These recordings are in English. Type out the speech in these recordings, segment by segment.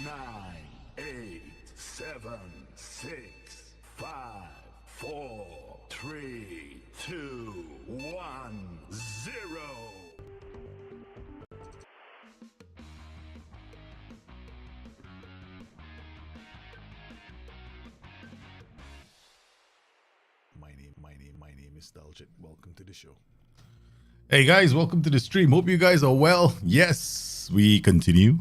nine, eight, seven, six, five, four, three, two, one, zero. My name is Daljit. Welcome to the show. Hey guys, welcome to the stream. Hope you guys are well. Yes, we continue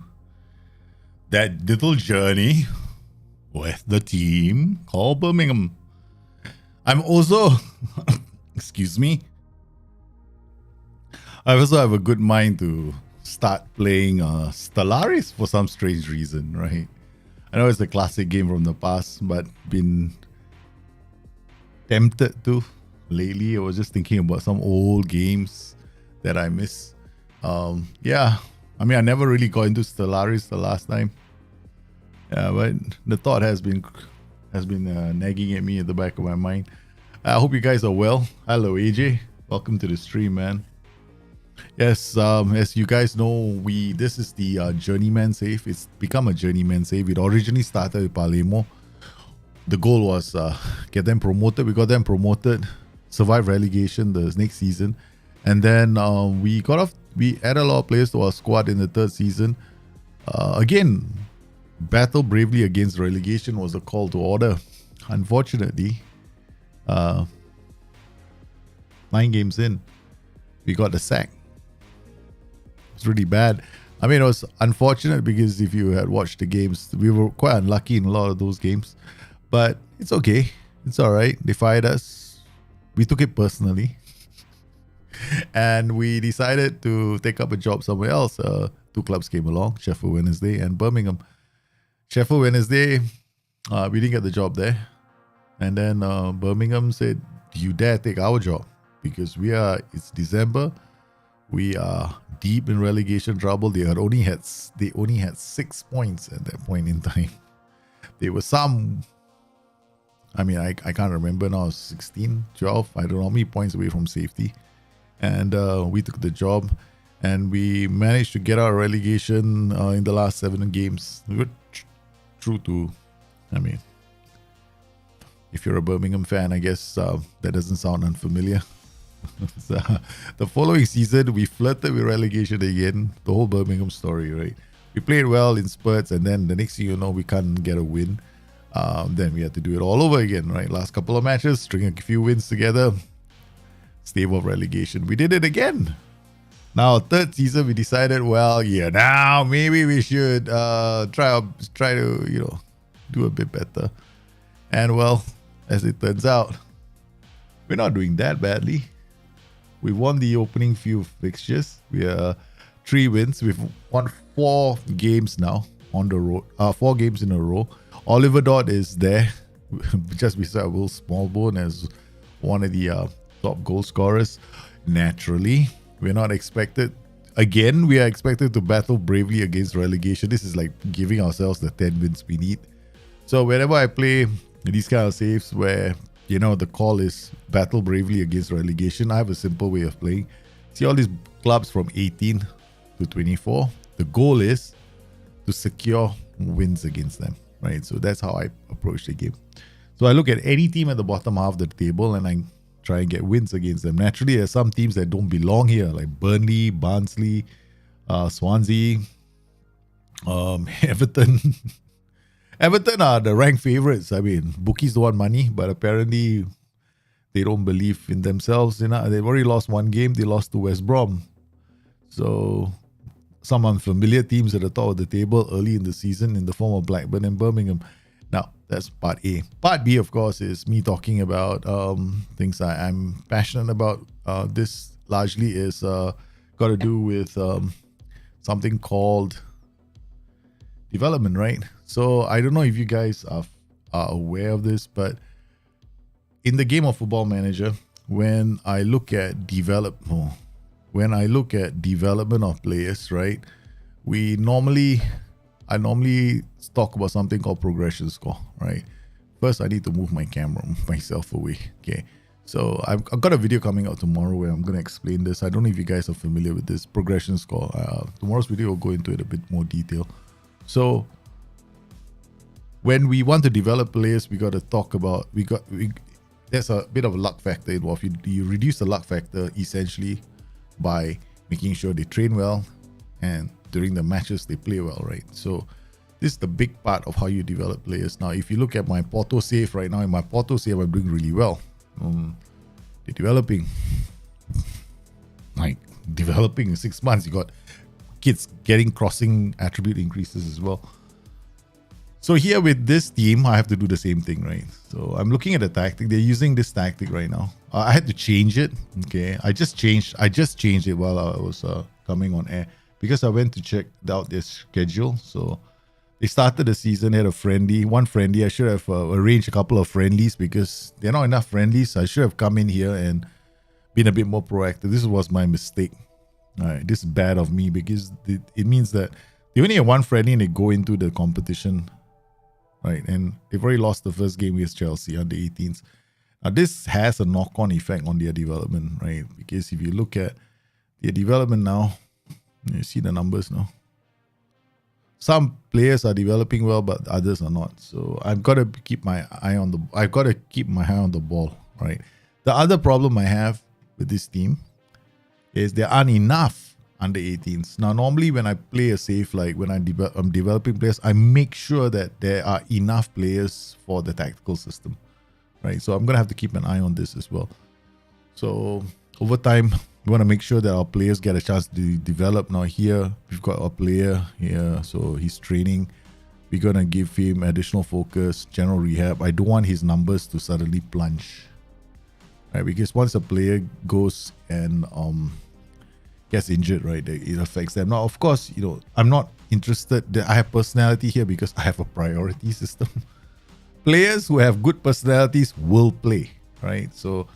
that little journey with the team called Birmingham. I'm also, excuse me, I also have a good mind to start playing Stellaris for some strange reason, right? I know it's a classic game from the past, but been tempted to lately. I was just thinking about some old games that I miss. Yeah, I mean, I never really got into Stellaris the last time. Yeah, but the thought has been nagging at me at the back of my mind. I hope you guys are well. Hello, AJ. Welcome to the stream, man. Yes, as you guys know, this is the Journeyman save. It's become a Journeyman save. It originally started with Palemo. The goal was get them promoted. We got them promoted, survive relegation the next season, and then we added a lot of players to our squad in the third season. Again, battle bravely against relegation was a call to order. Unfortunately, 9 games in, we got the sack. It's really bad. I mean, it was unfortunate because if you had watched the games, we were quite unlucky in a lot of those games. But it's okay. It's all right. They fired us. We took it personally. And we decided to take up a job somewhere else. 2 clubs came along, Sheffield Wednesday and Birmingham. Sheffield Wednesday, we didn't get the job there. And then Birmingham said, "Do you dare take our job? Because it's December. We are deep in relegation trouble." They only had 6 points at that point in time. There were some... I mean, I can't remember now, 16, 12, I don't know how many points away from safety. And we took the job and we managed to get our relegation in the last 7 games. We were true to, I mean, if you're a Birmingham fan, I guess that doesn't sound unfamiliar. So, the following season, we flirted with relegation again, the whole Birmingham story, right? We played well in spurts and then the next thing you know, we can't get a win. Then we had to do it all over again, right? Last couple of matches, string a few wins together, stay above relegation. We did it again. Now, third season, we decided, well, yeah, now maybe we should try to, do a bit better. And well, as it turns out, we're not doing that badly. We won the opening few fixtures. We are 3 wins. We've won 4 games now on the road. 4 games in a row. Oliver Dodd is there, just beside Will Smallbone as one of the top goal scorers. Naturally, we're not expected. Again, we are expected to battle bravely against relegation. This is like giving ourselves the 10 wins we need. So whenever I play these kind of saves where, the call is battle bravely against relegation, I have a simple way of playing. See all these clubs from 18 to 24. The goal is to secure wins against them. Right, so that's how I approach the game. So I look at any team at the bottom half of the table and I try and get wins against them. Naturally, there's some teams that don't belong here, like Burnley, Barnsley, Swansea, Everton. Everton are the ranked favourites. I mean, bookies don't want money, but apparently they don't believe in themselves. They've already lost 1 game. They lost to West Brom. So some unfamiliar teams at the top of the table early in the season in the form of Blackburn and Birmingham. Now, that's part A. Part B, of course, is me talking about things I'm passionate about. This largely is got to do with something called development, right? So I don't know if you guys are aware of this, but in the game of Football Manager, when I look at development of players, right, I normally talk about something called progression score, right? First, I need to move myself away, okay? So I've got a video coming out tomorrow where I'm going to explain this. I don't know if you guys are familiar with this progression score. Tomorrow's video will go into it a bit more detail. So when we want to develop players, we got to talk about there's a bit of a luck factor involved. You reduce the luck factor essentially by making sure they train well and during the matches they play well, right? So this is the big part of how you develop players. Now, if you look at my Porto save right now, in my Porto save, I'm doing really well. They're developing. Like, developing in 6 months, you got kids getting crossing attribute increases as well. So here with this team, I have to do the same thing, right? So I'm looking at the tactic. They're using this tactic right now. I had to change it. Okay, I just changed it while I was coming on air because I went to check out their schedule. So they started the season, they had one friendly. I should have arranged a couple of friendlies because there are not enough friendlies. I should have come in here and been a bit more proactive. This was my mistake. All right, this is bad of me because it means that they only have one friendly and they go into the competition. Right, and they've already lost the first game against Chelsea under 18s. Now, this has a knock-on effect on their development, right? Because if you look at their development now, you see the numbers now. Some players are developing well, but others are not. So I've got to keep my eye on the ball, right? The other problem I have with this team is there aren't enough under 18s. Now, normally when I play a save, like when I'm developing players, I make sure that there are enough players for the tactical system, right? So I'm going to have to keep an eye on this as well. So over time, we want to make sure that our players get a chance to develop. Now here, we've got our player here. So he's training. We're going to give him additional focus, general rehab. I don't want his numbers to suddenly plunge, right? Because once a player goes and gets injured, right, it affects them. Now, of course, I'm not interested. I have personality here because I have a priority system. Players who have good personalities will play, right? So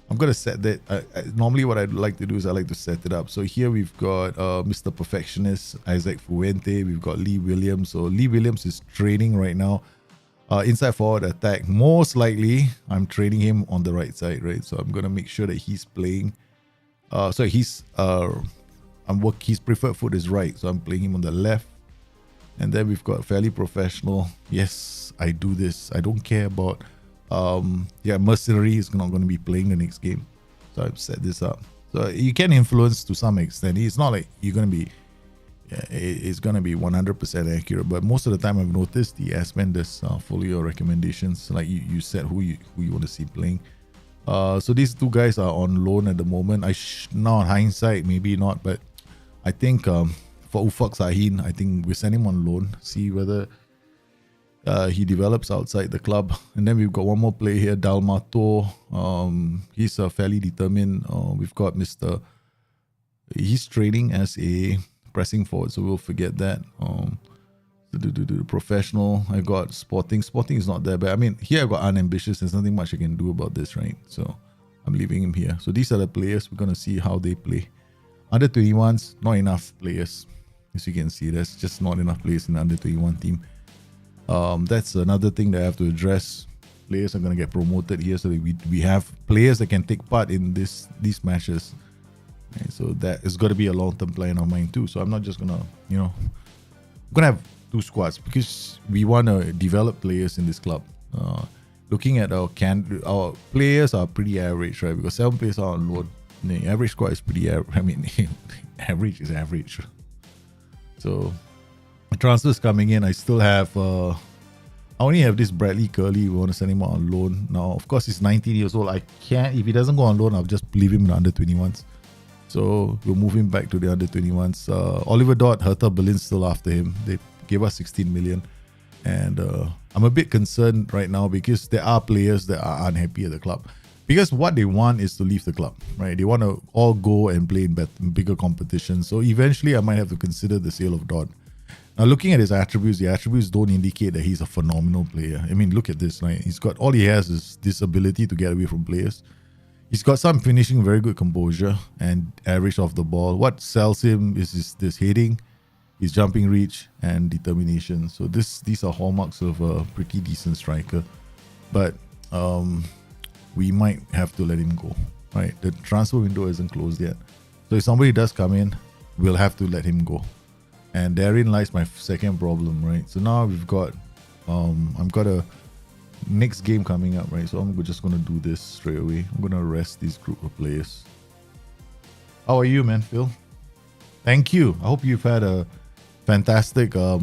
I'm going to set that. Normally what I'd like to do is I like to set it up. So here we've got Mr. Perfectionist, Isaac Fuente. We've got Lee Williams. So Lee Williams is training right now. Inside forward attack. Most likely, I'm training him on the right side, right? So I'm going to make sure that he's playing. His preferred foot is right, so I'm playing him on the left. And then we've got fairly professional. Yes, I do this. I don't care about Mercenary is not going to be playing the next game. So I've set this up. So you can influence to some extent. It's not like you're going to be it's going to be 100% accurate, but most of the time I've noticed the S-Man does follow your recommendations. Like you set who you want to see playing. So these two guys are on loan at the moment. Now in hindsight, maybe not, but I think for Ufak Sahin, I think we send him on loan, see whether he develops outside the club. And then we've got one more player here, Dalmato. He's fairly determined. We've got he's training as a pressing forward, so we'll forget that. The professional, I got Sporting is not there, but I mean here I got unambitious. There's nothing much I can do about this, right? So I'm leaving him here. So these are the players. We're going to see how they play. Under 21s, not enough players, as you can see. There's just not enough players in the under 21 team. That's another thing that I have to address. Players are going to get promoted here, so that we have players that can take part in these matches, right? So that is going to be a long-term plan of mine too. So I'm not just going to I'm going to have 2 squads because we want to develop players in this club. Looking at our players are pretty average, right? Because 7 players are on loan. The average squad is pretty average. I mean, average is average. So transfers coming in. I still have I only have this Bradley Curley. We want to send him out on loan. Now, of course, he's 19 years old. I can't, if he doesn't go on loan, I'll just leave him in the under 21s. So we'll move him back to the under 21s. Oliver Dott, Hertha Berlin's still after him. They gave us 16 million. And I'm a bit concerned right now because there are players that are unhappy at the club. Because what they want is to leave the club, right? They want to all go and play in bigger competitions. So eventually I might have to consider the sale of Dott. Now, looking at his attributes, the attributes don't indicate that he's a phenomenal player. I mean, look at this, right? All he has is this ability to get away from players. He's got some finishing, very good composure and average off the ball. What sells him is this heading, his jumping reach, and determination. So these are hallmarks of a pretty decent striker. But we might have to let him go, right? The transfer window isn't closed yet. So if somebody does come in, we'll have to let him go. And therein lies my second problem, right? So now we've got I've got a next game coming up, right? So I'm just gonna do this straight away. I'm gonna arrest this group of players. How are you, man, Phil? Thank you. I hope you've had a fantastic. I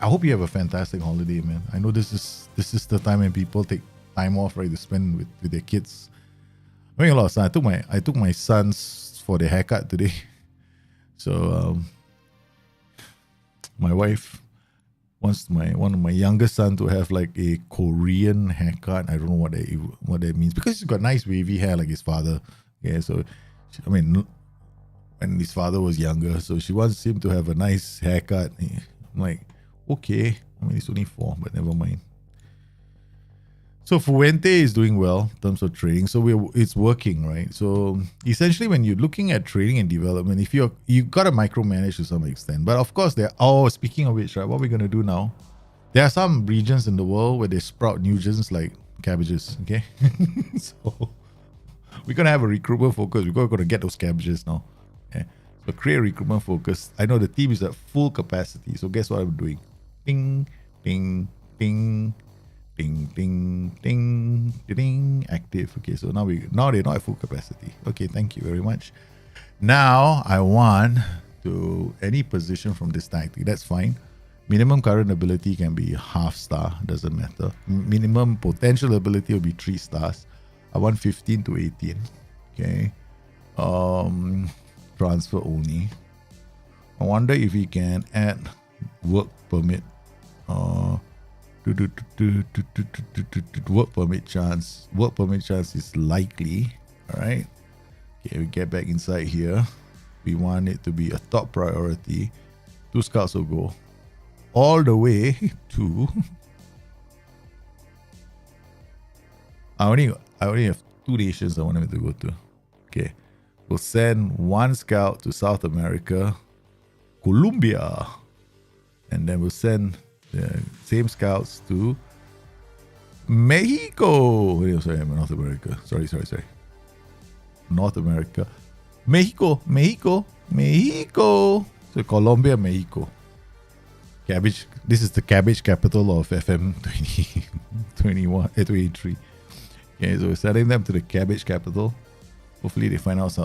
hope you have a fantastic holiday, man. I know this is the time when people take time off, right, to spend with their kids. I mean, a lot of fun. I took my sons for their haircut today. So my wife wants one of my youngest son to have like a Korean haircut. I don't know what that means, because he's got nice wavy hair like his father. Yeah, so I mean, when his father was younger, so she wants him to have a nice haircut. I'm like, okay. I mean, he's only 4, but never mind. So Fuente is doing well in terms of trading. So it's working, right? So essentially, when you're looking at trading and development, if you got to micromanage to some extent. But of course, speaking of which, right, what we're going to do now, there are some regions in the world where they sprout nutrients like cabbages, okay? So we're going to have a recruitment focus. We're going to get those cabbages now. Okay? So create a recruitment focus. I know the team is at full capacity. So guess what I'm doing? Ding, ding, ding. Ding, ding, ding, ding, active. Okay, so now they're not at full capacity. Okay, thank you very much. Now I want to any position from this tactic. That's fine. Minimum current ability can be half star, doesn't matter. Minimum potential ability will be 3 stars. I want 15 to 18. Okay. Transfer only. I wonder if we can add work permit. Work permit chance. Work permit chance is likely. Alright. Okay, we get back inside here. We want it to be a top priority. 2 scouts will go all the way to I only have 2 nations I want them to go to. Okay. We'll send 1 scout to South America, Colombia. And then we'll send the same scouts to Mexico. Sorry, I'm North America. Sorry. North America. Mexico. So Colombia, Mexico. Cabbage. This is the cabbage capital of FM 23. Okay, so we're sending them to the cabbage capital. Hopefully they find us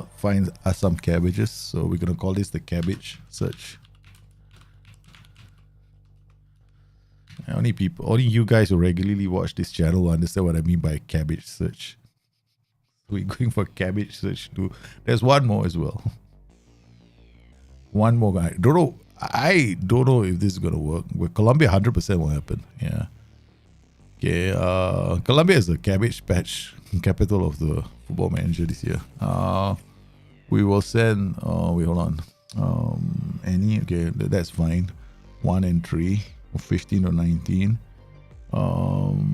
some cabbages. So we're gonna call this the cabbage search. Only you guys who regularly watch this channel will understand what I mean by cabbage search. We're going for cabbage search too. There's one more as well. One more guy. I don't know if this is gonna work. With Colombia, 100% will happen. Yeah. Okay. Colombia is the cabbage patch capital of the Football Manager this year. We will send. Wait, hold on. Any? Okay, that's fine. 1 and 3. 15 or 19.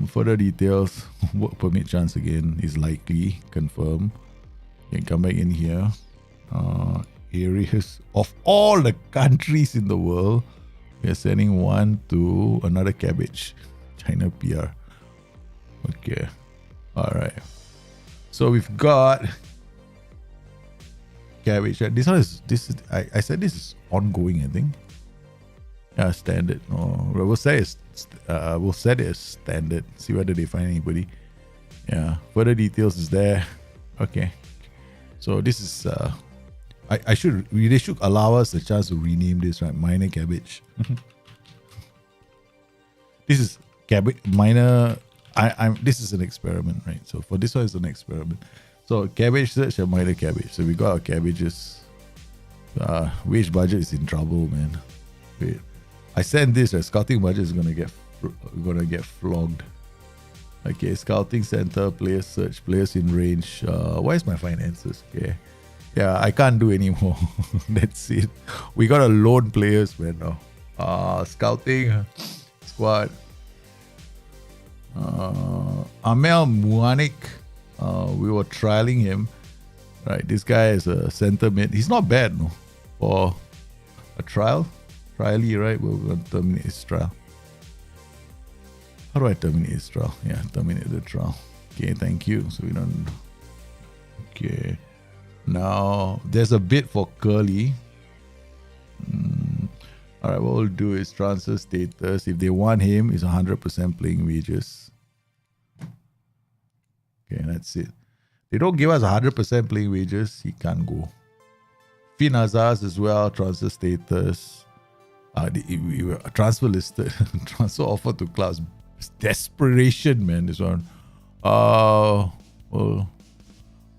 Further details. Work permit chance again is likely. Confirm. You can come back in here. Areas of all the countries in the world. We are sending 1 to another cabbage. China PR. Okay. Alright. So we've got cabbage. This one is I said this is ongoing, I think. Yeah, standard. We'll set it as standard. See whether they find anybody. Yeah. Further details is there. Okay. So this is they should allow us a chance to rename this, right? Minor cabbage. This is cabbage minor. This is an experiment, right? So for this one is an experiment. So cabbage search and minor cabbage. So we got our cabbages. Wage budget is in trouble, man. Wait. I sent this, right? Scouting budget is gonna get flogged. Okay, scouting center, players search, players in range. Why is my finances? Okay. Yeah, I can't do anymore. That's it. We gotta loan players, man, now. Scouting squad. Amel Muanik. We were trialing him. Right, this guy is a center mid. He's not bad, no, for a trial. Trially, right? We're going to terminate his trial. How do I terminate his trial? Yeah, terminate the trial. Okay, thank you. So we don't. Okay. Now, there's a bid for Curly. All right, what we'll do is transfer status. If they want him, it's 100% playing wages. Okay, that's it. They don't give us 100% playing wages, he can't go. Finn Hazard's as well, transfer status. We were transfer listed. Transfer offer to clubs. Desperation, man, this one. Well,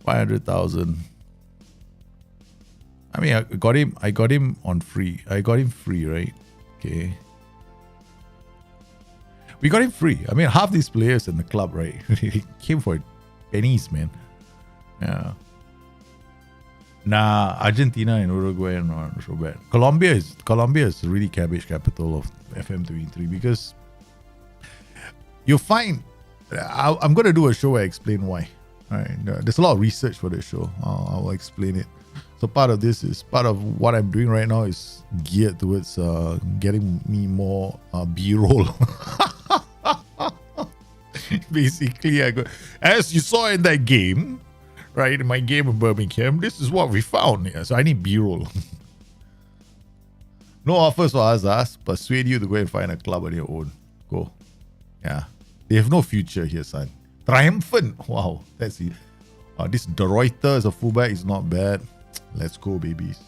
500,000. I mean, I got him on free. I got him free, right? Okay. We got him free. I mean, half these players in the club, right? He came for pennies, man. Yeah. Nah, Argentina and Uruguay are not so bad. Colombia is really cabbage capital of FM23 because you'll find I'm going to do a show where I explain why. All right. There's a lot of research for this show. I'll explain it. So part of what I'm doing right now is geared towards getting me more B-roll. Basically, as you saw in that game, right, in my game in Birmingham, this is what we found. Yeah, so I need B-roll. No offers for us. Persuade you to go and find a club on your own. Go. Yeah. They have no future here, son. Triumphant. Wow. That's it. This De Ruyter as a fullback is not bad. Let's go, babies.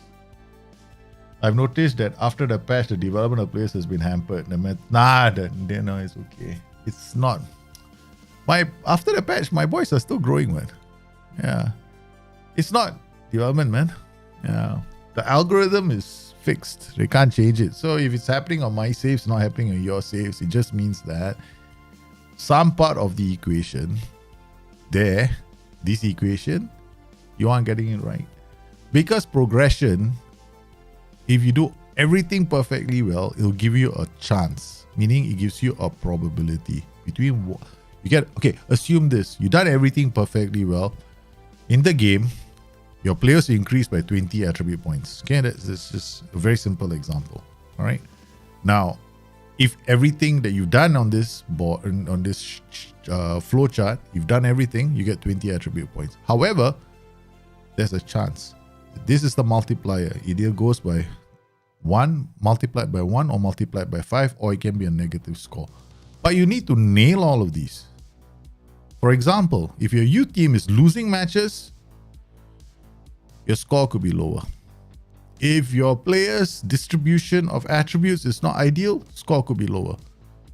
I've noticed that after the patch, the development of players has been hampered. No, it's okay. It's not. After the patch, my boys are still growing, man. Yeah. It's not development, man. Yeah. The algorithm is fixed. They can't change it. So if it's happening on my saves, not happening on your saves, it just means that some part of the equation this equation, you aren't getting it right. Because progression, if you do everything perfectly well, it'll give you a chance, meaning it gives you a probability between what you get. Okay, assume this: you done everything perfectly well in the game, your players increase by 20 attribute points. Okay, that's just a very simple example. All right, now if everything that you've done on this board, on this flow chart, you've done everything, you get 20 attribute points. However, there's a chance. This is the multiplier. It either goes by 1 multiplied by 1 or multiplied by 5, or it can be a negative score. But you need to nail all of these. For example, if your youth team is losing matches, your score could be lower. If your players' distribution of attributes is not ideal, score could be lower.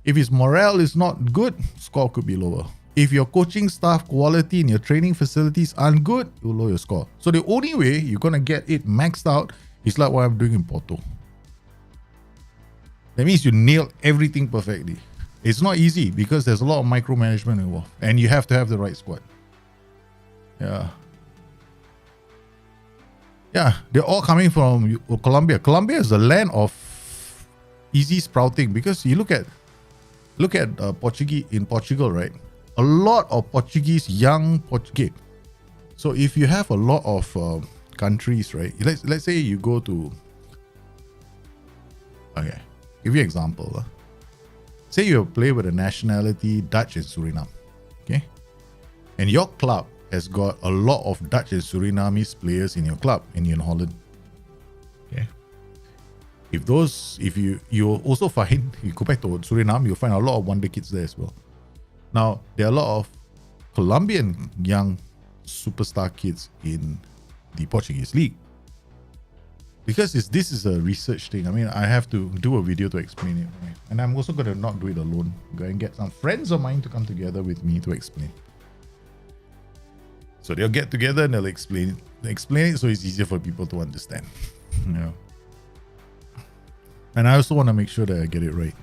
If his morale is not good, score could be lower. If your coaching staff quality in your training facilities aren't good, it will lower your score. So the only way you're going to get it maxed out is like what I'm doing in Porto. That means you nail everything perfectly. It's not easy because there's a lot of micromanagement involved and you have to have the right squad. Yeah. Yeah, they're all coming from Colombia. Colombia is the land of easy sprouting because you look at Portuguese in Portugal, right? A lot of Portuguese, young Portuguese. So if you have a lot of countries, right? Let's say you go to, okay, give you an example. Say you play with a nationality Dutch and Suriname, okay? And your club has got a lot of Dutch and Surinamese players in your club and you're in Holland. Okay. If you also find, you go back to Suriname, you'll find a lot of wonder kids there as well. Now, there are a lot of Colombian young superstar kids in the Portuguese league. Because this is a research thing. I mean, I have to do a video to explain it. Right? And I'm also going to not do it alone. Go and get some friends of mine to come together with me to explain. So they'll get together and they'll explain it so it's easier for people to understand. Yeah. And I also want to make sure that I get it right.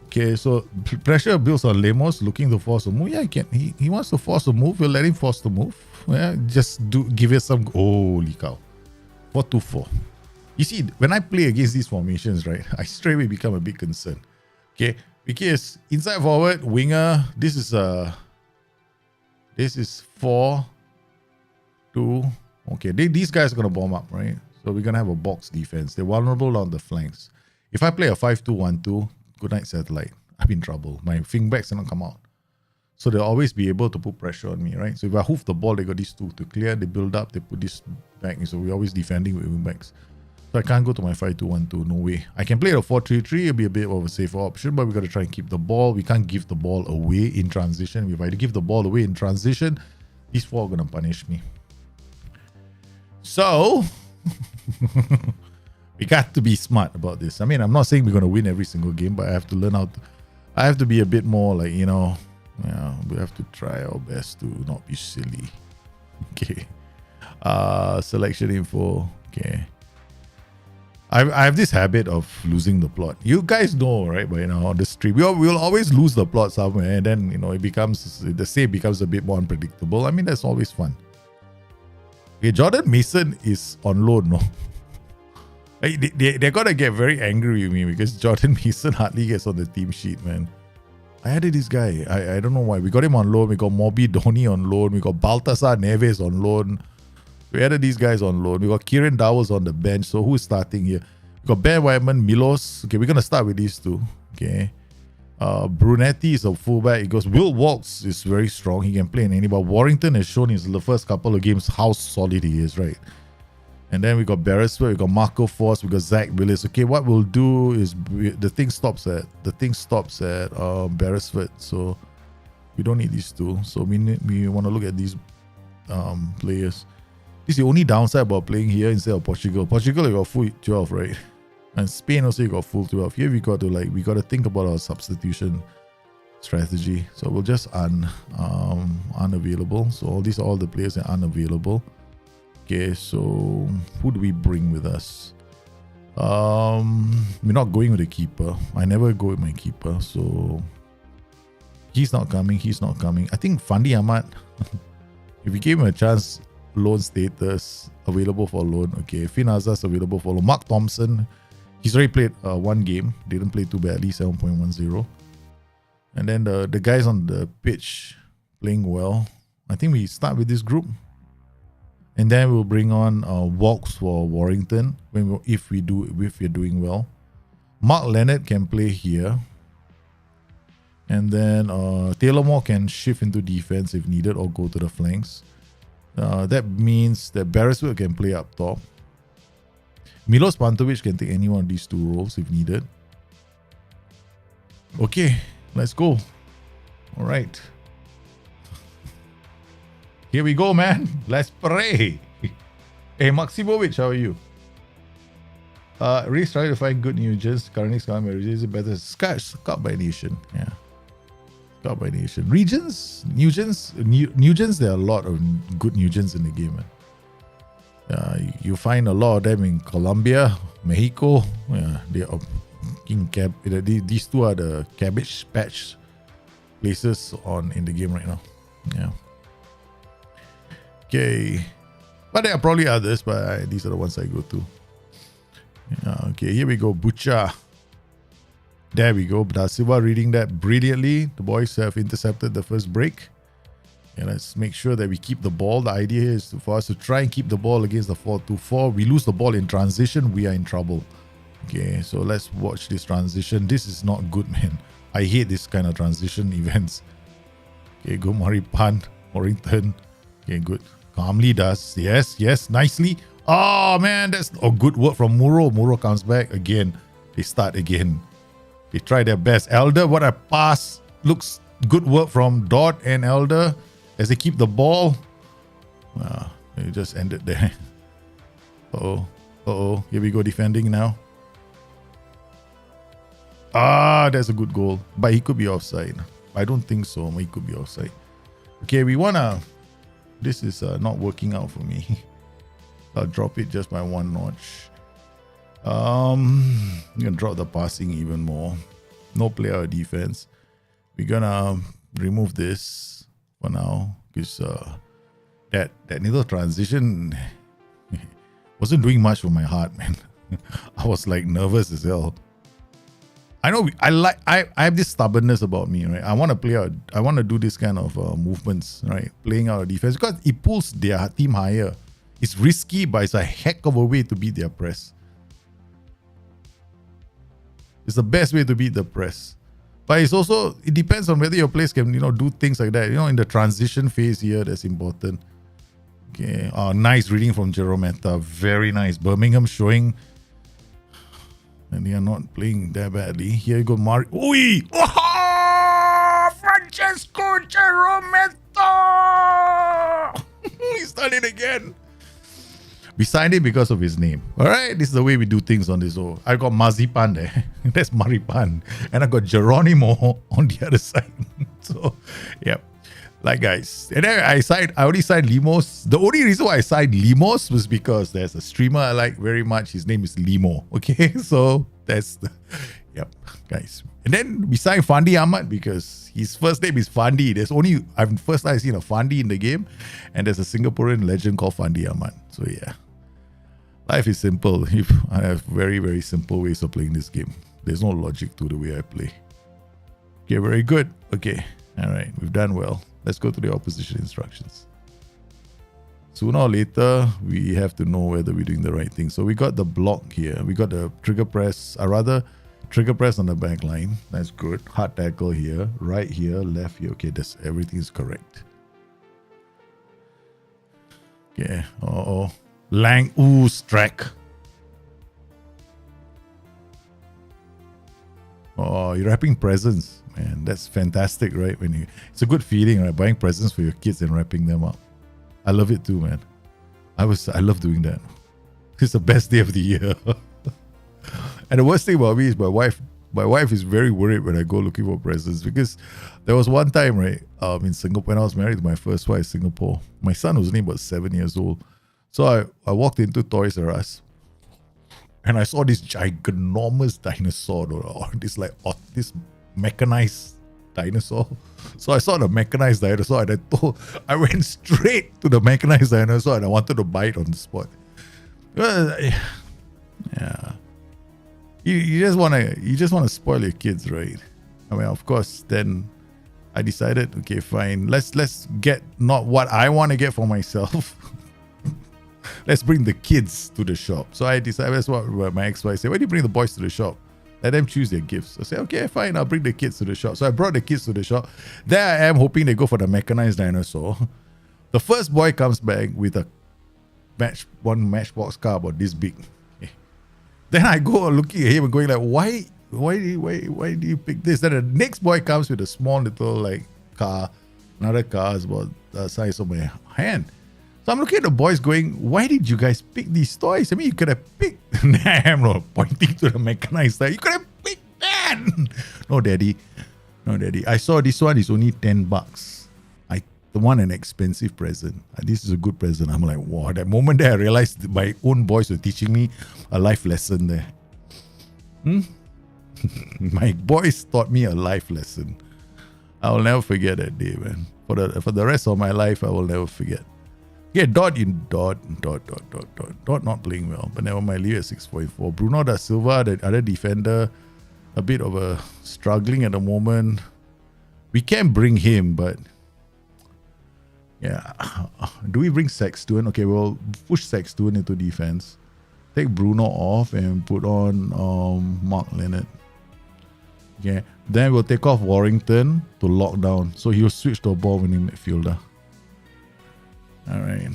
Okay, so pressure builds on Lemos looking to force a move. Yeah, he wants to force a move. We'll let him force the move. Yeah, just give it some. Holy cow. 4-2-4. You see, when I play against these formations, right, I straight away become a bit concerned. Okay, because inside forward, winger, this is 4-2. Okay, these guys are going to bomb up, right? So we're going to have a box defense. They're vulnerable on the flanks. If I play a 5-2-1-2, good night satellite, I'm in trouble. My fingbacks cannot come out. So they'll always be able to put pressure on me, right? So if I hoof the ball, they got these two to clear, they build up, they put this back. So we're always defending with wing backs. So I can't go to my 5-2-1-2, no way. I can play a 4-3-3, it'll be a bit of a safer option, but we got to try and keep the ball. We can't give the ball away in transition. If I give the ball away in transition, these four are going to punish me. So, we got to be smart about this. I mean, I'm not saying we're going to win every single game, but I have to learn how to... I have to be a bit more like, you know, yeah, we have to try our best to not be silly. Okay. Selection info. Okay. I have this habit of losing the plot. You guys know, right? But you know, on the stream, we'll always lose the plot somewhere, and then you know the save becomes a bit more unpredictable. I mean, that's always fun. Okay, Jordan Mason is on loan, no? They're gonna get very angry with me because Jordan Mason hardly gets on the team sheet, man. I added this guy. I don't know why. We got him on loan. We got Moby Donny on loan. We got Baltasar Neves on loan. We added these guys on loan. We got Kieran Dowers on the bench. So who's starting here? We got Ben Whiteman, Milos. Okay, we're going to start with these two. Okay. Brunetti is a fullback. It goes, Will Walks is very strong. He can play in any, but Warrington has shown in the first couple of games how solid he is, right? And then we got Beresford, we got Marco Force, we got Zach Willis. Okay, what we'll do is the thing stops at Beresford. So we don't need these two. So we want to look at these players. This is the only downside about playing here instead of Portugal. Portugal, you got full 12, right? And Spain also you got full 12. Here we got to think about our substitution strategy. So we'll just unavailable. So all the players are unavailable. Okay, so who do we bring with us? We're not going with the keeper. I never go with my keeper, so he's not coming. I think Fandi Ahmad, if we gave him a chance, loan status, available for loan. Okay, Finn Azaz available for loan. Mark Thompson, he's already played one game, didn't play too badly, 7.10. And then the guys on the pitch playing well. I think we start with this group. And then we'll bring on Walks for Warrington if we're doing well. Mark Leonard can play here. And then Taylor Moore can shift into defense if needed or go to the flanks. That means that Beresford can play up top. Milos Pantovic can take any one of these two roles if needed. Okay, let's go. All right. Here we go, man. Let's pray. Hey, Maximovic, how are you? Really trying to find good Nugents. Currently, Scout is better. Scout by Nation. Yeah. Scout by Nation. Regions? Nugents, there are a lot of good Nugents in the game, man. You find a lot of them in Colombia, Mexico. Yeah, they are these two are the cabbage patch places in the game right now. Yeah. Okay, but there are probably others, but these are the ones I go to. Okay, here we go. Butcha. There we go. Da Silva reading that brilliantly. The boys have intercepted the first break. And let's make sure that we keep the ball. The idea here is for us to try and keep the ball against the 4-2-4. We lose the ball in transition, we are in trouble. Okay, so let's watch this transition. This is not good, man. I hate this kind of transition events. Okay, go Maripan, Warrington. Okay, good. Calmly does. Yes, nicely. Oh, man, that's good work from Muro. Muro comes back again. They start again. They try their best. Elder, what a pass. Looks good work from Dot and Elder as they keep the ball. It just ended there. Here we go defending now. That's a good goal. But he could be offside. I don't think so. He could be offside. Okay, we want to... This is not working out for me. I'll drop it just by one notch. I'm going to drop the passing even more. No player or defense. We're going to remove this for now. Because that little transition wasn't doing much for my heart, man. I was like nervous as hell. I know I have this stubbornness about me, right? I want to play out. I want to do this kind of movements, right? Playing out of defense because it pulls their team higher. It's risky, but it's a heck of a way to beat their press. It's the best way to beat the press. But it's also, it depends on whether your players can, do things like that. In the transition phase here, that's important. Okay. Nice reading from Jerometta. Very nice. Birmingham showing, and they are not playing that badly. Here you go, Oi! Oh, Francesco Jerometta! He's done it again. We signed him because of his name. All right, this is the way we do things on this. So I got Mazipan there. That's Maripan. And I got Geronimo on the other side. So, yep. Like, guys. And then I already signed Limos. The only reason why I signed Limos was because there's a streamer I like very much. His name is Limo. Okay, so that's the... Yep, guys. And then we signed Fandi Ahmad because his first name is Fandi. First I've seen a Fandi in the game. And there's a Singaporean legend called Fandi Ahmad. So, yeah. Life is simple. I have very, very simple ways of playing this game. There's no logic to the way I play. Okay, very good. Okay, all right, we've done well. Let's go to the opposition instructions. Sooner or later, we have to know whether we're doing the right thing. So we got the block here. We got the trigger press, trigger press on the back line. That's good. Hard tackle here, right here, left here. Okay, everything is correct. Okay, Lang, Strack. Oh, you're wrapping presents, man. That's fantastic, right? It's a good feeling, right? Buying presents for your kids and wrapping them up. I love it too, man. I love doing that. It's the best day of the year. And the worst thing about me is my wife is very worried when I go looking for presents, because there was one time, right, in Singapore, when I was married to my first wife in Singapore, my son was only about 7 years old. So I walked into Toys R Us and I saw this ginormous dinosaur, or this mechanized dinosaur. So I saw the mechanized dinosaur and I went straight to the mechanized dinosaur and I wanted to buy it on the spot. Yeah. You just want to spoil your kids, right? I mean, of course, then I decided, okay, fine. Let's get not what I want to get for myself. Let's bring the kids to the shop. So I decided, that's what my ex-wife said. Why do you bring the boys to the shop? Let them choose their gifts. I said, okay, fine, I'll bring the kids to the shop. So I brought the kids to the shop. There I am, hoping they go for the mechanized dinosaur. The first boy comes back with one matchbox car about this big. Then I go looking at him and going like, why do you pick this? Then the next boy comes with a small little car. Another car is about the size of my hand. So I'm looking at the boys going, why did you guys pick these toys? I mean, you could have picked... I'm not pointing to the mechanized side. You could have picked that. No, daddy. I saw this one is only $10. I want an expensive present. This is a good present. I'm like, wow. That moment there, I realized my own boys were teaching me a life lesson there. My boys taught me a life lesson. I will never forget that day, man. For the rest of my life, I will never forget. Yeah, Dot not playing well, but never mind, leave at 6.4. Bruno da Silva, the other defender, a bit of a struggling at the moment. We can bring him, but yeah. Do we bring Sexton? Okay, we'll push Sexton into defense. Take Bruno off and put on Mark Leonard. Okay, then we'll take off Warrington to lock down. So he'll switch to a ball-winning midfielder. All right.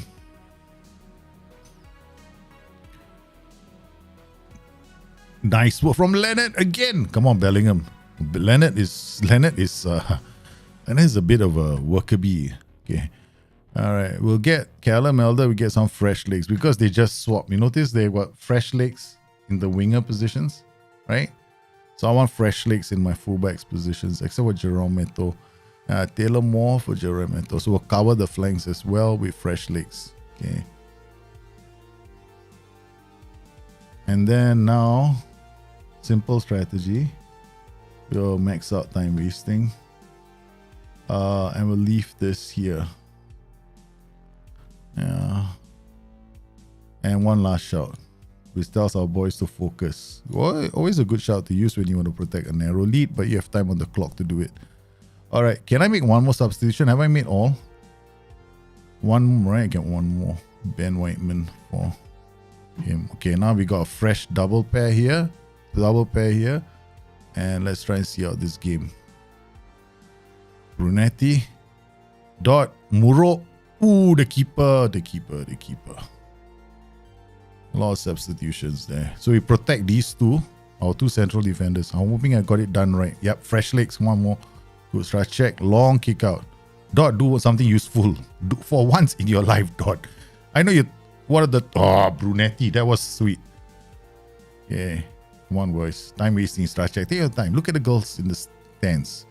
Nice work from Leonard again. Come on, Bellingham. Leonard is a bit of a worker bee. Okay. All right. We'll get Callum Elder. We get some fresh legs because they just swapped. You notice they got fresh legs in the winger positions, right? So I want fresh legs in my fullbacks positions, except for Jerome Meto. Taylor Moore for Jerome. So we'll cover the flanks as well with fresh legs. Okay. And then now, simple strategy. We'll max out time wasting. And we'll leave this here. Yeah. And one last shout, which tells our boys to focus. Always a good shout to use when you want to protect a narrow lead, but you have time on the clock to do it. All right, can I make one more substitution? Have I made all? One, right? I get one more. Ben Whiteman for him. Okay, now we got a fresh double pair here. And let's try and see out this game. Brunetti. Dot. Muro. Ooh, the keeper. A lot of substitutions there. So we protect these two, our two central defenders. I'm hoping I got it done right. Yep, fresh legs, one more. Good strike check, long kick out. Dot, do something useful. Do for once in your life, Dot. I know you. What are the. Oh, Brunetti, that was sweet. Yeah, come on, boys. Time wasting strike check. Take your time. Look at the goals in the stands.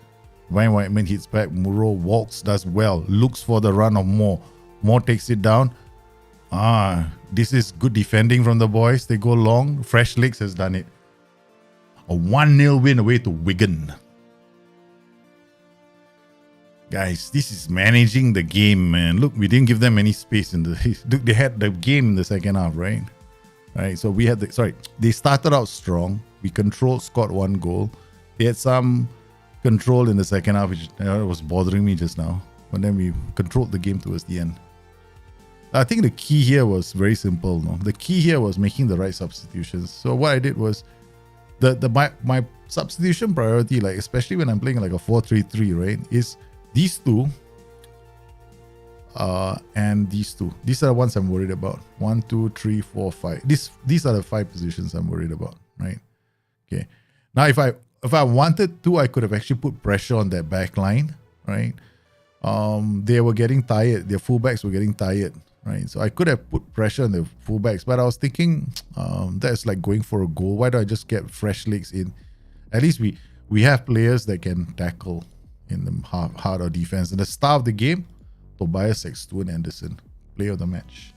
Van Whiteman hits back. Muro walks, does well. Looks for the run of Moore. Moore takes it down. This is good defending from the boys. They go long. Fresh Legs has done it. A 1-0 win away to Wigan. Guys, this is managing the game, man. Look, we didn't give them any space in the. Look, they had the game in the second half, right? Right. So we had the. Sorry, they started out strong. We controlled, scored 1 goal. They had some control in the second half, which was bothering me just now. But then we controlled the game towards the end. I think the key here was very simple. No? The key here was making the right substitutions. So what I did was my substitution priority, like especially when I'm playing like a 4-3-3, right, is these two and these two. These are the ones I'm worried about. 1, 2, 3, 4, 5. These are the 5 positions I'm worried about, right? Okay. Now if I wanted to, I could have actually put pressure on that back line, right? They were getting tired. Their fullbacks were getting tired. Right, so I could have put pressure on the fullbacks, but I was thinking that's like going for a goal. Why don't I just get fresh legs in? At least we have players that can tackle in the heart of defense. And the star of the game, Tobias Sexton Anderson, player of the match.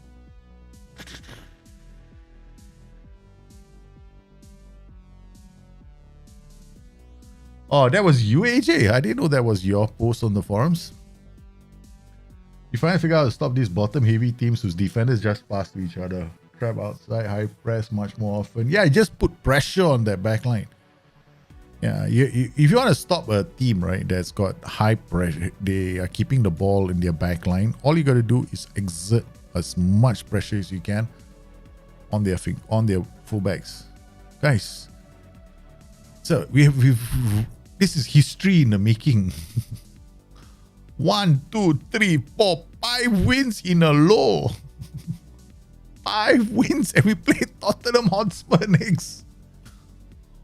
Oh, that was you, AJ. I didn't know that was your post on the forums. You finally figure out how to stop these bottom-heavy teams whose defenders just pass to each other. Trap outside, high press much more often. Yeah, just put pressure on that back line. Yeah, if you want to stop a team, right, that's got high pressure, they are keeping the ball in their back line, all you got to do is exert as much pressure as you can on their fullbacks. Guys, so this is history in the making. 1, 2, 3, 4, 5 wins in a row. 5 wins, and we played Tottenham Hotspur next.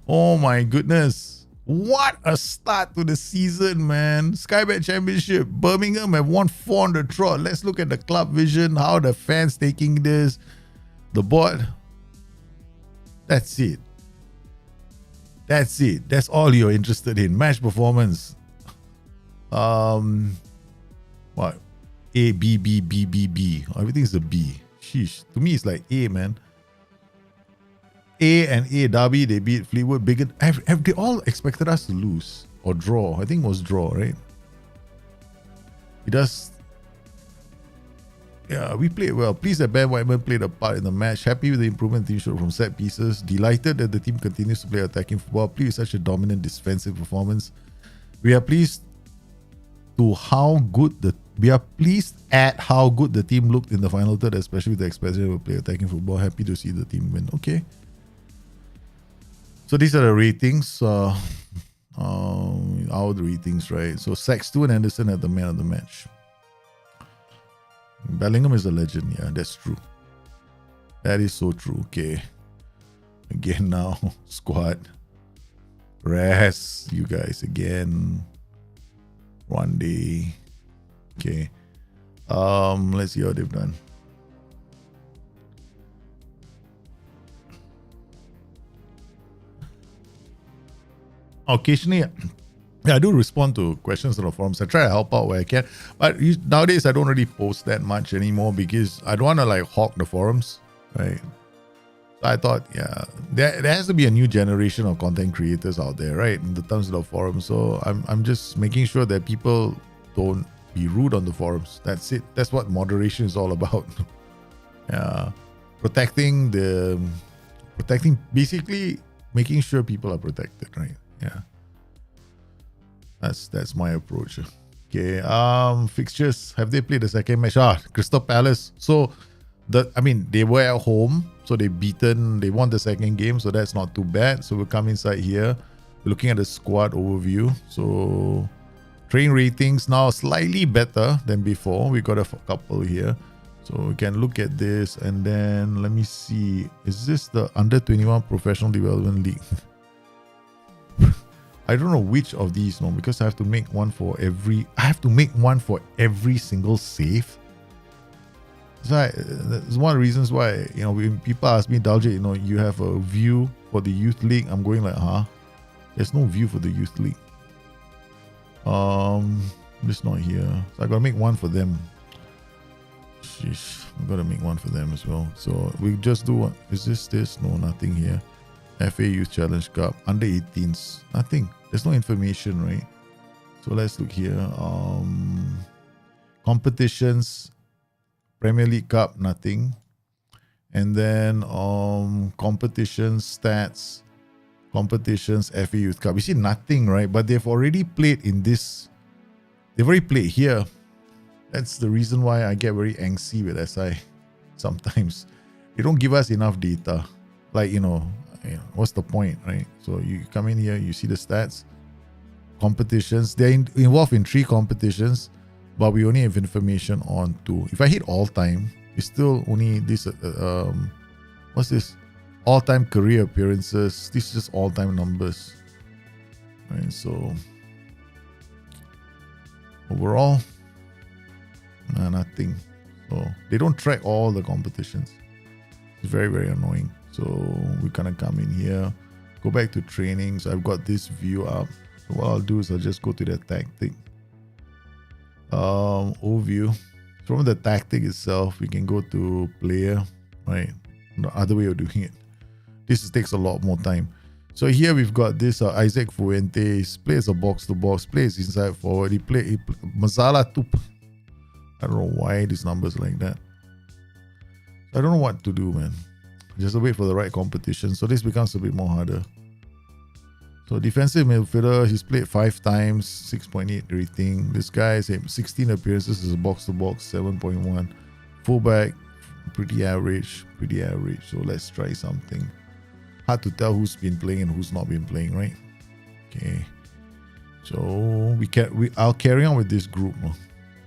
Oh my goodness. What a start to the season, man. Sky Bet Championship. Birmingham have won 4 on the trot. Let's look at the club vision, how the fans taking this. The board. That's it. That's it. That's all you're interested in. Match performance. What? A, B, B, B, B, B. Everything's a B. Sheesh. To me, it's like A, man. A and A, Derby, they beat Fleetwood. Bigot. They all expected us to lose or draw. I think it was draw, right? It does. Yeah, we played well. Pleased that Ben Whiteman played a part in the match. Happy with the improvement the team showed from set pieces. Delighted that the team continues to play attacking football. Pleased with such a dominant defensive performance. We are pleased at how good the team looked in the final third, especially with the expansion of play attacking football. Happy to see the team win. Okay. So these are the ratings. Our ratings, right? So Sexton and Anderson are the man of the match. Bellingham is a legend. Yeah, that's true. That is so true. Okay. Again now, squad. Rest, you guys again. One day. Okay. Let's see how they've done. Occasionally, I do respond to questions on the forums. I try to help out where I can. But nowadays, I don't really post that much anymore because I don't want to like hog the forums, right? So I thought, yeah, there has to be a new generation of content creators out there, right? In the terms of the forums. So I'm just making sure that people don't be rude on the forums. That's it. That's what moderation is all about. Yeah, basically making sure people are protected, right? Yeah, that's my approach. Okay. Fixtures, have they played the second match? Crystal Palace. So they were at home, so they won the second game, so that's not too bad. So we'll come inside here. We're looking at the squad overview. So Train ratings now slightly better than before. We got a couple here. So we can look at this, and then let me see. Is this the under 21 professional development league? I don't know which of these, no, because I have to make one for every. I have to make one for every single save. So that's one of the reasons why, you know, when people ask me, Daljit, you know, you have a view for the youth league. I'm going like, huh? There's no view for the youth league. It's not here. So I gotta make one for them. Sheesh, I gotta make one for them as well. So we just do what? Is this? No, nothing here. FA Youth Challenge Cup under 18s. Nothing. There's no information, right? So let's look here. Competitions. Premier League Cup, nothing. And then competitions, stats, competitions, FA Youth Cup. You see nothing, right? But they've already played in this. They've already played here. That's the reason why I get very angsty with SI sometimes. They don't give us enough data. Like, you know, what's the point, right? So you come in here, you see the stats, competitions. They're involved in 3 competitions, but we only have information on 2. If I hit all time, it's still only this. What's this? All time career appearances. This is just all time numbers, right? So overall, nothing. So they don't track all the competitions. It's very, very annoying. So we kind of come in here, go back to trainings. I've got this view up. So what I'll do is I'll just go to the tactic. Overview. From the tactic itself, we can go to player, right? The other way of doing it. This takes a lot more time. So here we've got this Isaac Fuentes, plays a box to box, plays inside forward. He Mazala Tup. I don't know why these numbers like that. I don't know what to do, man. Just wait for the right competition. So this becomes a bit more harder. So defensive midfielder, he's played 5 times, 6.8 rating. This guy is 16 appearances as a box to box, 7.1. Fullback, pretty average. So let's try something. Hard to tell who's been playing and who's not been playing, right? Okay. So I'll carry on with this group.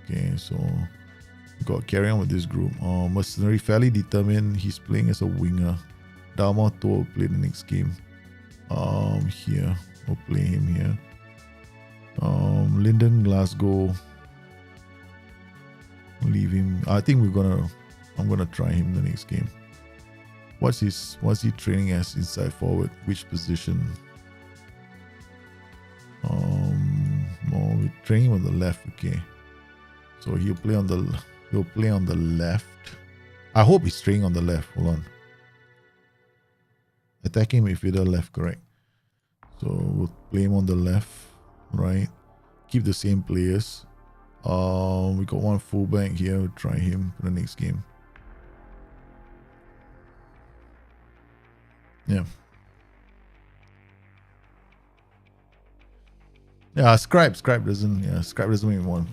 Okay, so we got carry on with this group. Mercenary, fairly determined. He's playing as a winger. Dalmau To will play the next game. Here we'll play him here. Lyndon Glasgow, leave him. I think I'm gonna try him the next game. What's he training as inside forward? Which position? We're training on the left. Okay, so he'll play on the left. I hope he's training on the left. Hold on. Attacking midfielder left, correct. So we'll play him on the left, right. Keep the same players. We got one fullback here. We'll try him for the next game. Yeah. Yeah, Scribe doesn't make one.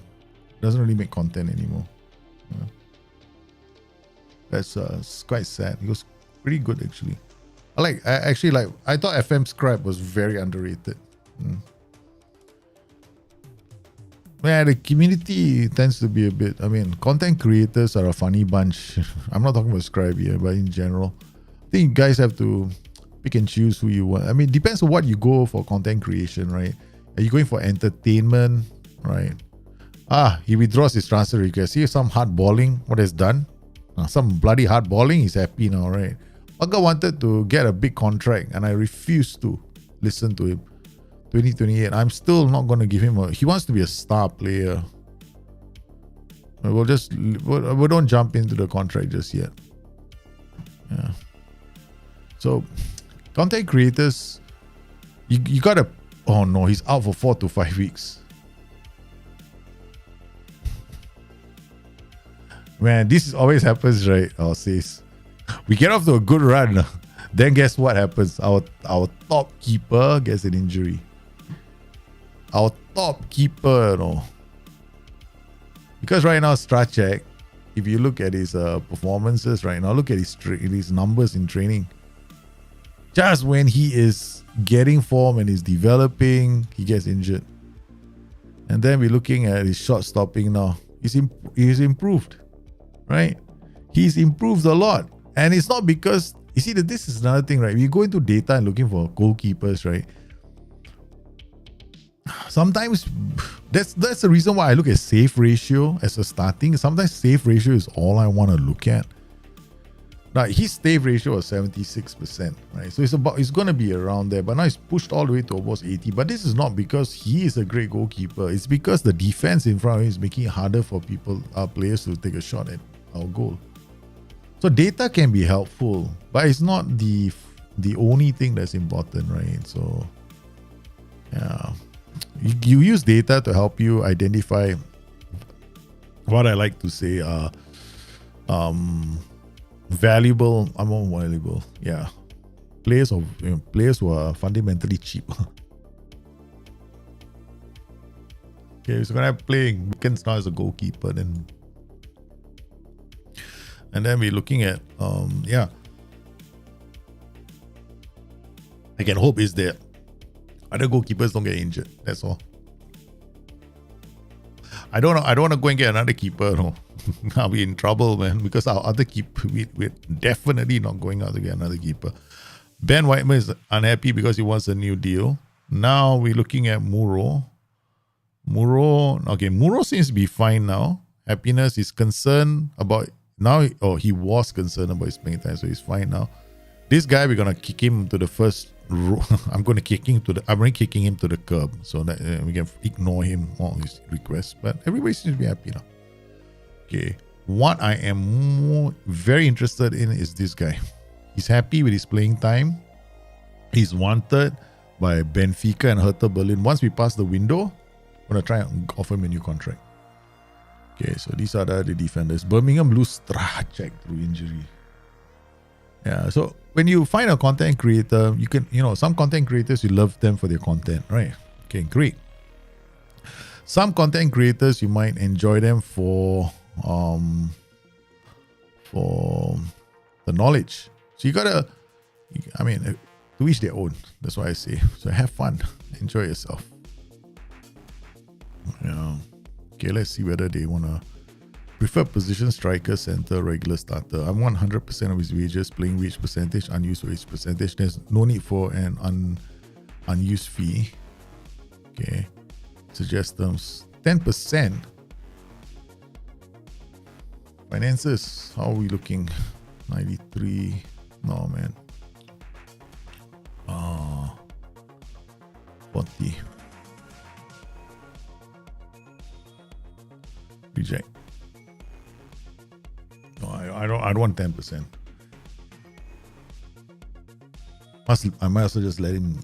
Doesn't really make content anymore. Yeah. That's quite sad. He was pretty good actually. I thought FM Scribe was very underrated. Yeah, the community tends to be a bit, content creators are a funny bunch. I'm not talking about Scribe here, but in general, I think you guys have to pick and choose who you want. It depends on what you go for content creation, right? Are you going for entertainment, right? He withdraws his transfer request. See some hardballing, what is done? Some bloody hardballing, he's happy now, right? Pagga wanted to get a big contract and I refused to listen to him. 2028, I'm still not going to give him he wants to be a star player. We don't jump into the contract just yet. Yeah. So, content creators, you gotta, oh no, he's out for 4 to 5 weeks. Man, this always happens, right? I'll say. We get off to a good run. Then guess what happens? Our top keeper gets an injury. Our top keeper, because right now Stracek, if you look at his performances right now, look at his numbers in training. Just when he is getting form and is developing, he gets injured. And then we're looking at his shot stopping now. He's improved, right? He's improved a lot. And it's not because, you see, that this is another thing, right? We go into data and looking for goalkeepers, right? Sometimes that's the reason why I look at save ratio as a starting. Sometimes save ratio is all I want to look at. Now his save ratio was 76%, right? So it's going to be around there, but now it's pushed all the way to almost 80. But this is not because he is a great goalkeeper. It's because the defense in front of him is making it harder for players to take a shot at our goal. So data can be helpful, but it's not the only thing that's important, right? So yeah, you use data to help you identify what I like to say valuable, yeah, players who are fundamentally cheap. Okay, so when I'm playing Wigan now as a goalkeeper, and then we're looking at I can hope is that other goalkeepers don't get injured. That's all. I don't want to go and get another keeper. No. I'll be in trouble, man, because our other keeper, we're definitely not going out to get another keeper. Ben Whiteman is unhappy because he wants a new deal. Now we're looking at Muro. Muro seems to be fine now. Happiness is concerned about now. He was concerned about his playing time, so he's fine now. This guy, we're gonna kick him to the first row. I'm kicking him to the curb so that we can ignore him all his requests. But everybody seems to be happy now. Okay, what I am very interested in is this guy. He's happy with his playing time. He's wanted by Benfica and Hertha Berlin. Once we pass the window, I'm going to try and offer him a new contract. Okay, so these are the defenders. Birmingham lose Strachan through injury. Yeah, so when you find a content creator, you can, some content creators, you love them for their content, right? Okay, great. Some content creators, you might enjoy them for the knowledge. So you gotta, to each their own. That's what I say. So have fun, enjoy yourself. Yeah. Okay, let's see whether they wanna prefer position, striker, center, regular starter. I want 100% of his wages, playing wage percentage, unused wage percentage. There's no need for an unused fee. Okay, suggest terms 10%. Finances, how are we looking? 93. No, man. 40. Reject. No, I don't want 10%. I might also just let him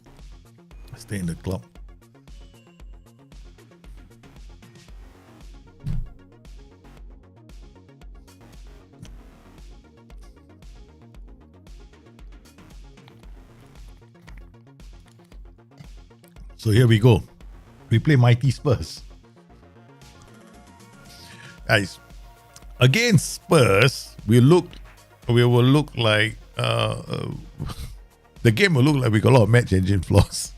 stay in the club. So here we go. We play mighty Spurs. Guys, against Spurs, we will look like the game will look like we got a lot of match engine flaws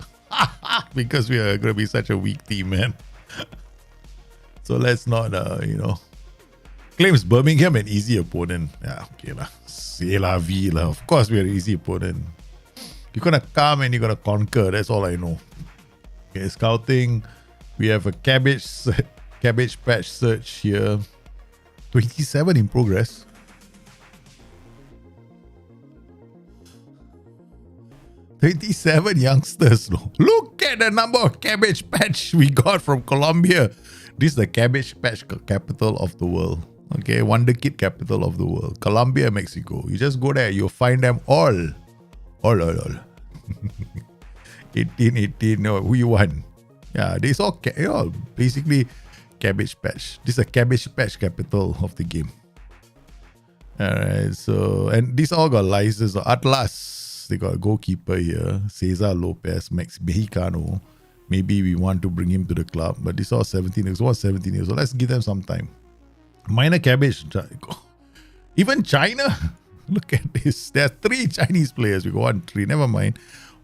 because we are going to be such a weak team, man. So let's not, claims Birmingham an easy opponent. Yeah, okay lah. C'est la vie lah. Of course, we're an easy opponent. You're gonna come and you're gonna conquer. That's all I know. Okay, scouting. We have a cabbage patch search here. 27 in progress. $27 youngsters. Look at the number of cabbage patch we got from Colombia. This is the cabbage patch capital of the world. Okay, Wonder Kid capital of the world. Colombia, Mexico. You just go there, you'll find them all. All. 18, no, who you want? Yeah, this all basically cabbage patch. This is a cabbage patch capital of the game. Alright, so, and these all got license. Atlas, they got a goalkeeper here. Cesar Lopez, Max Mexicano. Maybe we want to bring him to the club, but this all 17 years old. 17 years old. Let's give them some time. Minor cabbage. Even China. Look at this. There are 3 Chinese players. We go 1, 3. Never mind.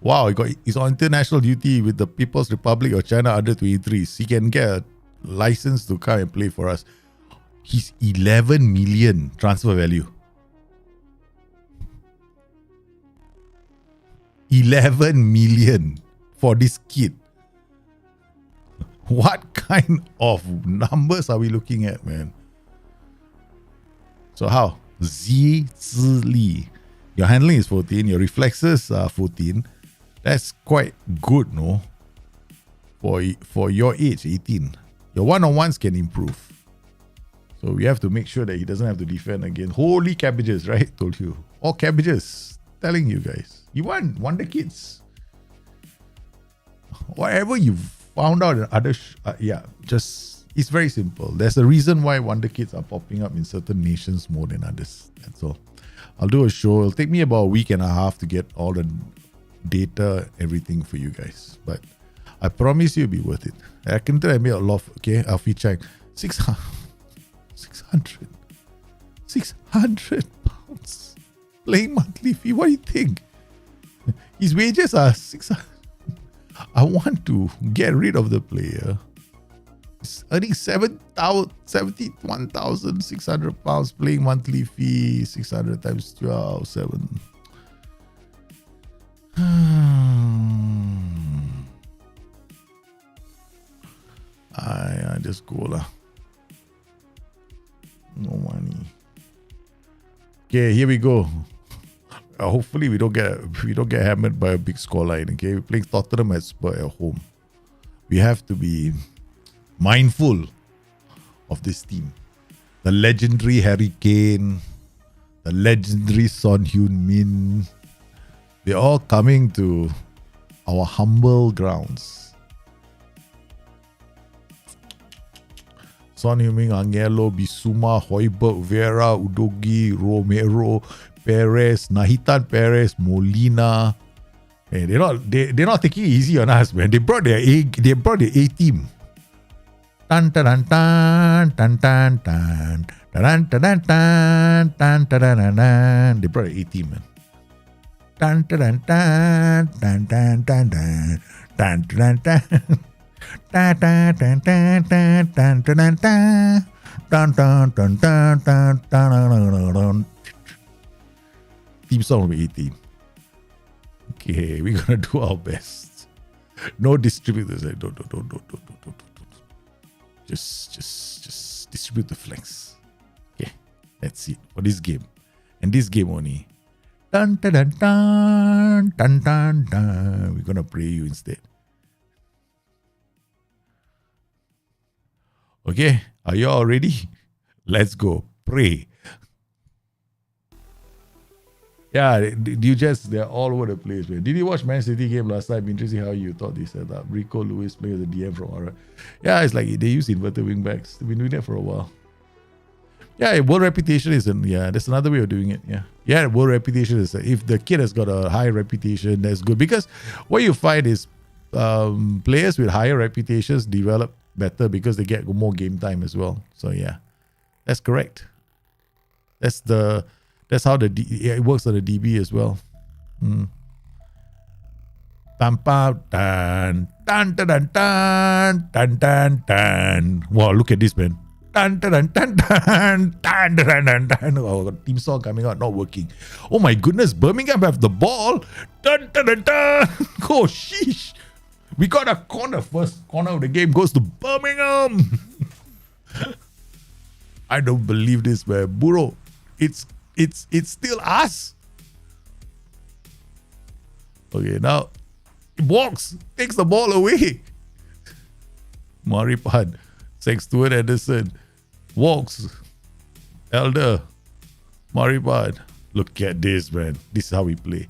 Wow, he's on international duty with the People's Republic of China under 23s. He can get a license to come and play for us. He's 11 million transfer value. 11 million for this kid. What kind of numbers are we looking at, man? So how? Zi Li. Your handling is 14. Your reflexes are 14. That's quite good, no? For your age, 18. Your one-on-ones can improve. So we have to make sure that he doesn't have to defend again. Holy cabbages, right? Told you. All cabbages. Telling you guys. You want Wonder Kids. Whatever you found out in other... it's very simple. There's a reason why Wonder Kids are popping up in certain nations more than others. That's all. I'll do a show. It'll take me about a week and a half to get all the data, everything for you guys. But I promise you it'll be worth it. I can tell I made a lot of... Okay, Alfie Chang. 600 pounds. Playing monthly fee. What do you think? His wages are 600. I want to get rid of the player. He's earning 71,600 pounds, playing monthly fee, 600 times 12, 7. I just go lah. No money. Okay, here we go. Hopefully we don't get hammered by a big scoreline. Okay, we're playing Tottenham at Spurs at home. We have to be mindful of this team. The legendary Harry Kane, the legendary Son Heung-min, they're all coming to our humble grounds. Son Heung-min, Angelo, Bissouma, Højbjerg, Vera, Udogi, Romero, Perez, Nahitan Perez, Molina. Hey, they're not taking it easy on us, man. They brought their A team. Tan tan tan tan tan tan tan tan tan tan tan. They brought the A team, man. Tan tan tan tan tan tan tan tan tan. Ta ta ta ta ta ta ta ta. Team song will be 18. Okay, we're gonna do our best. No distributors. Don't. Just distribute the flanks. Okay, that's it for this game. And this game only. Dun dun dun dun dun dun dun. We're gonna pray you instead. Okay, are you all ready? Let's go. Pray. Yeah, they're all over the place, man. Did you watch Man City game last time? Interesting how you thought they set up. Rico Lewis playing as a DM from Aura. Yeah, it's like they use inverted wing backs. They've been doing that for a while. Yeah, world reputation is that's another way of doing it. Yeah, world reputation is if the kid has got a high reputation, that's good. Because what you find is players with higher reputations develop better because they get more game time as well. So yeah, that's correct. That's how it works on the DB as well. Tampa tan tan tan tan tan tan tan. Wow, look at this, man. Tan tan tan tan tan tan tan. Oh, team song coming out, not working. Oh my goodness, Birmingham have the ball. Tan tan tan tan. Oh sheesh. We got a corner. First corner of the game goes to Birmingham. I don't believe this, man. Burro, it's still us. Okay, now walks, takes the ball away. Maripad, Stuart Anderson, walks. Elder, Maripad. Look at this, man. This is how we play.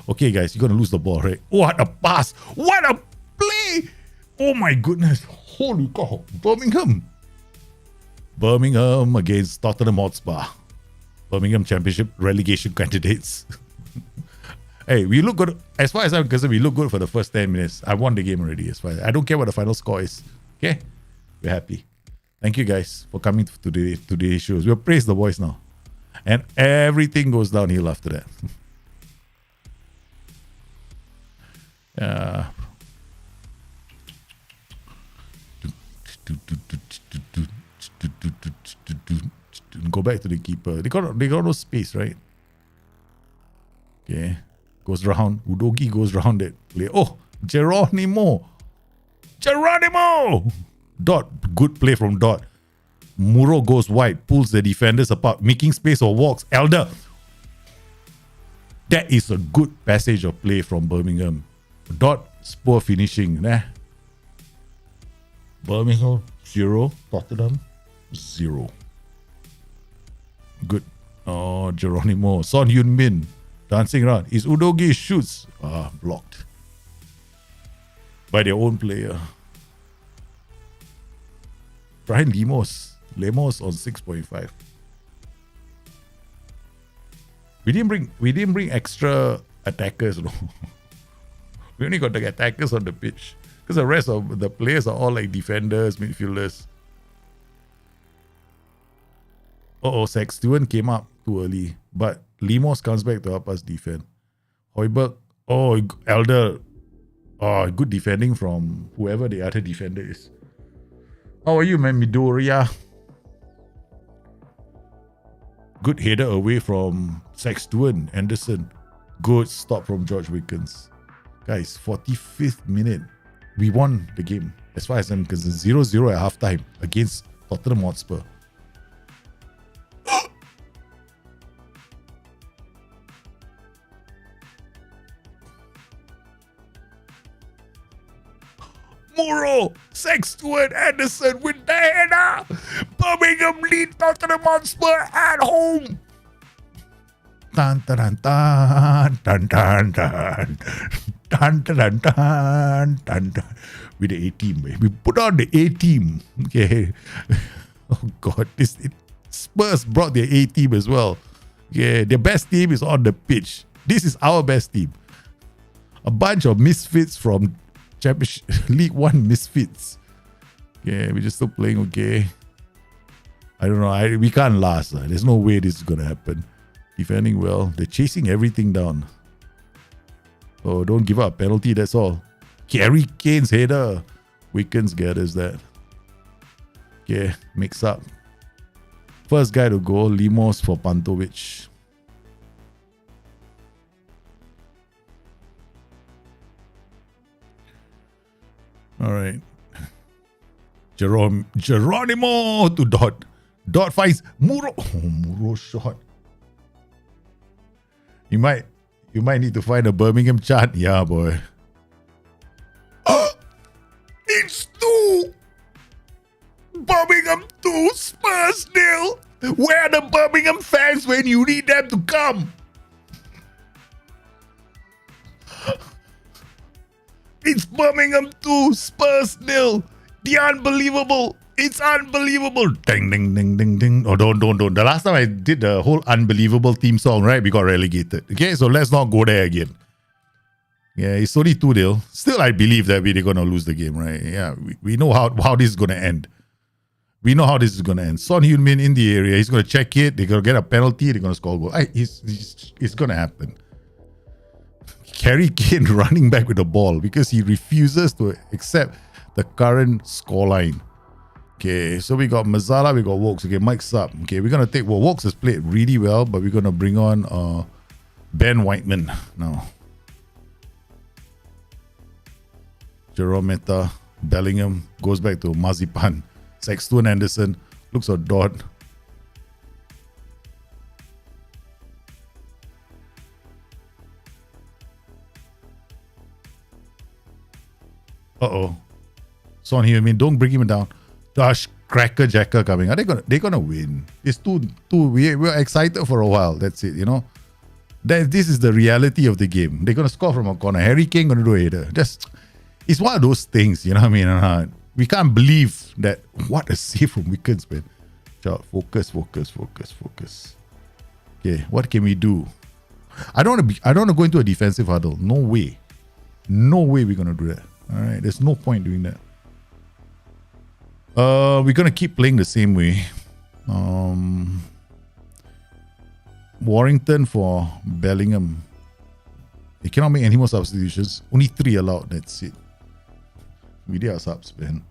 Okay, guys, you're gonna lose the ball, right? What a pass! What a play! Oh my goodness! Holy cow! Birmingham against Tottenham Hotspur. Birmingham Championship relegation candidates. Hey, we look good. As far as I'm concerned, we look good for the first 10 minutes. I won the game already. As far as I don't care what the final score is. Okay? We're happy. Thank you guys for coming to today's shows. We'll praise the boys now. And everything goes downhill after that. Uh, Go back to the keeper. They got no space, right? Okay. Goes round. Udogi goes round it. Oh, Geronimo. Dot. Good play from Dot. Muro goes wide. Pulls the defenders apart. Making space or walks. Elder. That is a good passage of play from Birmingham. Dot. Poor finishing. Birmingham 0. Tottenham 0. Good. Oh, Geronimo. Son Heung-min dancing around. Is Udogi shoots. Blocked. By their own player. Brian Lemos on 6.5. We didn't bring extra attackers, no. We only got the attackers on the pitch. Because the rest of the players are all like defenders, midfielders. Sexton came up too early. But Lemos comes back to help us defend. Højbjerg. Elder. Good defending from whoever the other defender is. How are you, man? Midoriya. Good header away from Sexton. Anderson. Good stop from George Wickens. Guys, 45th minute. We won the game. As far as I'm concerned, 0-0 at halftime against Tottenham Hotspur. Muro, Sexton, Anderson with the header. Birmingham lead Tottenham Hotspur at home. Dun dun dun dun dun dun dun dun dun dun dun dun. With the A team, we put on the A team. Okay. Oh God, Spurs brought their A team as well. Yeah, their best team is on the pitch. This is our best team. A bunch of misfits from Championship League 1 misfits. Yeah, we're just still playing okay. I don't know. We can't last. There's no way this is gonna happen. Defending well. They're chasing everything down. Oh, don't give up. Penalty, that's all. Harry Kane's header. Wickens gathers that. Okay, mix up. First guy to go, Limos for Pantovic. All right. Geronimo to Dot. Dot finds Muro. Oh, Muro shot. You might need to find a Birmingham chant. Yeah, boy. It's 2. Birmingham 2, Spurs 0. Where are the Birmingham fans when you need them to come? It's Birmingham 2, Spurs 0. The unbelievable. It's unbelievable. Ding, ding, ding, ding, ding. Oh, don't. The last time I did the whole unbelievable theme song, right? We got relegated. Okay, so let's not go there again. Yeah, it's only 2-0. Still, I believe that we're going to lose the game, right? Yeah, we know how this is going to end. We know how this is going to end. Son Heung-min in the area. He's going to check it. They're going to get a penalty. They're going to score a goal. It's going to happen. Harry Kane running back with the ball because he refuses to accept the current scoreline. Okay, so we got Mazzala, we got Wokes. Okay, Mike's up. Okay, we're going to take... Well, Wokes has played really well, but we're going to bring on Ben Whiteman now. Jerome Meta, Bellingham, goes back to Mazipan. Sexton Anderson, looks at Dot. Son Heung-min, don't bring him down. Gosh, Cracker Jacker coming. Are they're gonna win? It's two. We're excited for a while. That's it, you know. This is the reality of the game. They're gonna score from a corner. Harry Kane gonna do a header. It's one of those things, you know what I mean? We can't believe that. What a save from Wickens, man. Focus. Okay, what can we do? I don't want to go into a defensive huddle. No way we're gonna do that. All right, there's no point doing that. We're gonna keep playing the same way. Warrington for Bellingham. They cannot make any more substitutions. Only 3 allowed. That's it. We did our subs, man.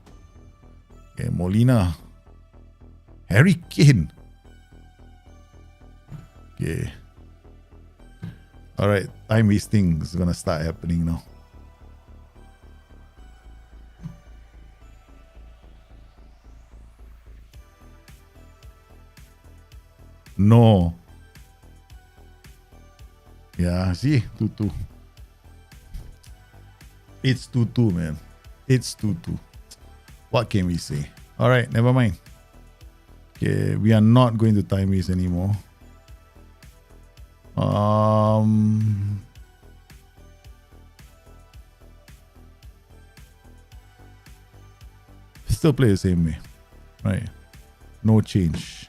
Okay, Molina. Harry Kane. Okay. Alright, time wasting is gonna start happening now. No. Yeah, see? 2-2. It's 2-2, man. It's 2-2. What can we say? Alright, never mind. Okay, we are not going to time waste anymore. Still play the same way. Right. No change.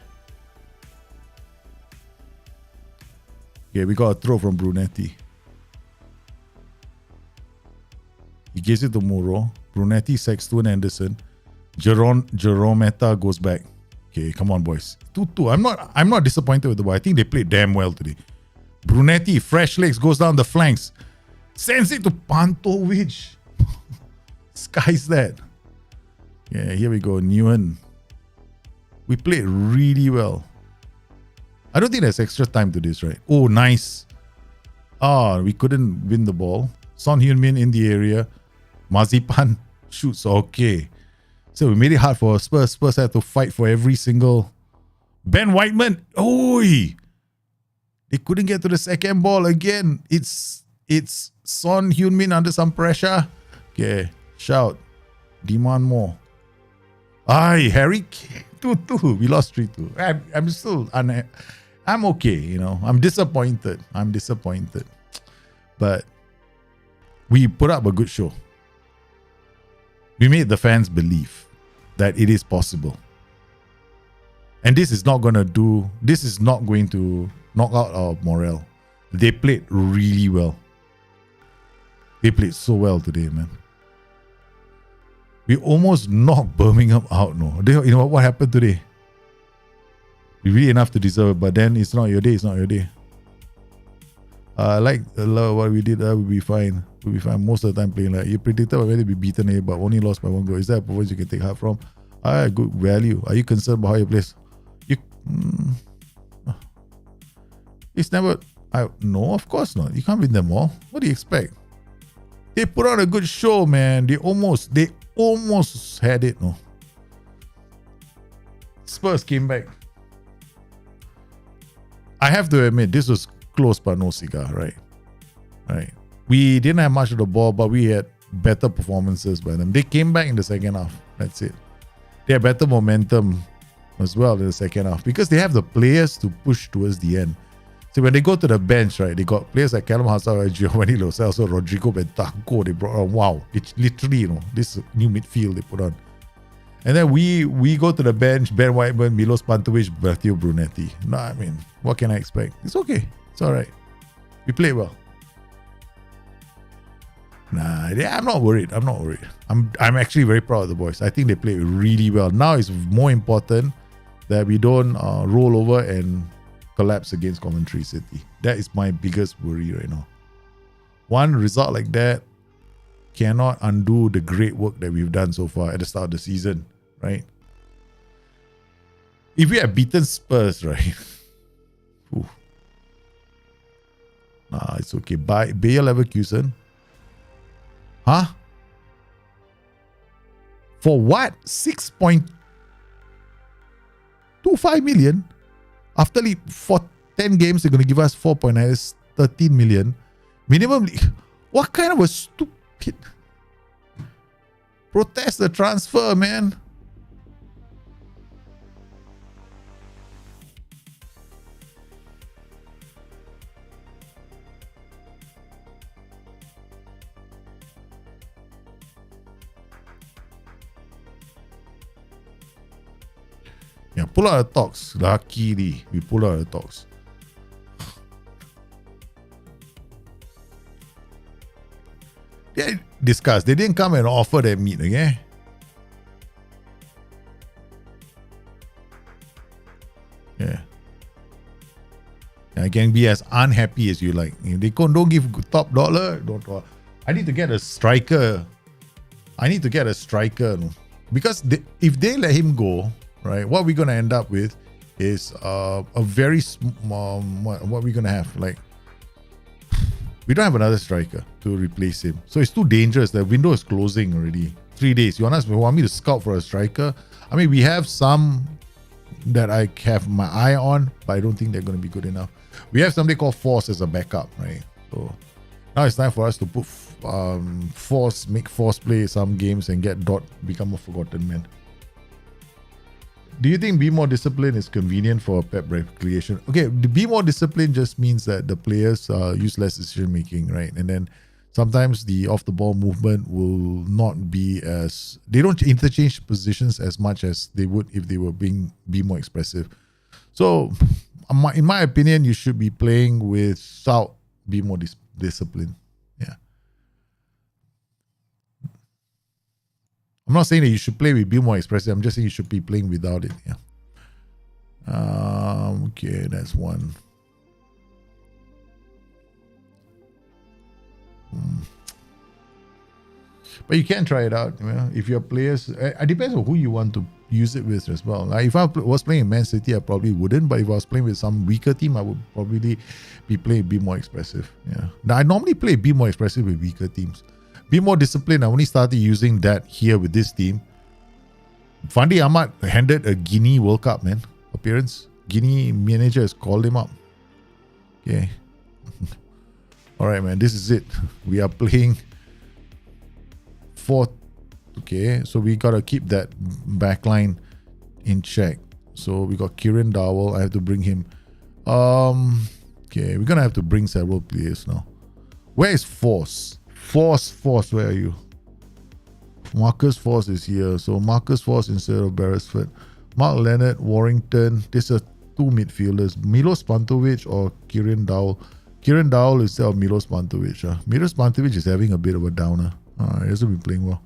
Okay, we got a throw from Brunetti. He gives it to Muro. Brunetti, Sexton, Anderson. Jerometa goes back. Okay, come on, boys. 2-2. I'm not disappointed with the ball. I think they played damn well today. Brunetti, fresh legs, goes down the flanks. Sends it to Pantovic. Skies that. Yeah, here we go. Newen. We played really well. I don't think there's extra time to this, right? Oh, nice. We couldn't win the ball. Son Heung-min in the area. Mazipan shoots. Okay. So we made it hard for Spurs. Spurs had to fight for every single... Ben Whiteman. Oi! They couldn't get to the second ball again. It's Son Heung-min under some pressure. Okay. Shout. Demand more. Aye, Harry Kane. 2-2. We lost 3-2. I'm still... I'm okay, you know. I'm disappointed. But we put up a good show. We made the fans believe that it is possible. And this is not going to knock out our morale. They played really well. They played so well today, man. We almost knocked Birmingham out, no. You know what happened today? We really enough to deserve it, but then it's not your day, I like what we did, we'll be fine. Most of the time playing like you predicted we're going to be beaten, but only lost by 1 goal. Is that a performance you can take heart from? Good value. Are you concerned about how you play? It's never... No, of course not. You can't win them all. What do you expect? They put on a good show, man. They almost had it, no. Spurs came back. I have to admit, this was close but no cigar, right? Right. We didn't have much of the ball, but we had better performances by them. They came back in the second half. That's it. They had better momentum as well in the second half because they have the players to push towards the end. So when they go to the bench, right, they got players like Callum Hazard, Giovanni Lo Celso, Rodrigo Bentancur. They brought on, wow, it's literally, this new midfield they put on. And then we go to the bench, Ben Whiteman, Milos Pantovic, Matteo Brunetti. No, I mean, what can I expect? It's okay. It's all right. We play well. I'm not worried. I'm actually very proud of the boys. I think they played really well. Now it's more important that we don't roll over and collapse against Coventry City. That is my biggest worry right now. One result like that cannot undo the great work that we've done so far at the start of the season, right? If we had beaten Spurs, right? It's okay. Bayer Leverkusen. Huh? For what? 6.25 million? After for 10 games, they're going to give us 4.9. That's 13 million. Minimum. What kind of a stupid... Protest the transfer, man. Yeah, pull out the talks. Luckily, we pull out the talks. They discussed. They didn't come and offer that meat, okay? Yeah. I can be as unhappy as you like. If they don't give top dollar, don't. I need to get a striker. No? Because if they let him go, right, what we're gonna end up with is a very what we're gonna have, like, we don't have another striker to replace him, so it's too dangerous. The window is closing already. 3 days. You want me to scout for a striker? I mean, we have some that I have my eye on, but I don't think they're going to be good enough. We have somebody called Force as a backup, right? So now it's time for us to put make Force play some games and get Dot become a forgotten man. Do you think be more disciplined is convenient for Pep recreation? Okay, be more disciplined just means that the players use less decision making, right? And then sometimes the off the ball movement will not be as, they don't interchange positions as much as they would if they were be more expressive. So in my opinion, you should be playing without be more disciplined. Yeah. I'm not saying that you should play with be more expressive. I'm just saying you should be playing without it. Yeah. Okay, that's one. But you can try it out. You know, if your players, it depends on who you want to use it with as well. Like if I was playing in Man City, I probably wouldn't. But if I was playing with some weaker team, I would probably be playing be more expressive. Yeah. Now I normally play be more expressive with weaker teams. Be more disciplined. I only started using that here with this team. Fandi Ahmad handed a Guinea World Cup appearance. Guinea manager has called him up. Okay. All right, man. This is it. We are playing 4. Okay, so we gotta keep that backline in check. So we got Kieran Dowell. I have to bring him. Okay, we're gonna have to bring several players now. Where is Force? Force, where are you? Marcus Force is here. So Marcus Force instead of Beresford. Mark Leonard, Warrington. These are 2 midfielders. Milos Pantovic or Kieran Dowell. Kieran Dowell instead of Milos Pantovic. Milos Pantovic is having a bit of a downer. He hasn't been playing well.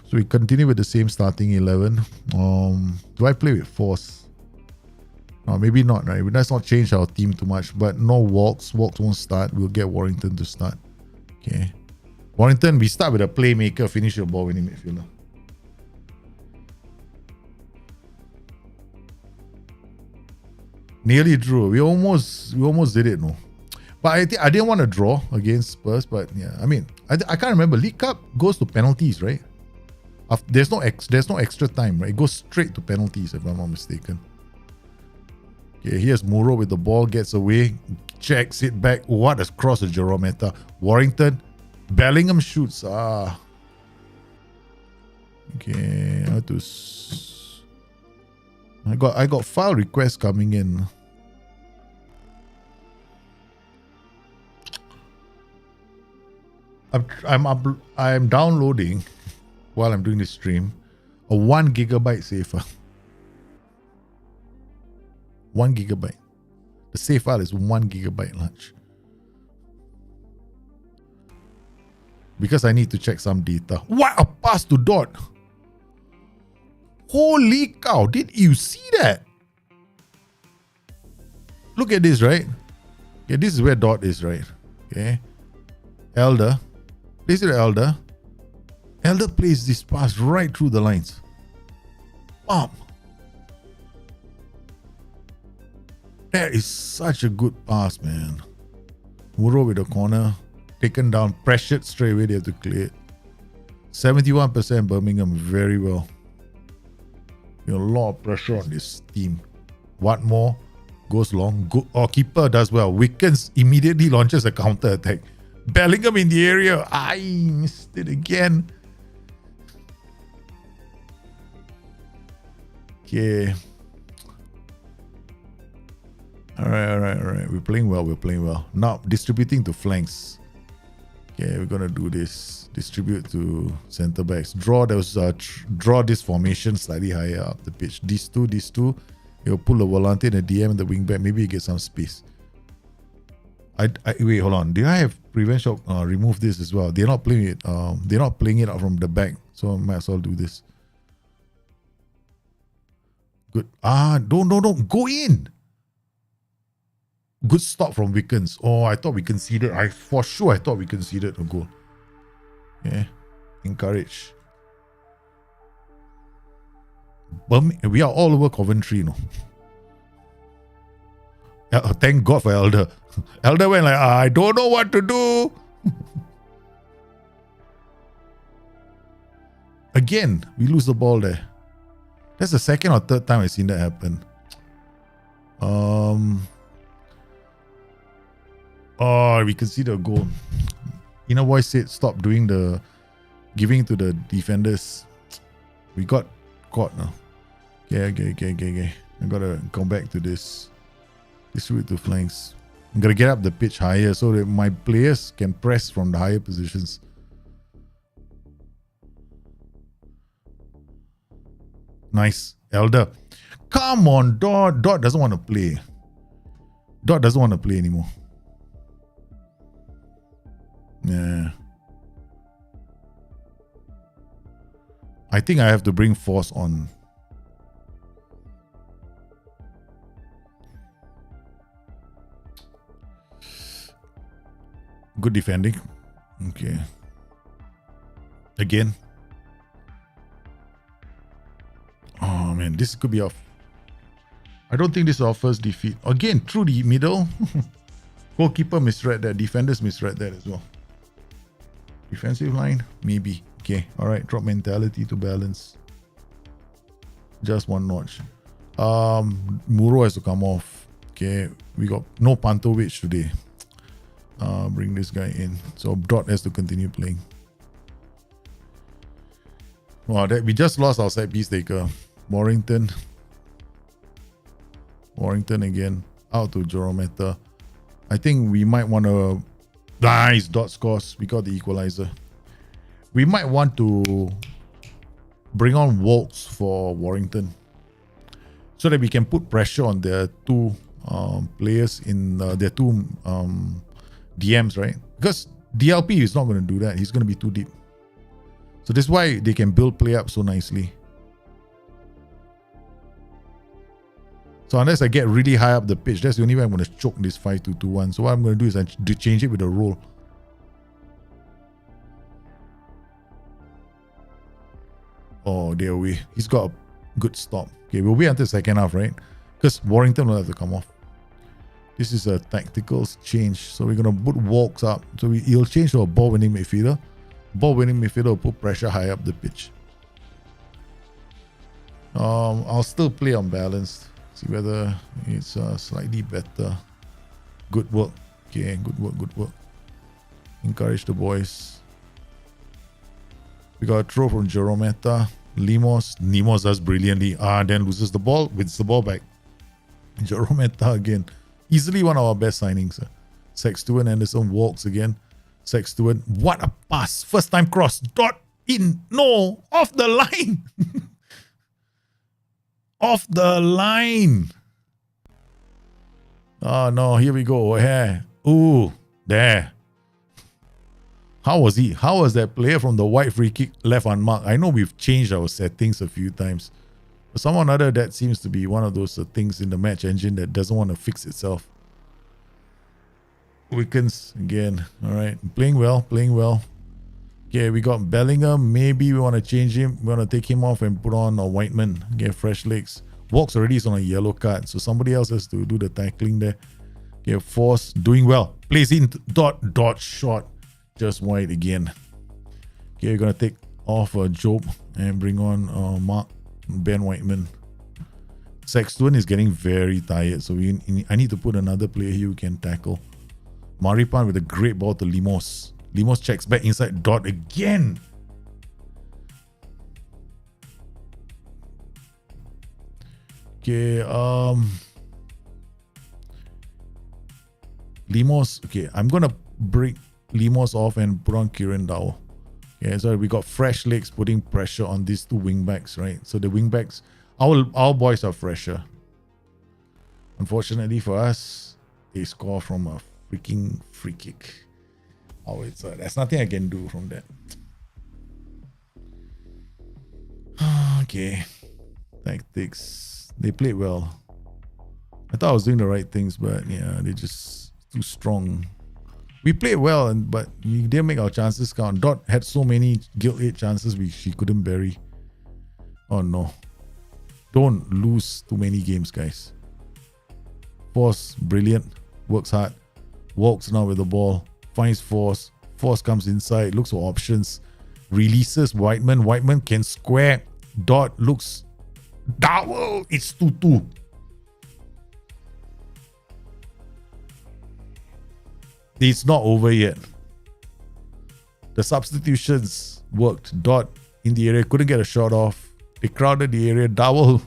So we continue with the same starting 11. Do I play with Force? Maybe not, right? Let's not change our team too much. But no Walks. Walks won't start. We'll get Warrington to start. Okay. Warrington, we start with a playmaker, finish your ball winning midfielder. Nearly drew. We almost did it, no. But I didn't want to draw against Spurs, but yeah, I mean, I can't remember. League Cup goes to penalties, right? There's no extra time, right? It goes straight to penalties, if I'm not mistaken. Okay, here's Muro with the ball, gets away, checks it back. What a cross to Jerome Meta. Warrington, Bellingham shoots. Okay, I got file requests coming in. I'm downloading while I'm doing this stream a 1 gigabyte safer. 1 gigabyte. The save file is 1 gigabyte large. Because I need to check some data. What a pass to Dot! Holy cow! Did you see that? Look at this, right? Okay, this is where Dot is, right? Okay. Elder. Plays it to Elder. Elder plays this pass right through the lines. Bam! That is such a good pass, man. Muro with the corner. Taken down. Pressured straight away. They have to clear it. 71% Birmingham. Very well. A lot of pressure on this team. What more? Goes long. Keeper does well. Wickens immediately launches a counter attack. Bellingham in the area. I missed it again. Okay. All right. We're playing well. Now distributing to flanks. Okay, we're gonna do this. Distribute to centre backs. Draw this formation slightly higher up the pitch. These two. You'll pull the volante and the DM and the wing back. Maybe you get some space. Wait, hold on. Did I have prevent shock? Remove this as well. They're not playing it. They're not playing it out from the back, so I might as well do this. Good. Don't. Go in. Good stop from Wickens. Oh, I thought we conceded. For sure I thought we conceded a goal. Yeah. Encourage. We are all over Coventry, you know. Thank God for Elder. Elder went like, I don't know what to do. Again, we lose the ball there. That's the second or third time I've seen that happen. Oh, we conceded a goal. Inner voice said stop doing the giving to the defenders. We got caught now. Okay. I gotta come back to this. Distribute to flanks. I'm gonna get up the pitch higher so that my players can press from the higher positions. Nice. Elder. Come on, Dot. Dot doesn't want to play. Dot doesn't want to play anymore. Yeah. I think I have to bring Force on. Good defending. Okay. Again. Oh man, this could be off. I don't think this is our first defeat. Again, through the middle. Goalkeeper misread that. Defenders misread that as well. Defensive line, maybe. Okay, alright. Drop mentality to balance. Just one notch. Muro has to come off. Okay, we got no Pantovic today. Bring this guy in. So Dot has to continue playing. Wow, we just lost our set piece taker. Warrington again. Out to Jorometa. I think we might want to... Nice. Dot scores. We got the equalizer. We might want to bring on Wolves for Warrington so that we can put pressure on their two players in their two DMs, right? Because DLP is not going to do that. He's going to be too deep. So that's why they can build play up so nicely. So unless I get really high up the pitch, that's the only way I'm going to choke this 5-2-2-1. So what I'm going to do is I change it with a roll. Oh, there we. He's got a good stop. Okay, we'll wait until the second half, right? Because Warrington will have to come off. This is a tactical change. So we're going to put Walks up. So he'll change to a ball-winning midfielder. Ball-winning midfielder will put pressure high up the pitch. I'll still play unbalanced. See whether it's slightly better. Good work. Okay, good work. Encourage the boys. We got a throw from Jorometa. Limos does brilliantly. Then loses the ball, wins the ball back. Jorometa again. Easily one of our best signings. Sextuan Anderson walks again. Sextuan. What a pass. First time cross. Dot in. No. Off the line. Off the line. Oh no. Here we go. Yeah. Ooh. There. How was he? How was that player from the white free kick left unmarked? I know we've changed our settings a few times. But someone other that seems to be one of those things in the match engine that doesn't want to fix itself. Wickens again. All right. Playing well. Okay, we got Bellingham. Maybe we want to change him. We want to take him off and put on a Whiteman. Get fresh legs. Walks already is on a yellow card. So somebody else has to do the tackling there. Okay, Force doing well. Plays in dot shot. Just wide again. Okay, we're going to take off Job and bring on Mark Ben Whiteman. Sexton is getting very tired. So I need to put another player here who can tackle. Maripan with a great ball to Limos. Limos checks back inside Dot again. Okay, Limos. Okay, I'm going to break Limos off and put on Kieran Dow. Okay, so we got fresh legs putting pressure on these two wing backs, right? So the wing backs, our boys are fresher. Unfortunately for us, they score from a freaking free kick. Oh, there's nothing I can do from that. Okay, tactics. They played well. I thought I was doing the right things, but yeah, they're just too strong. We played well, but we didn't make our chances count. Dot had so many Guild 8 chances she couldn't bury. Oh no. Don't lose too many games, guys. Force, brilliant. Works hard. Walks now with the ball. Finds Force. Force comes inside. Looks for options. Releases Whiteman. Whiteman can square. Dot looks... Double! It's 2-2. It's not over yet. The substitutions worked. Dot in the area. Couldn't get a shot off. They crowded the area. Dowell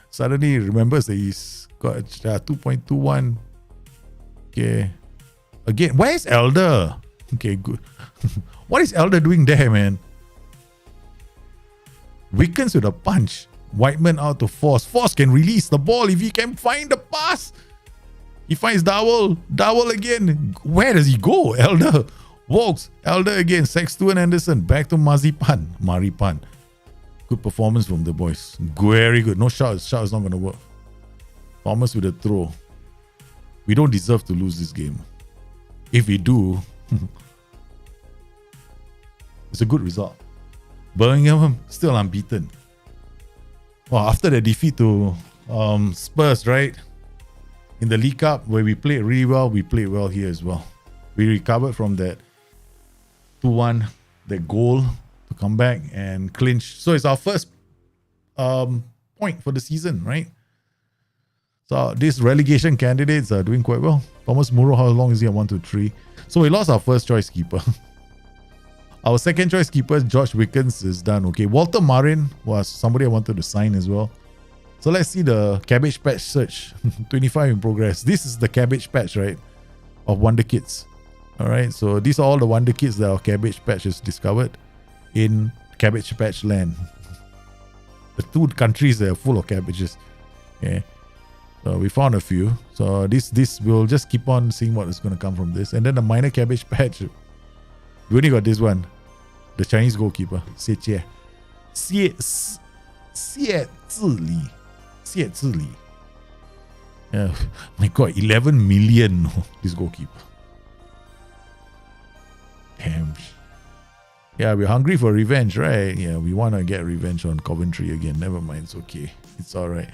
suddenly remembers that he's got 2.21. Okay. Again, where's Elder? Okay, good. What is Elder doing there, man? Wickens with a punch. Whiteman out to Force. Force can release the ball if he can find the pass. He finds Dowell. Dowell again. Where does he go? Elder walks. Elder again. Sexton and Anderson. Back to Maripan. Good performance from the boys. Very good. No shots. Shot is not going to work. Thomas with a throw. We don't deserve to lose this game. If we do, it's a good result. Birmingham still unbeaten. Well, after the defeat to Spurs, right? In the League Cup, where we played really well, we played well here as well. We recovered from that 2-1, that goal to come back and clinch. So it's our first point for the season, right? So these relegation candidates are doing quite well. Thomas Muro, how long is he at 1 to 3? So we lost our first choice keeper. Our second choice keeper, George Wickens, is done. Okay, Walter Marin was somebody I wanted to sign as well. So let's see the cabbage patch search. 25 in progress. This is the cabbage patch, right? Of Wonder Kids. Alright, so these are all the Wonder Kids that our cabbage patch has discovered in cabbage patch land. The two countries that are full of cabbages. Okay. So we found a few. So this we'll just keep on seeing what is going to come from this. And then the minor cabbage patch. We only got this one. The Chinese goalkeeper. Xie Zili. Yeah. My God, 11 million. This goalkeeper. Damn. Yeah, we're hungry for revenge, right? Yeah, we want to get revenge on Coventry again. Never mind, it's okay. It's alright.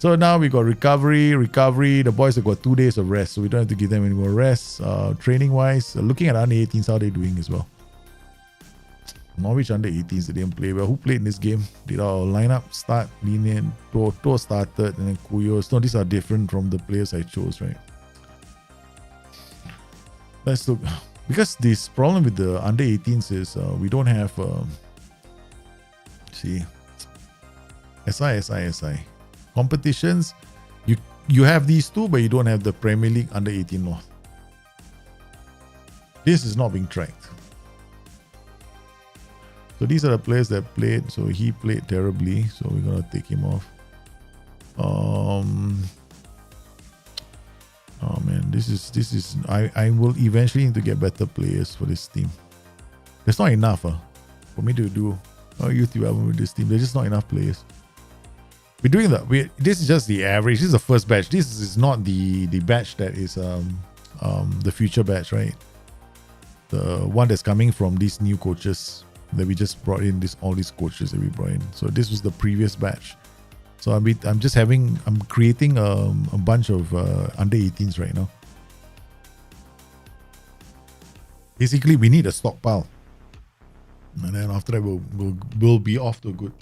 So now we got recovery. The boys have got 2 days of rest, so we don't have to give them any more rest. Training wise, looking at under 18s, how they're doing as well. Norwich under 18s, they didn't play well. Who played in this game? Did our lineup start? Linian, To started, and then Kuyos. No, these are different from the players I chose, right? Let's look. Because this problem with the under 18s is we don't have SI. Competitions, you have these two, but you don't have the Premier League under 18 North. This is not being tracked. So these are the players that played. So he played terribly. So we're gonna take him off. Oh man, this is. I will eventually need to get better players for this team. There's not enough for me to do youth development with this team. There's just not enough players. We're doing that. This is just the average. This is the first batch. This is not the batch that is the future batch, right? The one that's coming from these new coaches that we just brought in. All these coaches that we brought in. So this was the previous batch. So I'm creating a bunch of under 18s right now. Basically, we need a stockpile, and then after that we'll be off to a good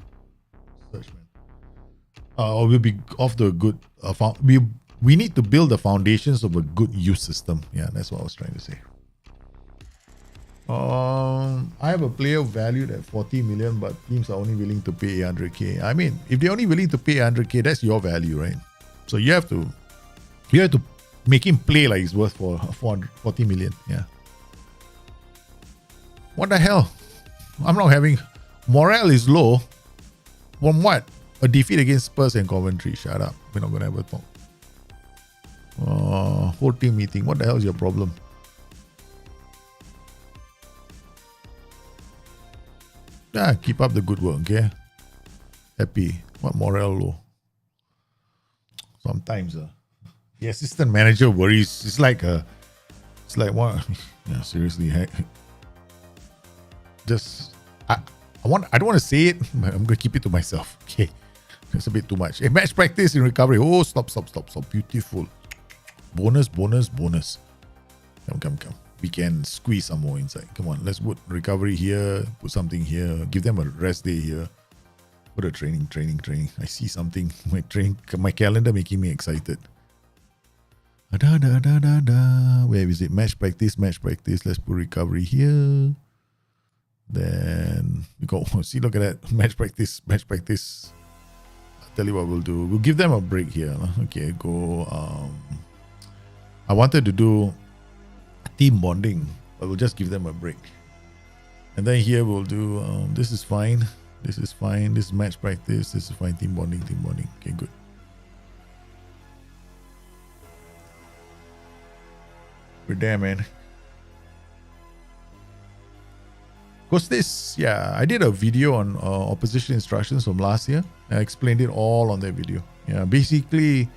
search, man. Or we'll be off to a good. We need to build the foundations of a good youth system. Yeah, that's what I was trying to say. I have a player valued at 40 million, but teams are only willing to pay 100k. I mean, if they're only willing to pay 100k, that's your value, right? So you have to make him play like he's worth for 40 million. Yeah. What the hell? I'm not having... Morale is low. From what? A defeat against Spurs and Coventry. Shut up. We're not going to ever talk. Whole team meeting. What the hell is your problem? Yeah, keep up the good work, okay? Happy. What morale low? sometimes the assistant manager worries. It's like what? Yeah, seriously, heck. Just I don't want to say it, but I'm gonna keep it to myself. Okay, it's a bit too much. Match practice in recovery. Oh, stop. Beautiful. Bonus. Come. We can squeeze some more inside. Come on, let's put recovery here. Put something here. Give them a rest day here. Put a training. I see something. My calendar making me excited. Where is it? Match practice. Let's put recovery here. Then we go. See, look at that. Match practice. I'll tell you what we'll do. We'll give them a break here. Okay, go. I wanted to do team bonding, but we'll just give them a break. And then here we'll do, this is fine. This is match practice. This is fine. Team bonding. Okay, good. We're there, man. Because this, I did a video on opposition instructions from last year. I explained it all on that video. Yeah, basically,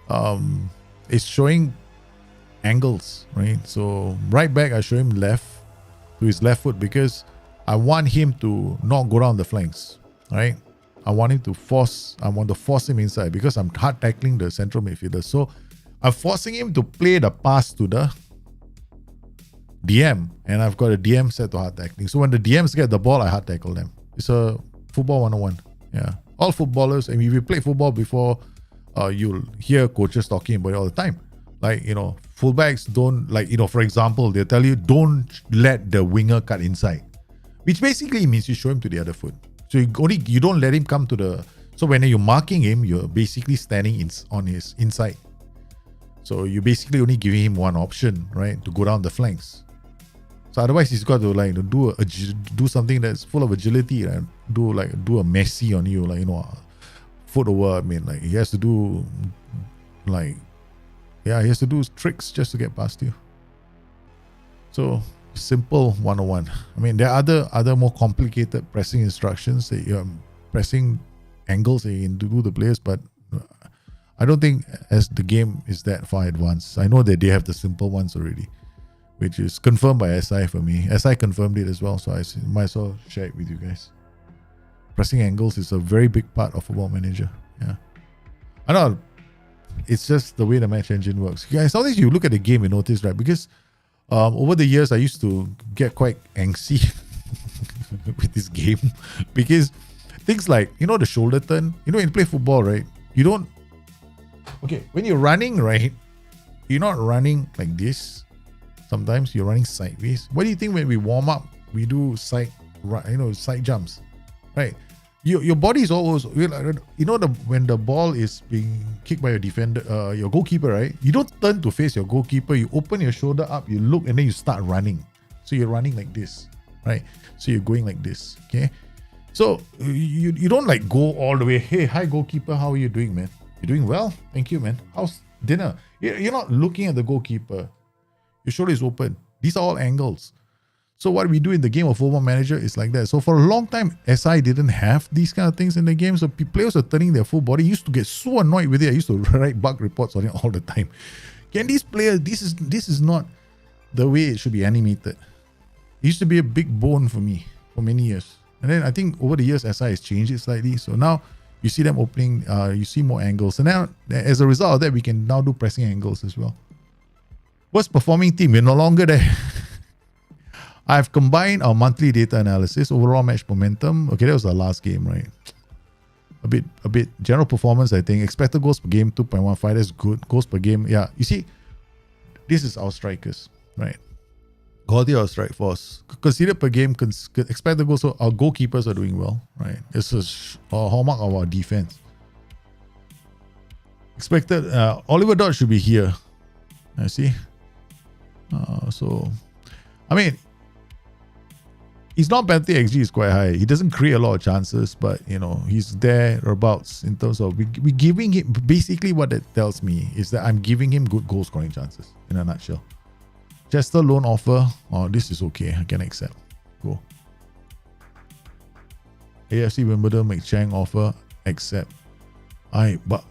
it's showing angles, right? So right back, I show him left to his left foot because I want him to not go down the flanks, right? I want to force him inside because I'm hard tackling the central midfielder. So I'm forcing him to play the pass to the DM, and I've got a DM set to hard tackling. So when the DMs get the ball, I hard tackle them. It's a football 101. Yeah, all footballers. I mean, if you played football before, you'll hear coaches talking about it all the time. Like, fullbacks don't, for example, they'll tell you don't let the winger cut inside, which basically means you show him to the other foot. So you don't let him come to the. So when you're marking him, you're basically standing on his inside. So you basically only giving him one option, right, to go down the flanks. So otherwise, he's got to do something that's full of agility, right? Do a Messi on you, foot over. I mean, he has to do he has to do tricks just to get past you. So simple 101. I mean, there are other more complicated pressing instructions that you're pressing angles that you can do the players, but I don't think as the game is that far advanced. I know that they have the simple ones already, which is confirmed by SI for me. SI confirmed it as well, so I might as well share it with you guys. Pressing angles is a very big part of Football Manager. Yeah, I know. It's just the way the match engine works. Guys, nowadays you look at the game, you notice, right? Because over the years, I used to get quite angsty with this game because things like, the shoulder turn, when you play football, right? You don't. Okay, when you're running, right? You're not running like this. Sometimes you're running sideways. What do you think when we warm up? We do side jumps, right? Your body is always, when the ball is being kicked by your defender, your goalkeeper, right? You don't turn to face your goalkeeper. You open your shoulder up, you look, and then you start running. So you're running like this, right? So you're going like this, okay? So you don't go all the way. Hey, hi goalkeeper, how are you doing, man? You're doing well, thank you, man. How's dinner? You're not looking at the goalkeeper. Your shoulder is open. These are all angles. So what we do in the game of Football Manager is like that. So for a long time, SI didn't have these kind of things in the game. So players were turning their full body. I used to get so annoyed with it. I used to write bug reports on it all the time. Can these players, this is not the way it should be animated. It used to be a big bone for me for many years. And then I think over the years, SI has changed it slightly. So now you see them opening, you see more angles. And now as a result of that, we can now do pressing angles as well. Worst performing team, we're no longer there. I've combined our monthly data analysis, overall match momentum. Okay, that was our last game, right? A bit general performance, I think. Expected goals per game, 2.15. That's good. Goals per game, yeah. You see, this is our strikers, right? Quality of our strike force. Conceded per game, expected goals. So our goalkeepers are doing well, right? This is a hallmark of our defense. Expected, Oliver Dodge should be here. I see. So, I mean, his non-penalty XG is quite high. He doesn't create a lot of chances, but he's thereabouts in terms of we giving him. Basically, what that tells me is that I'm giving him good goal scoring chances. In a nutshell, Chester loan offer. Oh, this is okay. I can accept. Go. AFC Wimbledon McChang offer. Accept. But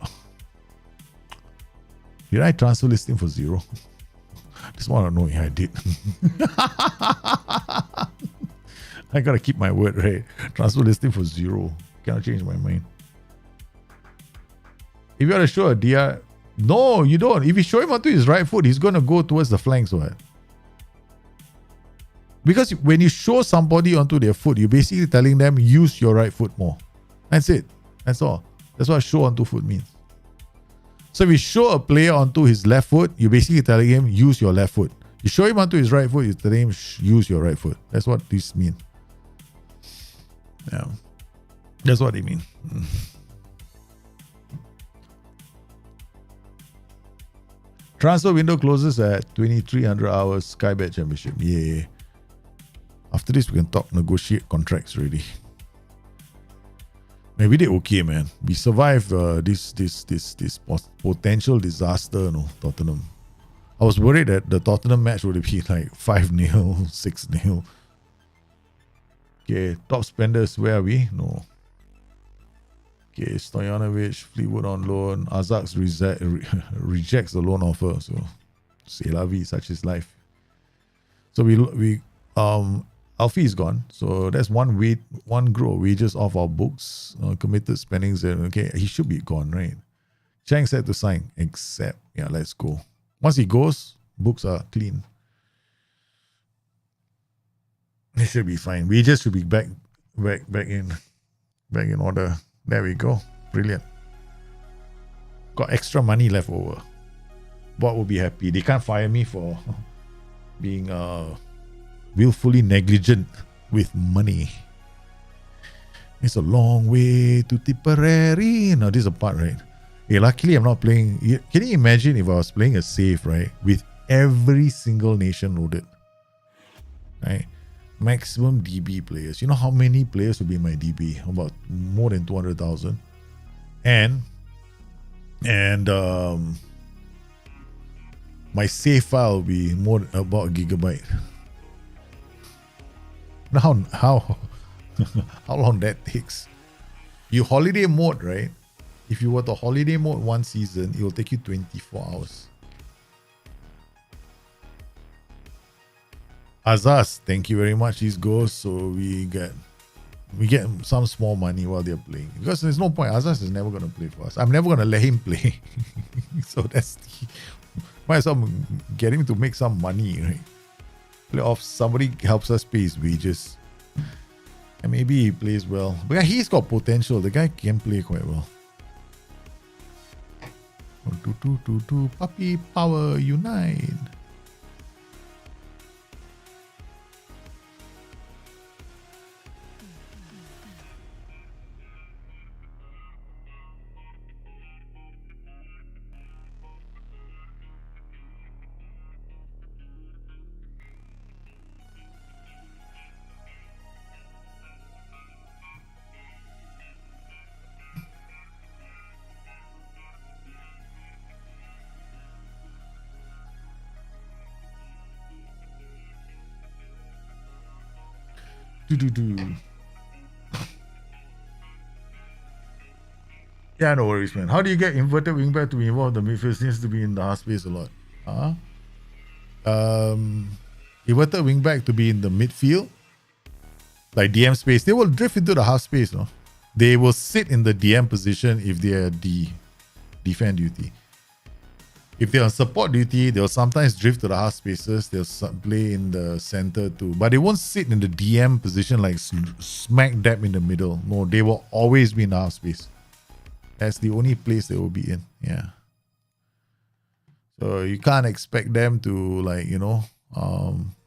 Did I transfer list him for 0? Just want to know. Yeah, I did. I gotta keep my word, right? Transfer listing for 0. Cannot change my mind. If you want to show a DR, no, you don't. If you show him onto his right foot, he's gonna go towards the flanks, what? Because when you show somebody onto their foot, you're basically telling them use your right foot more. That's it. That's all. That's what show onto foot means. So if you show a player onto his left foot, you're basically telling him use your left foot. You show him onto his right foot, you're telling him use your right foot. That's what this means. Yeah. That's what they mean. Transfer window closes at 2300 hours. Sky Bet Championship. Yeah. After this, we can negotiate contracts already. Man, we did okay, man. We survived this potential disaster, Tottenham. I was worried that the Tottenham match would be like 5-0, 6-0. Okay, top spenders, where are we? No. Okay, Stojanovic, Fleetwood on loan. Ajax rejects the loan offer. So, c'est la vie, such is life. So Alfie is gone. So that's one group of wages off our books. Committed spendings. Okay, he should be gone, right? Chang said to sign, except, yeah, let's go. Once he goes, books are clean. It should be fine. Wages should be back in order. There we go. Brilliant. Got extra money left over. Board will be happy. They can't fire me for being willfully negligent with money. It's a long way to Tipperary. Now this is a part, right? Hey, luckily I'm not playing. Can you imagine if I was playing a save, right? With every single nation loaded. Right? Maximum DB players. You know how many players would be in my DB? About more than 200,000. And my save file will be more than about a gigabyte. Now how long that takes? You holiday mode, right? If you were to holiday mode one season, it will take you 24 hours. Azaz, thank you very much. These goes, so we get some small money while they're playing. Because there's no point. Azaz is never gonna play for us. I'm never gonna let him play. So that's might as well get him to make some money, right? Play off, somebody helps us pay his wages. And maybe he plays well. But yeah, he's got potential. The guy can play quite well. Puppy power unite. Yeah, no worries, man. How do you get inverted wingback to be involved? The midfield seems to be in the half space a lot. Inverted wingback to be in the midfield, like DM space. They will drift into the half space, no? They will sit in the DM position if they are defend duty. If they're on support duty, they'll sometimes drift to the half spaces. They'll play in the center too. But they won't sit in the DM position like smack dab in the middle. No, they will always be in the half space. That's the only place they will be in. Yeah. So you can't expect them to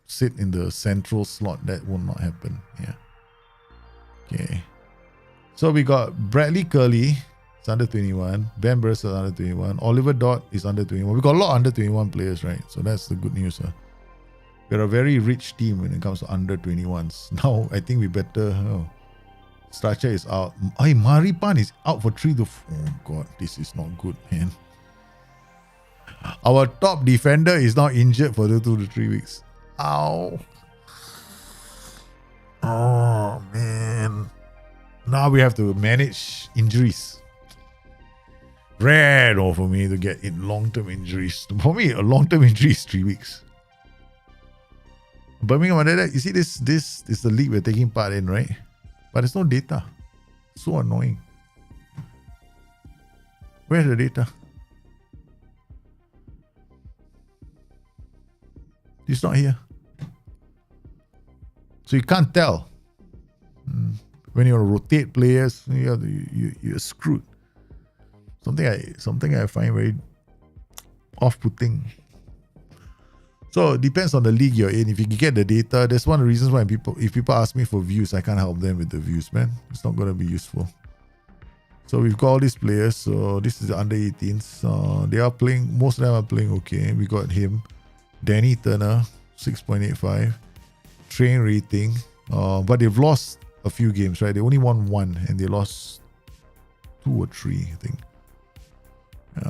sit in the central slot. That will not happen. Yeah. Okay. So we got Bradley Curley. It's under 21. Ben Burst is under 21. Oliver Dodd is under 21. We got a lot of under 21 players, right? So that's the good news. We're a very rich team when it comes to under 21s. Now, I think we better... Stracha is out. Maripan is out for 3 to 4. Oh, God. This is not good, man. Our top defender is now injured for 2 to 3 weeks. Ow. Oh, man. Now we have to manage injuries. Rare though for me to get in long-term injuries. For me, a long-term injury is 3 weeks. Birmingham, you see this is the league we're taking part in, right? But there's no data. So annoying. Where's the data? It's not here. So you can't tell. When you rotate players, you're screwed. Something I find very off-putting. So it depends on the league you're in. If you can get the data, that's one of the reasons why if people ask me for views, I can't help them with the views, man. It's not going to be useful. So we've got all these players. So this is the under 18s. They are playing, most of them are playing okay. We got him. Danny Turner, 6.85. Train rating. But they've lost a few games, right? They only won 1 and they lost 2 or 3, I think.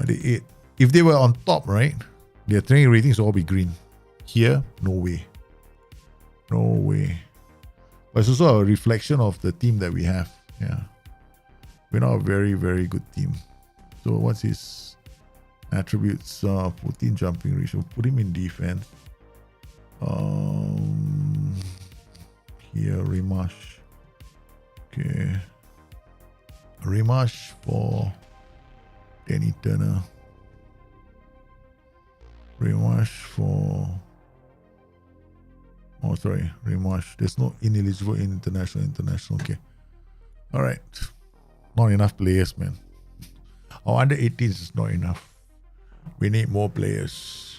They 8. If they were on top, right, their training ratings will all be green. Here, no way. No way. But it's also a reflection of the team that we have. Yeah. We're not a very, very good team. So what's his attributes? 14 jumping ratio. Put him in defense. Here, Rimash. Okay. Rimash for Danny Turner. Rimash for... Oh, sorry. Rimash. There's no ineligible in international. Okay. Alright. Not enough players, man. Our under 18s is not enough. We need more players.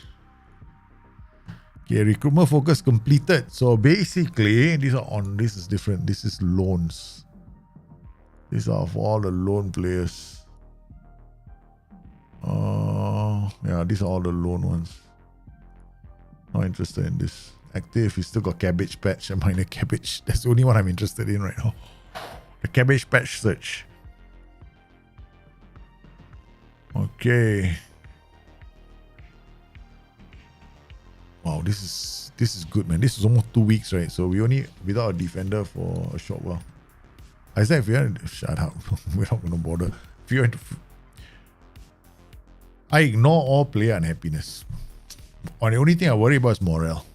Okay, recruitment focus completed. So basically, this is different. This is loans. These are for all the loan players. Yeah, these are all the loan ones. Not interested in this. Active, we still got cabbage patch and minor cabbage. That's the only one I'm interested in right now. The cabbage patch search. Okay. Wow, this is good, man. This is almost 2 weeks, right? So we only without a defender for a short while. I said if you're shut up, we're not gonna bother. If you're into, I ignore all player unhappiness. And the only thing I worry about is morale.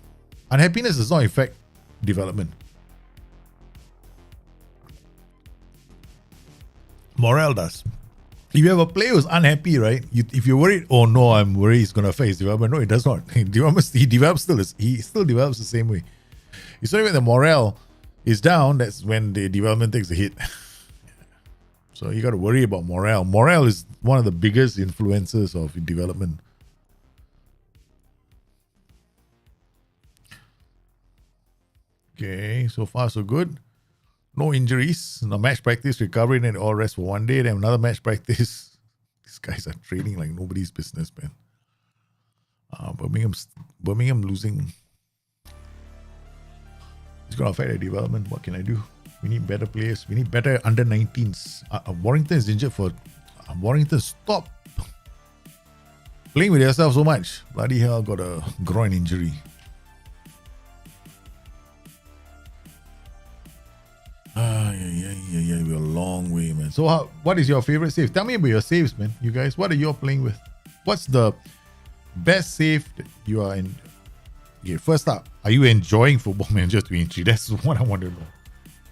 Unhappiness does not affect development. Morale does. If you have a player who's unhappy, right? If you're worried, oh no, I'm worried it's going to affect his development. No, it does not. He still develops the same way. It's only when the morale is down, that's when the development takes a hit. So you got to worry about morale. Morale is one of the biggest influences of development. Okay, so far so good. No injuries. No match practice, recovery, and all rest for 1 day. Then another match practice. These guys are training like nobody's business, man. Birmingham losing. It's going to affect their development. What can I do? We need better players. We need better under 19s. Warrington is injured for... Warrington, stop playing with yourself so much. Bloody hell, got a groin injury. Yeah, we're a long way, man. So what is your favorite save? Tell me about your saves, man. You guys, what are you playing with? What's the best save that you are in? Okay, first up, are you enjoying Football Manager 23? That's what I want to know.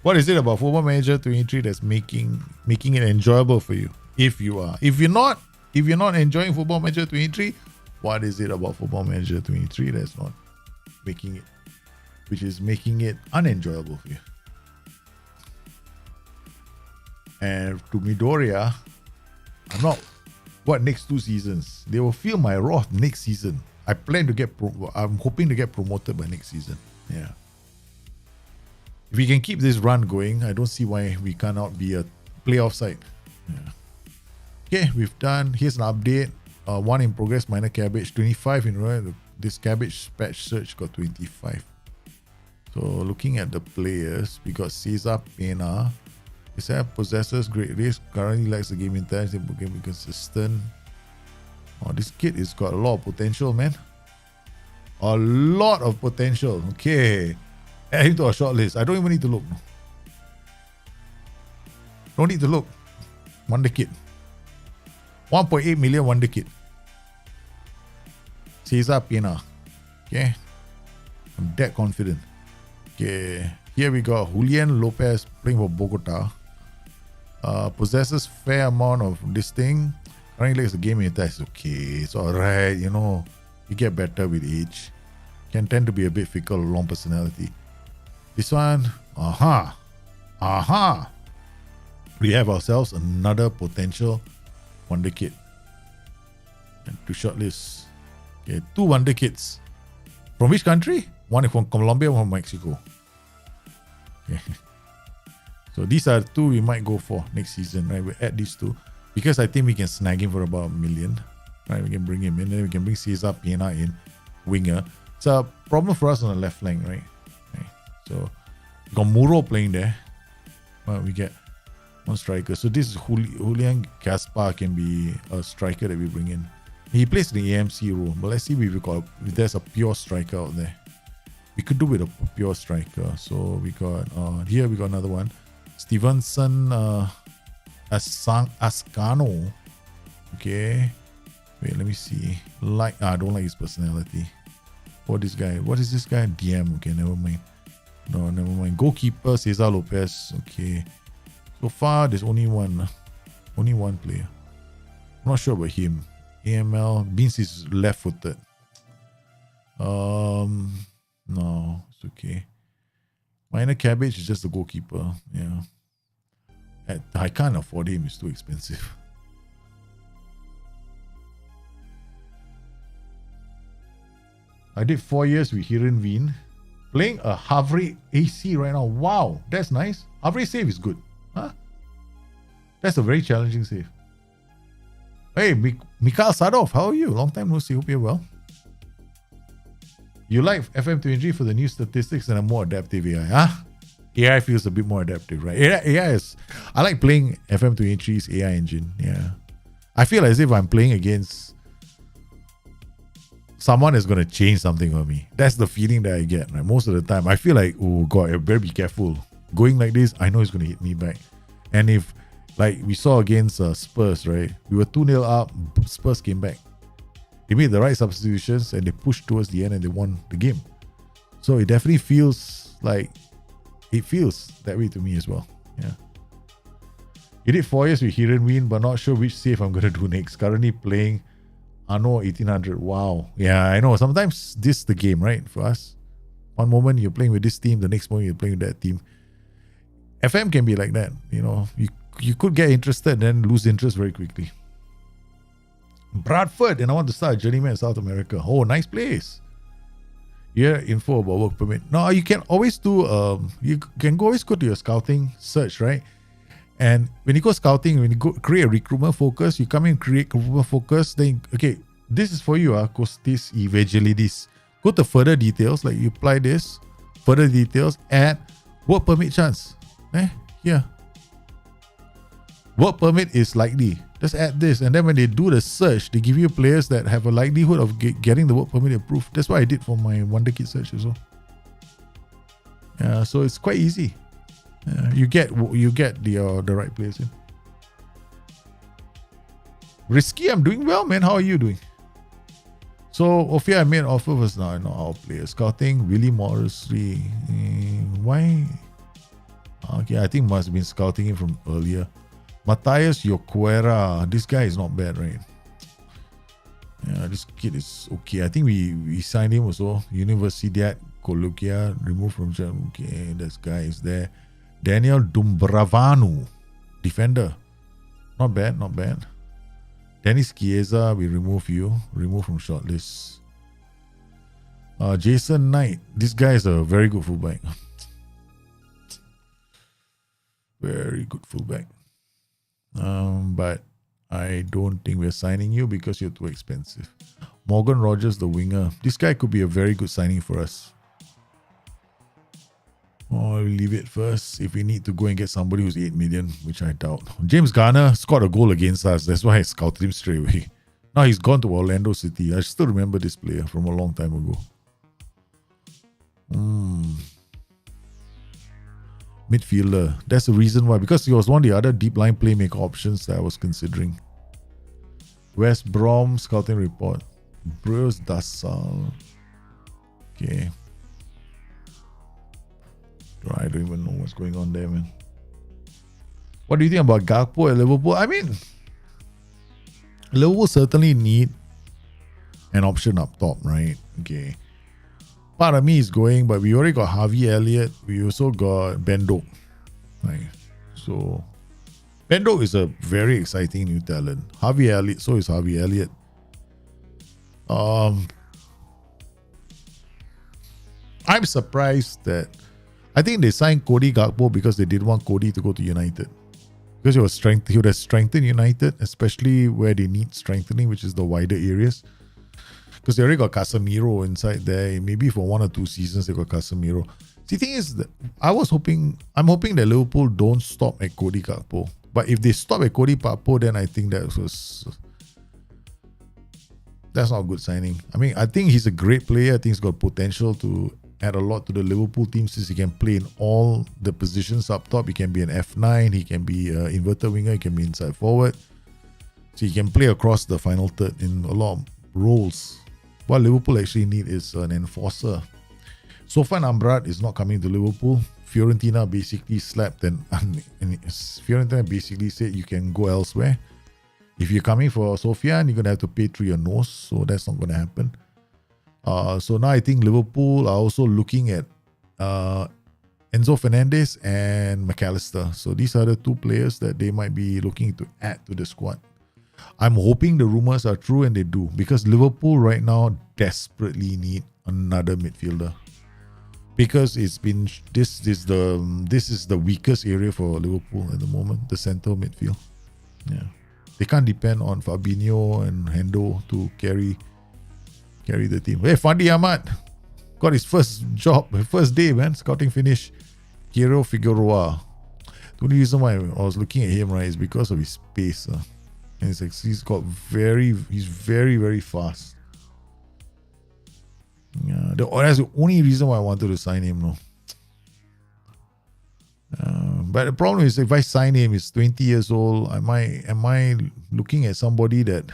What is it about Football Manager 23 that's making it enjoyable for you? If you are. If you're not enjoying Football Manager 23, what is it about Football Manager 23 that's not making it, which is making it unenjoyable for you? And to Midoriya, I'm not. What next 2 seasons? They will feel my wrath next season. I plan to get. I'm hoping to get promoted by next season. Yeah. If we can keep this run going, I don't see why we cannot be a playoff side. Yeah. Okay, we've done. Here's an update. 1 in progress, minor cabbage. 25 in row. This cabbage patch search got 25. So looking at the players, we got Cesar Pena. Possesses great risk, currently lacks the game intensity, but can be consistent. Oh, this kid has got a lot of potential, man. A lot of potential. Okay. Add him to our short list. I don't even need to look. Don't need to look. Wonder kid. 1.8 million wonder kid. Cesar Pena. Okay. I'm that confident. Okay. Here we got Julian Lopez playing for Bogota. Possesses fair amount of this thing. Currently it's a game in test. Okay. It's alright. You know, you get better with age. Can tend to be a bit fickle, long personality. This one. Aha. We have ourselves another potential wonder kid. And to shortlist. Okay, 2 wonder kids. From which country? One from Colombia, one from Mexico. Okay. So these are 2 we might go for next season, right? We add these 2 because I think we can snag him for about $1 million. Right? We can bring him in, then we can bring Cesar Pena in, winger. It's a problem for us on the left flank, right? Okay. So we got Muro playing there. We get 1 striker. So this is Julian Gaspar can be a striker that we bring in. He plays the AMC role, but let's see if there's a pure striker out there. We could do with a pure striker. So we got here we got another one, Stevenson Ascano. Okay, wait, let me see. I don't like his personality. What is this guy? DM. Okay, never mind. No, never mind. Goalkeeper Cesar Lopez. Okay. So far, there's only one player. I'm not sure about him. AML. Beans is left-footed. No, it's okay. Minor Cabbage is just the goalkeeper. Yeah. I can't afford him. It's too expensive. I did 4 years with Heerenveen. Playing a Havre AC right now. Wow, that's nice. Havre save is good. Huh? That's a very challenging save. Hey, Mikhail Sadov, how are you? Long time no see. Hope you're well. You like FM23 for the new statistics and a more adaptive AI, huh? AI feels a bit more adaptive, right? AI is... I like playing FM23's AI engine, yeah. I feel as if I'm playing against someone is going to change something for me. That's the feeling that I get, right? Most of the time. I feel like, oh God, I better be careful. Going like this, I know it's going to hit me back. And if, like we saw against Spurs, right? We were 2-0 up, Spurs came back. They made the right substitutions and they pushed towards the end and they won the game. So it definitely feels like, it feels that way to me as well. Yeah. You did 4 years with Heerenveen, but not sure which save I'm going to do next. Currently playing Anno 1800. Wow. Yeah, I know. Sometimes this is the game, right? For us. One moment you're playing with this team, the next moment you're playing with that team. FM can be like that. You know, you could get interested and then lose interest very quickly. Bradford, and I want to start a Journeyman in South America. Oh, nice place. Yeah, info about work permit. No, you can always do, you can always go to your scouting search, right? And when you go scouting, when you go create a recruitment focus, you come in, create recruitment focus, then, okay, this is for you, Kostis Evangelidis. Go to further details, like you apply this, further details, add work permit chance. Here. Work permit is likely. Just add this, and then when they do the search, they give you players that have a likelihood of getting the work permit approved. That's what I did for my Wonder Kid search as well. Yeah, so it's quite easy. You get the right players in. Risky, I'm doing well, man. How are you doing? So Ophia, I made an offer was not our player. Scouting Willie Morrissey. Why? Okay, I think must have been scouting him from earlier. Matthias Yoquera. This guy is not bad, right? Yeah, this kid is okay. I think we signed him also. Universidad Columbia, removed from Germany. Okay, this guy is there. Daniel Dumbravanu, defender. Not bad, not bad. Dennis Chiesa, we remove you. Remove from shortlist. Jason Knight. This guy is a very good fullback. Very good fullback. But I don't think we're signing you because you're too expensive. Morgan Rogers, the winger. This guy could be a very good signing for us. Oh, I'll leave it first. If we need to go and get somebody who's 8 million, which I doubt. James Garner scored a goal against us. That's why I scouted him straight away. Now he's gone to Orlando City. I still remember this player from a long time ago. Midfielder. That's the reason why. Because he was one of the other deep line playmaker options that I was considering. West Brom scouting report. Bruce Dassal. Okay. I don't even know what's going on there, man. What do you think about Gakpo at Liverpool? I mean, Liverpool certainly need an option up top, right? Okay. Part of me is going, but we already got Harvey Elliott. We also got Bendok. Right. So, Bendok is a very exciting new talent. Harvey Elliott, so is Harvey Elliott. I'm surprised that I think they signed Cody Gakpo because they didn't want Cody to go to United. Because he would have strengthened United, especially where they need strengthening, which is the wider areas. Because they already got Casemiro inside there. Maybe for 1 or 2 seasons they got Casemiro. The thing is that I'm hoping that Liverpool don't stop at Cody Gakpo. But if they stop at Cody Gakpo, then I think that's not a good signing. I mean, I think he's a great player. I think he's got potential to add a lot to the Liverpool team since he can play in all the positions up top. He can be an F9, he can be an inverted winger, he can be inside forward. So he can play across the final third in a lot of roles. What Liverpool actually need is an enforcer. Sofyan Amrabat is not coming to Liverpool. Fiorentina basically slapped and Fiorentina basically said you can go elsewhere. If you're coming for Sofyan, you're going to have to pay through your nose. So that's not going to happen. So now I think Liverpool are also looking at Enzo Fernandez and McAllister. So these are the 2 players that they might be looking to add to the squad. I'm hoping the rumors are true and they do, because Liverpool right now desperately need another midfielder. Because it's been this is the weakest area for Liverpool at the moment, the central midfield. Yeah, they can't depend on Fabinho and Hendo to carry the team. Hey, Fandi Ahmad got his first day, man. Scouting finish. Kiro Figueroa. The only reason why I was looking at him, right, is because of his pace. And he's very, very fast. Yeah, that's the only reason why I wanted to sign him, no. But the problem is, if I sign him, he's 20 years old. Am I looking at somebody that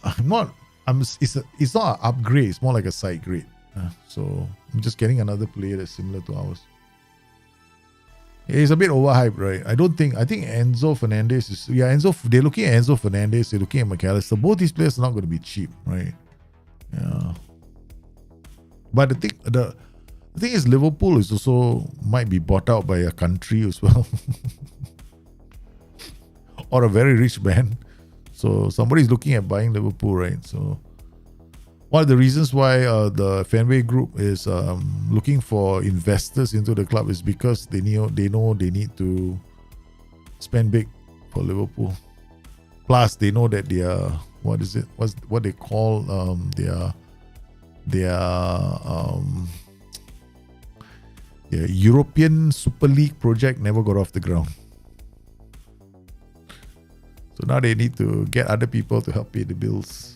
it's not an upgrade, it's more like a side grade. So I'm just getting another player that's similar to ours. He's a bit overhyped, right? I think Enzo Fernandez they're looking at Enzo Fernandez, they're looking at McAllister. Both these players are not going to be cheap, right? Yeah. But the thing is, Liverpool is also might be bought out by a country as well. Or a very rich man. So somebody's looking at buying Liverpool, right? So one of the reasons why the Fenway Group is looking for investors into the club is because they know they need to spend big for Liverpool. Plus, they know that their what they call their European Super League project never got off the ground. So now they need to get other people to help pay the bills.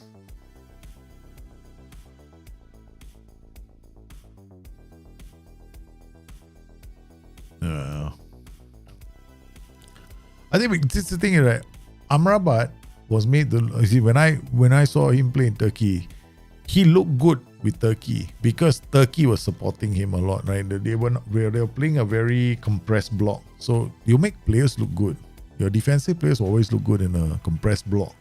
I think this is the thing, right? Amrabat was made when I saw him play in Turkey, he looked good with Turkey because Turkey was supporting him a lot, right? They were playing a very compressed block, so you make players look good. Your defensive players always look good in a compressed block.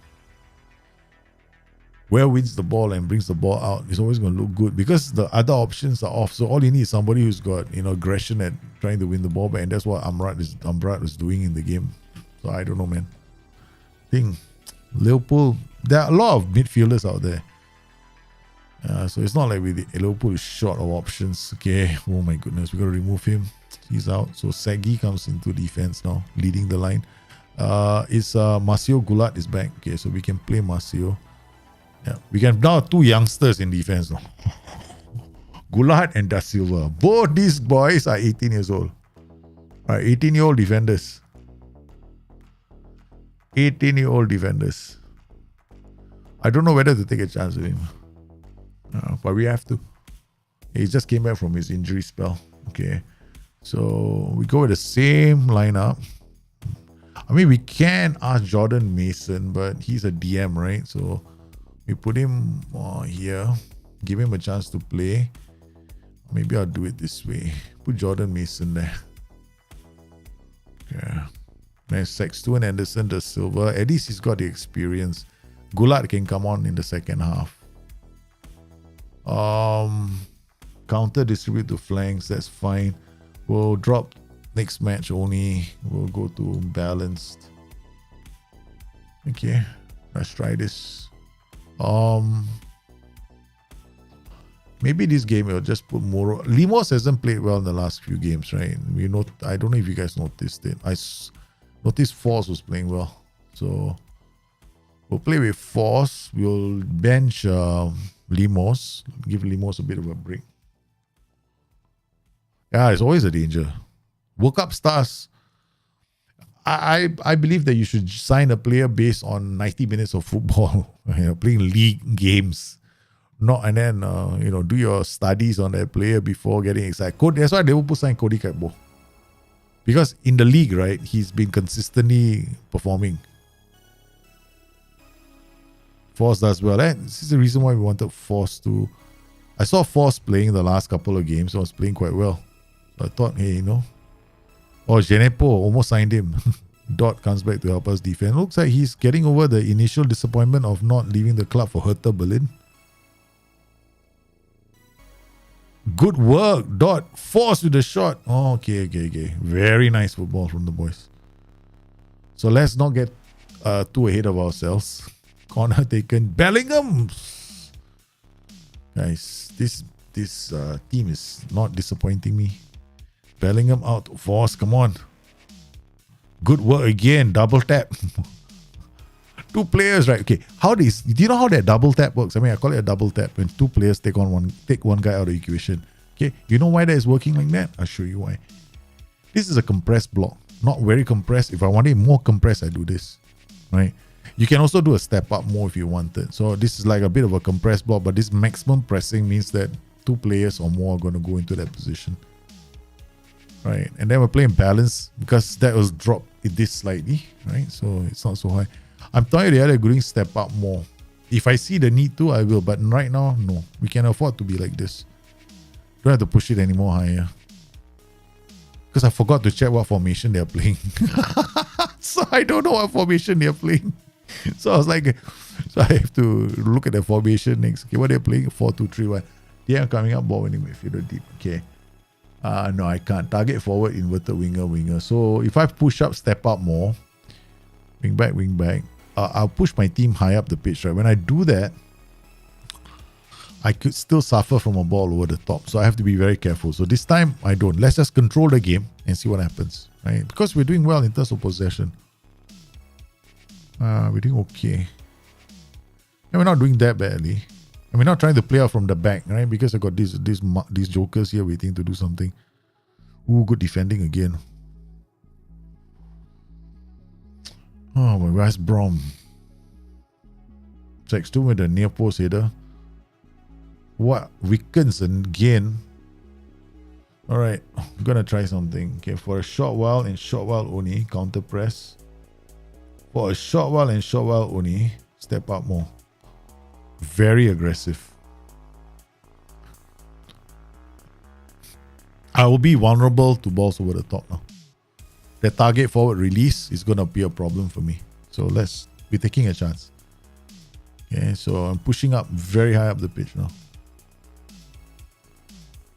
Where wins the ball and brings the ball out is always going to look good because the other options are off. So all you need is somebody who's got aggression at trying to win the ball back, and that's what Amrabat is doing in the game. So I don't know, man. I think Liverpool, there are a lot of midfielders out there. So it's not like Liverpool is short of options. Okay, oh my goodness, we got to remove him. He's out. So Sagi comes into defense now, leading the line. Marcio Gulat is back. Okay, so we can play Marcio. Yeah, we can now 2 youngsters in defense now. Gulat and Da Silva. Both these boys are 18 years old. Right, 18-year-old defenders. 18-year-old defenders. I don't know whether to take a chance with him. But we have to. He just came back from his injury spell. Okay. So we go with the same lineup. I mean, we can ask Jordan Mason, but he's a DM, right? So we put him here, give him a chance to play. Maybe I'll do it this way. Put Jordan Mason there. Yeah. Next, Sexton and Anderson the silver. At least he's got the experience. Goulart can come on in the second half. Counter distribute to flanks. That's fine. We'll drop next match only. We'll go to balanced. Okay. Let's try this. Maybe this game we'll just put Moro. Limos hasn't played well in the last few games, right? I don't know if you guys noticed it. I noticed Force was playing well. So we'll play with Force. We'll bench Limos. Give Limos a bit of a break. Yeah, it's always a danger. World Cup stars. I believe that you should sign a player based on 90 minutes of football. Playing league games. Not and then do your studies on that player before getting excited. That's why Liverpool signed Cody Gakpo. Because in the league, right, he's been consistently performing. Force does well. This is the reason why we wanted Force to. I saw Force playing the last couple of games. So I was playing quite well. So I thought, hey, Genepo almost signed him. Dot comes back to help us defend. Looks like he's getting over the initial disappointment of not leaving the club for Hertha Berlin. Good work, Dot. Force with the shot. Oh, okay. Very nice football from the boys. So let's not get too ahead of ourselves. Corner taken. Bellingham. Guys, this team is not disappointing me. Bellingham out. Force, come on. Good work again. Double tap. Two players, right? Okay. Do you know how that double tap works? I mean, I call it a double tap when two players take one guy out of the equation. Okay. You know why that is working like that? I'll show you why. This is a compressed block. Not very compressed. If I want it more compressed, I do this. Right? You can also do a step up more if you wanted. So this is like a bit of a compressed block, but this maximum pressing means that two players or more are going to go into that position. Right? And then we're playing balance because that was dropped this slightly. Right? So it's not so high. I'm telling you, they're going to step up more. If I see the need to, I will. But right now, no. We can afford to be like this. Don't have to push it any more higher. Because I forgot to check what formation they're playing. So I don't know what formation they're playing. So I was like, so I have to look at the formation next. Okay, what they're playing? 4-2-3-1. They are coming up, ball winning midfielder deep. Okay. No, I can't. Target forward, inverted winger. So if I push up, step up more. Wing back. I'll push my team high up the pitch, right? When I do that, I could still suffer from a ball over the top. So I have to be very careful. So this time, I don't. Let's just control the game and see what happens, right? Because we're doing well in terms of possession. We're doing okay. And we're not doing that badly. And we're not trying to play out from the back, right? Because I got these jokers here waiting to do something. Ooh, good defending again. Oh, my West Brom. Sexton with the near post header. What? Wickens again. Alright, I'm gonna try something. Okay, for a short while and short while only, counter press. For a short while and short while only, step up more. Very aggressive. I will be vulnerable to balls over the top now. The target forward release is going to be a problem for me. So let's be taking a chance. Okay, so I'm pushing up very high up the pitch now.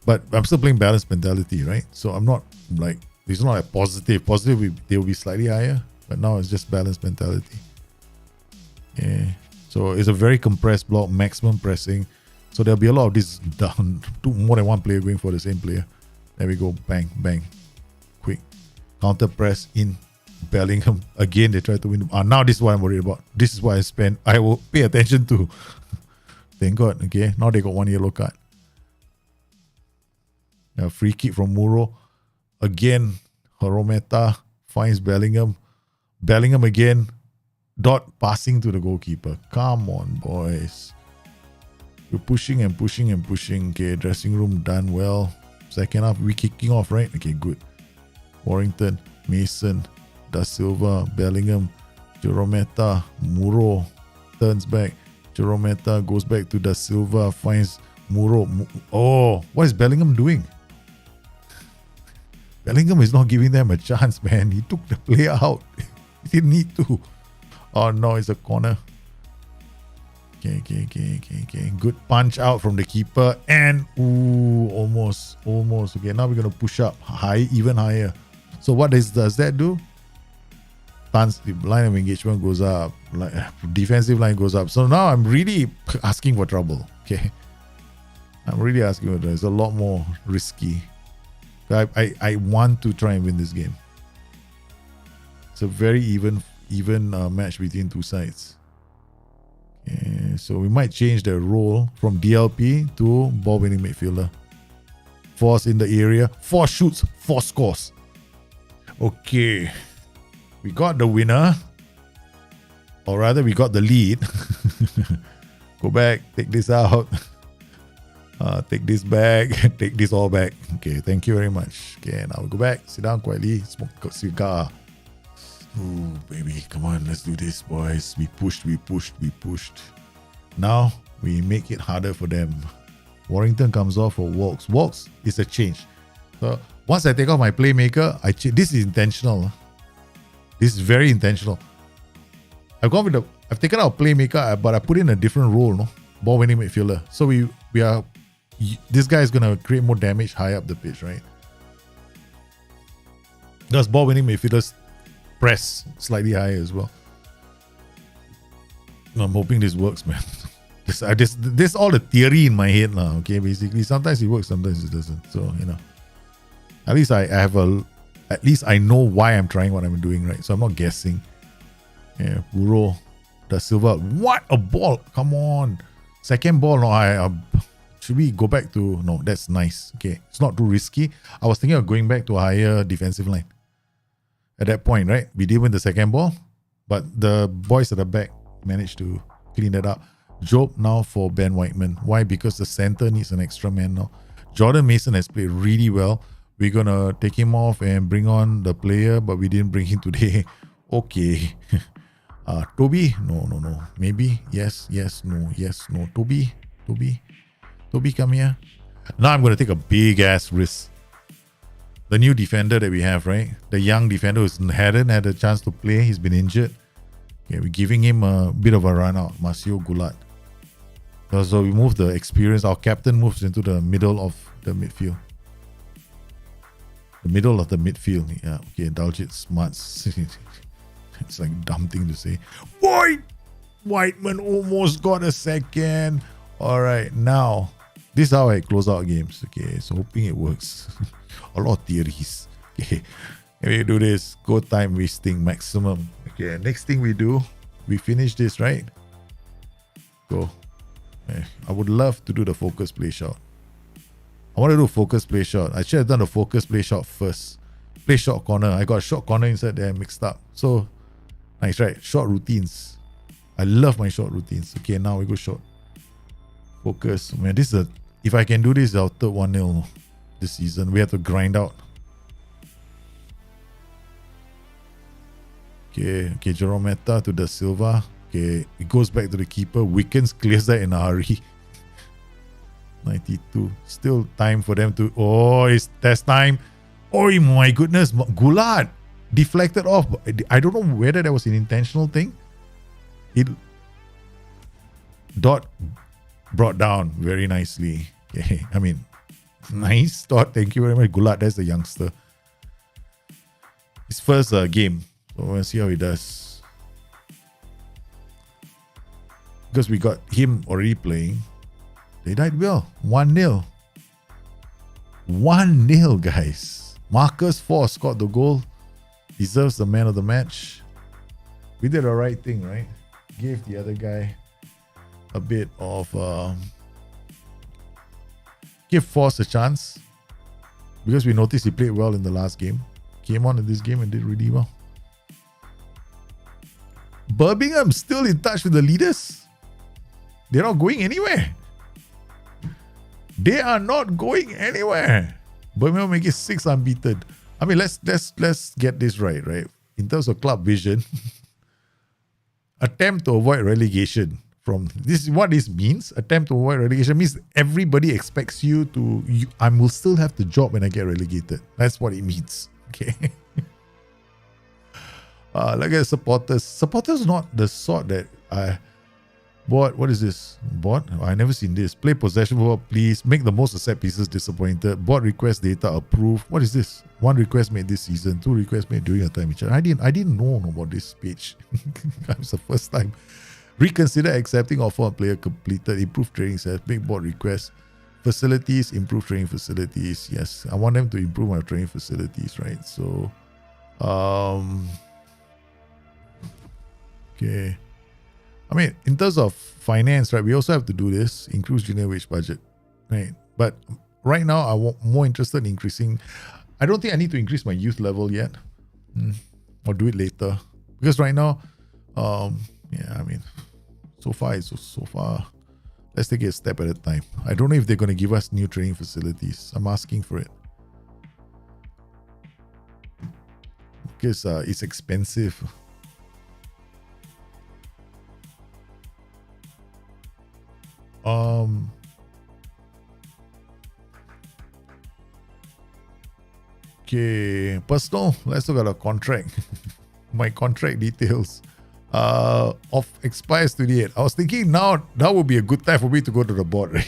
But I'm still playing balanced mentality, right? So I'm not like, it's not like positive. Positive, they will be slightly higher. But now it's just balanced mentality. Yeah. So it's a very compressed block, maximum pressing. So there'll be a lot of this down, more than one player going for the same player. There we go, bang, bang, quick. Counter press in Bellingham. Again, they try to win. Now this is what I'm worried about. This is what I will pay attention to. Thank God. Okay, now they got one yellow card. A free kick from Muro. Again, Horometa finds Bellingham. Bellingham again. Dot passing to the goalkeeper. Come on, boys. We're pushing and pushing and pushing. Okay, dressing room done well. Second half, we kicking off, right? Okay, good. Warrington, Mason, Da Silva, Bellingham, Jorometa, Muro, turns back. Jorometa goes back to Da Silva, finds Muro. Oh, what is Bellingham doing? Bellingham is not giving them a chance, man. He took the player out. He didn't need to. Oh no, it's a corner. Okay. Good punch out from the keeper. And almost. Okay, now we're gonna push up high, even higher. So what does that do? The line of engagement goes up, defensive line goes up. So now I'm really asking for trouble. Okay, I'm really asking for trouble. It's a lot more risky. I want to try and win this game. It's a very even match between two sides. Okay, so we might change the role from DLP to ball-winning midfielder. Force in the area, 4 shoots, 4 scores. Okay, we got the winner, or rather we got the lead. Go back, take this out, take this back, take this all back. Okay, thank you very much. Okay, now we go back, sit down quietly, smoke a cigar. Ooh, baby, come on, let's do this, boys. We pushed. Now we make it harder for them. Warrington comes off for Walks. Walks is a change. So once I take off my playmaker, this is intentional. This is very intentional. I've taken out a playmaker, but I put in a different role, no? Ball-winning midfielder. So this guy is gonna create more damage high up the pitch, right? Does ball-winning midfielders press slightly higher as well? I'm hoping this works, man. This all the theory in my head now. Okay, basically, sometimes it works, sometimes it doesn't. So at least at least I know why I'm trying what I'm doing, right? So I'm not guessing. Yeah, Buro, Da Silva. What a ball! Come on, second ball. No, should we go back to? No, that's nice. Okay, it's not too risky. I was thinking of going back to a higher defensive line. At that point, right? We did win the second ball, but the boys at the back managed to clean it up. Job now for Ben Whiteman. Why? Because the center needs an extra man now. Jordan Mason has played really well. We're gonna take him off and bring on the player, but we didn't bring him today. Okay. Toby? No. Maybe? Yes, no. Toby, come here. Now I'm gonna take a big ass risk. The new defender that we have, right? The young defender who hadn't had a chance to play. He's been injured. Okay, we're giving him a bit of a run out. Marcio Gulat. So we move the experience. Our captain moves into the middle of the midfield. The middle of the midfield. Yeah, okay, indulge it smart. It's like a dumb thing to say. Whiteman almost got a second. All right, now, this is how I close out games. Okay, so hoping it works. A lot of theories. Okay, we do this. Go time wasting maximum. Okay, next thing we do, we finish this, right? Go. Okay. I would love to do the focus play shot. I want to do focus play shot. I should have done the focus play shot first. Play short corner. I got a short corner inside there mixed up. So, nice, right? Short routines. I love my short routines. Okay, now we go short. Focus. Man, this is if I can do this, our third 1-0 this season. We have to grind out. Okay, Jorometa to Da Silva. Okay, it goes back to the keeper. Wickens clears that in a hurry. 92. Still time for them to... Oh, it's test time. Oh my goodness. Gulat deflected off. I don't know whether that was an intentional thing. Dot brought down very nicely. Okay, I mean, nice Dot. Thank you very much. Gulat, that's the youngster. His first game. So we'll see how he does. Because we got him already playing. They died well. 1-0. 1-0, guys. Marcus Force scored the goal. Deserves the man of the match. We did the right thing, right? Gave the other guy a bit of... give Force a chance. Because we noticed he played well in the last game. Came on in this game and did really well. Birmingham still in touch with the leaders. They're not going anywhere. They are not going anywhere. Birmingham make it 6 unbeaten. I mean, let's get this right? in terms of club vision, attempt to avoid relegation. From this is what this means. Attempt to avoid relegation means everybody expects you to. I will still have the job when I get relegated. That's what it means. Okay. Like at supporters. Supporters not the sort that I bought. What is this? Bought? I never seen this. Play possession football, please. Make the most of set pieces. Disappointed. Bought request data approved. What is this? 1 request made this season. 2 requests made during a time. I didn't know about this page. It's the first time. Reconsider accepting offer on player completed. Improve training sets. Make board requests. Facilities. Improve training facilities. Yes, I want them to improve my training facilities, right? So, okay. I mean, in terms of finance, right, we also have to do this. Increase junior wage budget, right? But right now, I'm more interested in increasing. I don't think I need to increase my youth level yet. Or do it later. Because right now, yeah, I mean, so far it's so far. Let's take it a step at a time. I don't know if they're going to give us new training facilities. I'm asking for it. Because it's expensive. Okay, personal. Let's look at our contract. My contract details. Of expires 28. I was thinking now that would be a good time for me to go to the board, right?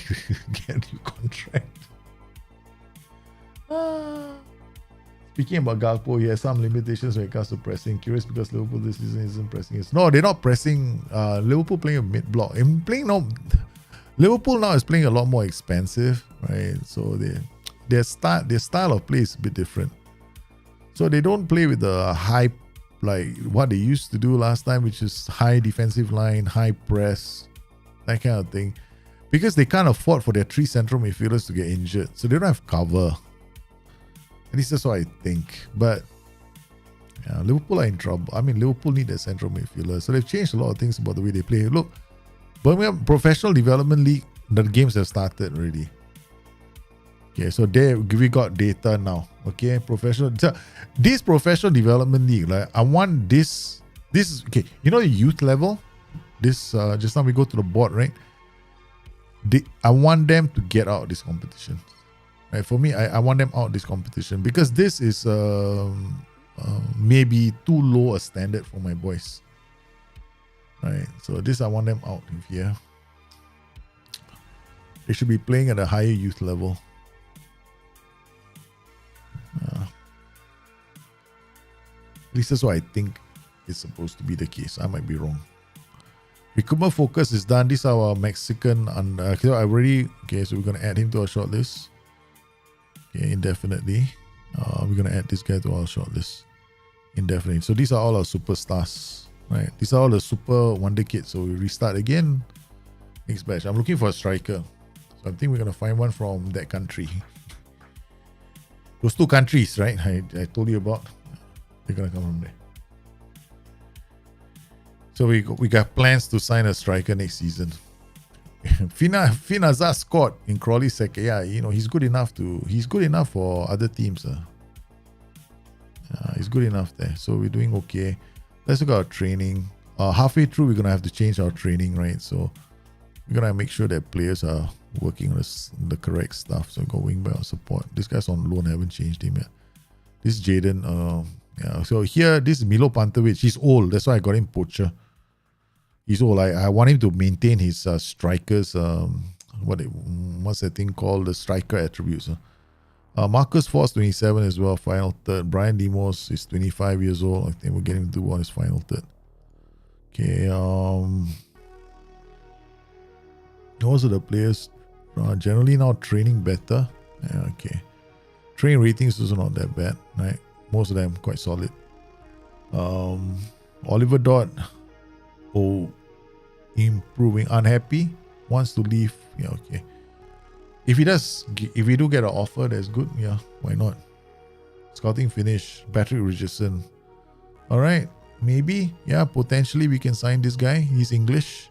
Get a new contract. Speaking about Gakpo, he has some limitations when it comes to pressing. Curious because Liverpool this season isn't pressing. No, they're not pressing. Liverpool playing a mid block. Liverpool now is playing a lot more expensive, right? So their style of play is a bit different. So they don't play with the high, like what they used to do last time, which is high defensive line, high press, that kind of thing. Because they can't afford for their 3 central midfielders to get injured. So they don't have cover. At least that's what I think. But yeah, Liverpool are in trouble. I mean, Liverpool need a central midfielder. So they've changed a lot of things about the way they play. Look, Birmingham Professional Development League, the games have started already. Okay, so there we got data now. Okay, this professional development league, like I want this is okay. You know the youth level. This just now we go to the board, right? I want them to get out of this competition. Right, for me, I want them out of this competition because this is maybe too low a standard for my boys. Right, so this I want them out of here. They should be playing at a higher youth level. At least that's what I think is supposed to be the case. I might be wrong. Recruitment focus is done. This is our Mexican. Okay, so we're going to add him to our shortlist. Okay, indefinitely. We're going to add this guy to our shortlist. Indefinitely. So these are all our superstars. Right? These are all the super wonder kids. So we restart again. Next batch. I'm looking for a striker. So I think we're going to find one from that country. Those 2 countries, right? I told you about. They're going to come from there. So we got plans to sign a striker next season. Finazar scored in Crawley's second. Yeah, you know, he's good enough for other teams. He's good enough there. So we're doing okay. Let's look at our training. Halfway through, we're going to have to change our training, right? So we're going to make sure that players are working on the correct stuff. So go wing back or support. This guy's on loan. I haven't changed him yet. This is Jaden. Yeah. So here, this is Milo Pantovic. He's old. That's why I got him poacher. He's old. I want him to maintain his strikers. What's that thing called? The striker attributes. Marcus Force 27 as well. Final third. Brian Demos is 25 years old. I think we'll get him to do on his final third. Okay. Those are the players generally now training better. Yeah, okay. Training ratings also not that bad, right? Most of them quite solid. Oliver Dodd. Oh, improving. Unhappy. Wants to leave. Yeah, okay. If we do get an offer, that's good. Yeah, why not? Scouting finish. Patrick Richardson. Alright. Maybe. Yeah, potentially we can sign this guy. He's English.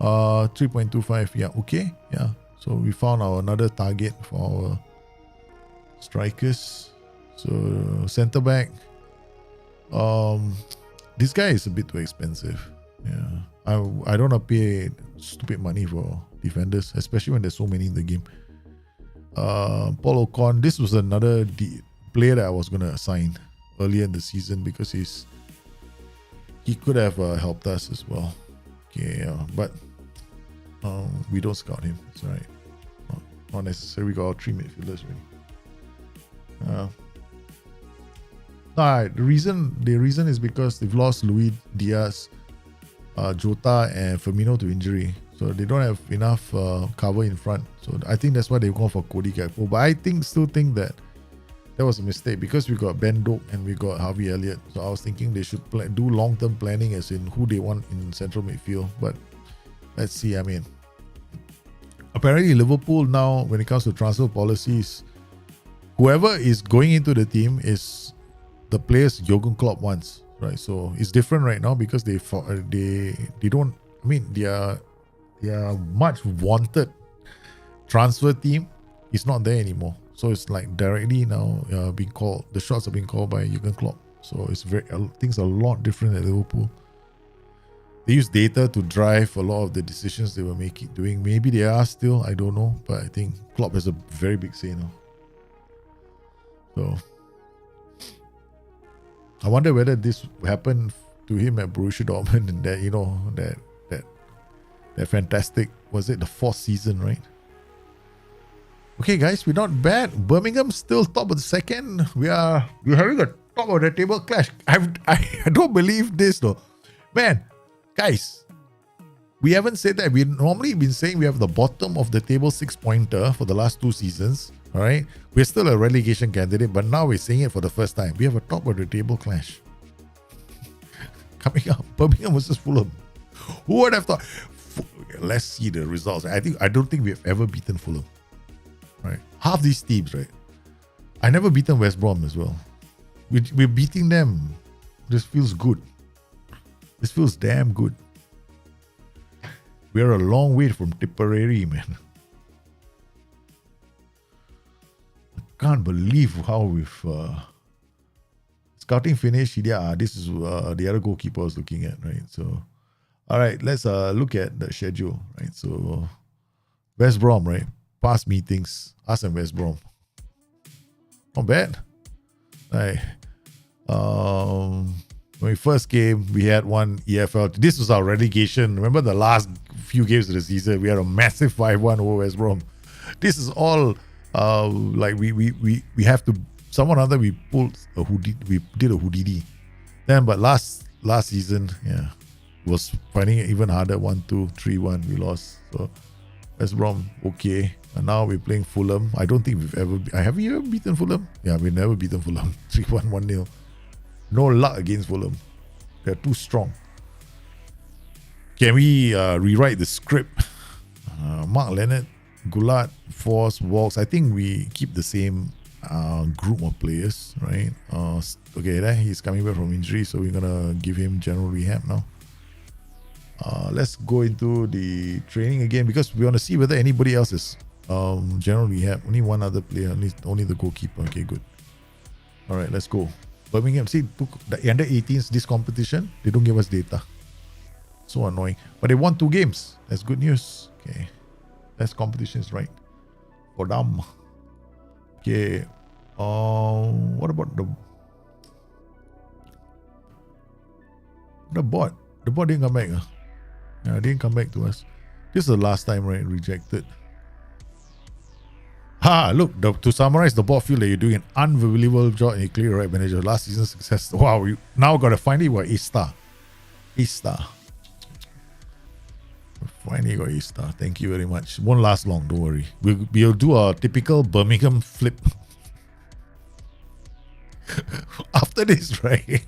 3.25. Yeah, okay. Yeah. So we found another target for our strikers. So centre back. This guy is a bit too expensive. Yeah, I don't want to pay stupid money for defenders, especially when there's so many in the game. Paul Ocon, this was another player that I was gonna sign earlier in the season because he could have helped us as well. Okay, but we don't scout him. It's alright. Not necessary. We got our 3 midfielders already. The reason is because they've lost Luis Diaz, Jota, and Firmino to injury, so they don't have enough cover in front. So I think that's why they've gone for Cody Gakpo. But I still think that was a mistake because we got Ben Doak and we got Harvey Elliott. So I was thinking they should do long-term planning as in who they want in central midfield. But let's see. I mean, apparently Liverpool now, when it comes to transfer policies, whoever is going into the team is the players Jurgen Klopp wants, right? So it's different right now because they don't. I mean, their much wanted transfer team is not there anymore. So it's like directly now being called. The shots are being called by Jurgen Klopp. So it's things are a lot different at Liverpool. They use data to drive a lot of the decisions they were doing. Maybe they are still, I don't know, but I think Klopp has a very big say now. So I wonder whether this happened to him at Borussia Dortmund and that that fantastic, was it the 4th season, right? Okay, guys, we're not bad. Birmingham still top of the second. We're having a top of the table clash. I don't believe this though, man. Guys, we haven't said that. We normally been saying we have the bottom of the table 6-pointer for the last 2 seasons. All right, we're still a relegation candidate, but now we're saying it for the first time. We have a top of the table clash coming up. Birmingham versus Fulham. Who would have thought? Let's see the results. I don't think we've ever beaten Fulham. Right, half these teams, right? I never beaten West Brom as well. We're beating them. This feels good. This feels damn good. We're a long way from Tipperary, man. I can't believe how we've scouting finished. Yeah, this is the other goalkeeper I was looking at, right? So, all right, let's look at the schedule, right? So, West Brom, right? Past meetings, us and West Brom. Not bad. Right. When we first came, we had one EFL. This was our relegation. Remember the last few games of the season, we had a massive 5-1 over West Brom. This is all like we have to someone other we pulled a Houdini, we did a Houdini. Then but last season, yeah, was finding it even harder. 1-2, 3-1, we lost. So West Brom, okay. And now we're playing Fulham. I don't think we've ever... have you ever beaten Fulham? Yeah, we've never beaten Fulham. 3-1, 1-0. No luck against Fulham. They're too strong. Can we rewrite the script? Mark Leonard, Gulat, Force, Walks. I think we keep the same group of players, right? Okay, there he's coming back from injury, so we're going to give him general rehab now. Let's go into the training again because we want to see whether anybody else is general rehab. Only one other player, only the goalkeeper. Okay, good. All right, let's go. Birmingham, see, the under 18s, this competition, they don't give us data. So annoying. But they won 2 games. That's good news. Okay. Less competition is right. For them. Okay. What about the board? The board didn't come back. Yeah, it didn't come back to us. This is the last time, right? Rejected. Look, to summarize, the board feel that you're doing an unbelievable job and you clear right manager. Last season's success. Wow, you now got to finally got A-star. A-star. Finally got A-star. Thank you very much. Won't last long, don't worry. We'll do a typical Birmingham flip. After this, right?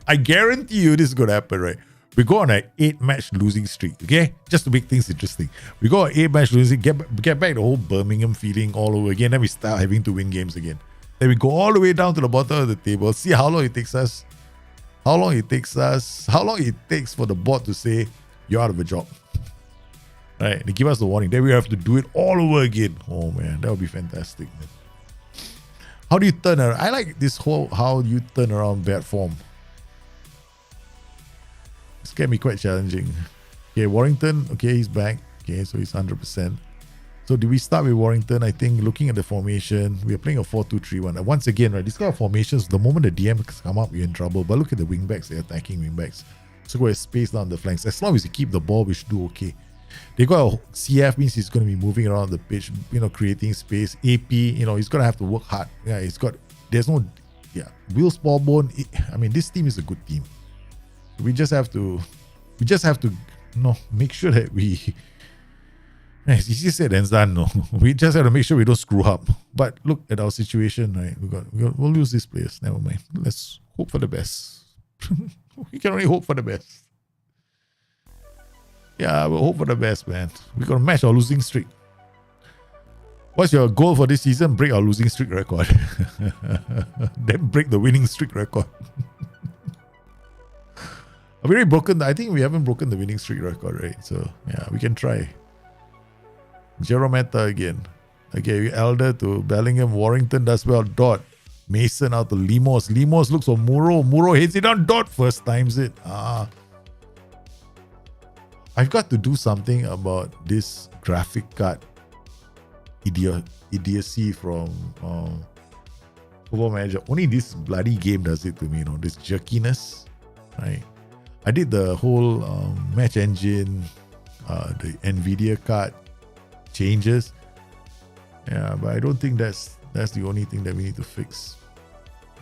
I guarantee you this is going to happen, right? We go on an 8-match losing streak, okay? Just to make things interesting. We go on 8-match losing, get back the whole Birmingham feeling all over again. Then we start having to win games again. Then we go all the way down to the bottom of the table. See how long it takes us. How long it takes for the board to say, you're out of a job. Right? They give us the warning. Then we have to do it all over again. Oh man, that would be fantastic, man. How do you turn around? I like this whole how you turn around bad form. can be quite challenging. Okay, Warrington, okay, he's back. Okay, so he's 100%. So do we start with Warrington? I think looking at the formation, we are playing a 4-2-3-1. Once again, right, these kind of formations, the moment the DMs come up, you're in trouble. But look at the wingbacks, they're attacking wingbacks. So go space down the flanks. As long as you keep the ball, we should do okay. They got a CF, means he's going to be moving around the pitch, creating space. AP, he's going to have to work hard. Yeah, Will Spallbone. I mean, this team is a good team. We just have to make sure that we. It's easy said than done. No, we just have to make sure we don't screw up. But look at our situation, right? We'll lose these players. Never mind. Let's hope for the best. We can only hope for the best. Yeah, we'll hope for the best, man. We got to match our losing streak. What's your goal for this season? Break our losing streak record. Then break the winning streak record. Have we already broken? I think we haven't broken the winning streak record, right? So yeah, we can try. Jerometa again. Okay, Elder to Bellingham. Warrington does well. Dot. Mason out to Limos. Limos looks for Muro. Muro hits it on. Dot first times it. I've got to do something about this graphic card idiocy from Football Manager. Only this bloody game does it to me, this jerkiness. Right. I did the whole match engine, the Nvidia card changes. Yeah, but I don't think that's the only thing that we need to fix.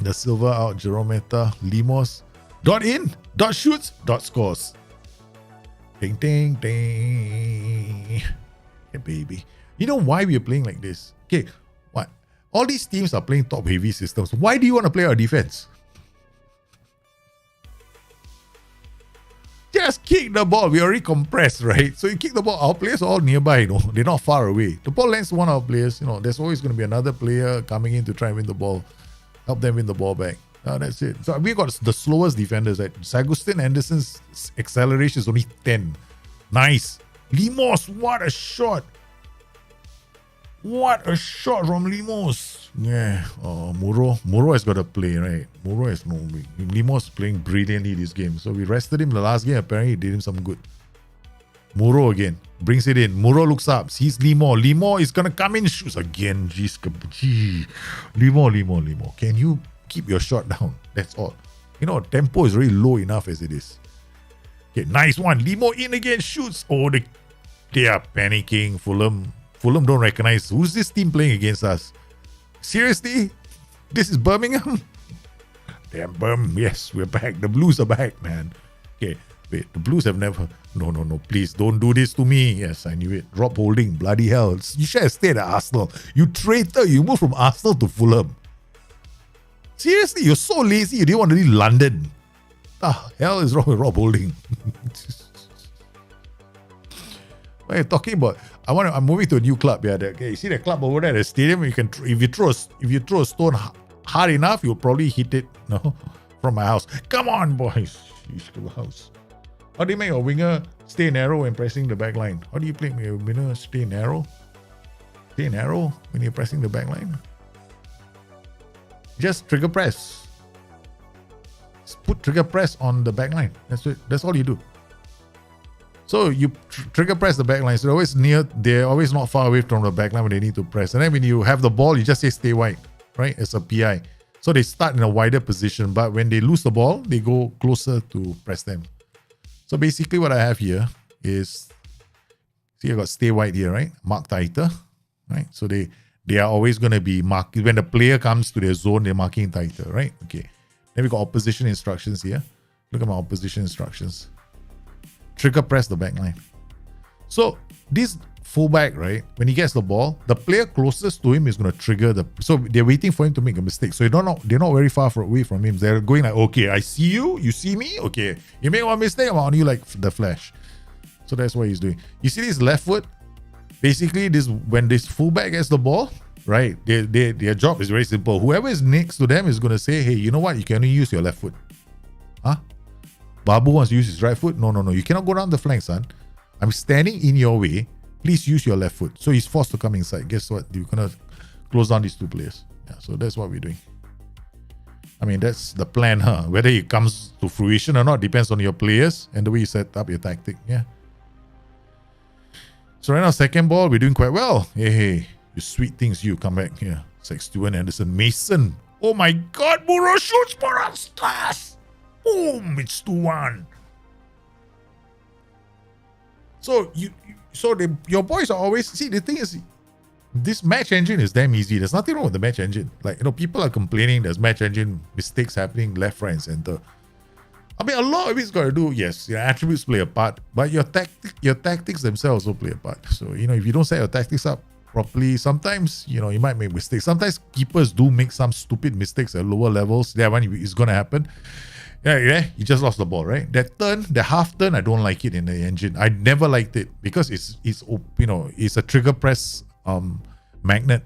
The Silva out, Jerometa, Limos, dot in, dot shoots, dot scores. Ding, ding, ding. Yeah, baby. You know why we are playing like this? Okay, what? All these teams are playing top-heavy systems. Why do you want to play our defense? Just kick the ball. We already compressed, right? So you kick the ball. Our players are all nearby, They're not far away. The ball lands to one of our players, there's always going to be another player coming in to try and win the ball. Help them win the ball back. That's it. So we got the slowest defenders. Right? Sagustin Anderson's acceleration is only 10. Nice. Limos, what a shot. What a shot from Limos. Yeah. Muro has got to play, right? Muro has no way. Limos playing brilliantly this game. So we rested him the last game. Apparently it did him some good. Muro again. Brings it in. Muro looks up. Sees Limo. Limo is going to come in. Shoots again. Gee. Limo. Can you keep your shot down? That's all. Tempo is really low enough as it is. Okay, nice one. Limo in again. Shoots. Oh, they are panicking. Fulham don't recognize. Who's this team playing against us? Seriously? This is Birmingham? Damn, yes, we're back. The Blues are back, man. Okay, wait. The Blues have never... No. Please, don't do this to me. Yes, I knew it. Rob Holding. Bloody hell. You should have stayed at Arsenal. You traitor. You moved from Arsenal to Fulham. Seriously, you're so lazy. You didn't want to leave London. Hell is wrong with Rob Holding. What are you talking about? I'm moving to a new club. Yeah, okay. You see the club over there, the stadium. You can, if you throw a stone hard enough, you'll probably hit it. No, from my house. Come on, boys. House. How do you make a winger stay narrow when pressing the back line? How do you play a winger stay narrow? Stay narrow when you're pressing the back line? Just trigger press. Just put trigger press on the back line. That's it. That's all you do. So you trigger press the back line. So they're always not far away from the back line when they need to press. And then when you have the ball, you just say stay wide, right? As a PI. So they start in a wider position, but when they lose the ball, they go closer to press them. So basically what I have here is, see I got stay wide here, right? Mark tighter, right? So they are always going to be marked. When the player comes to their zone, they're marking tighter, right? Okay. Then we got opposition instructions here. Look at my opposition instructions. Trigger press the back line. So this fullback, right, when he gets the ball, the player closest to him is going to trigger so they're waiting for him to make a mistake. So they're not very far away from him. They're going like, okay, I see you, you see me, okay. You make one mistake, I'm on you like the Flash. So that's what he's doing. You see this left foot? Basically, when this fullback gets the ball, right, their job is very simple. Whoever is next to them is going to say, hey, you know what, you can only use your left foot. Huh? Babu wants to use his right foot. No. You cannot go down the flank, son. I'm standing in your way. Please use your left foot. So he's forced to come inside. Guess what? You're going to close down these two players. Yeah, so that's what we're doing. I mean, that's the plan, huh? Whether it comes to fruition or not depends on your players and the way you set up your tactic. Yeah. So right now, second ball, we're doing quite well. Hey, you sweet things, you come back here. Stewart, Anderson, Mason. Oh my God, Muro shoots for us. Boom, it's 2-1. So your boys are always, see, the thing is, this match engine is damn easy. There's nothing wrong with the match engine. Like, people are complaining there's match engine mistakes happening left, right, and center. I mean, a lot of it's got to do, yes, your attributes play a part, but your tactics themselves also play a part. So, if you don't set your tactics up properly, sometimes, you might make mistakes. Sometimes keepers do make some stupid mistakes at lower levels. That one is going to happen. Yeah, you just lost the ball, right? The half turn, I don't like it in the engine. I never liked it because it's a trigger press magnet.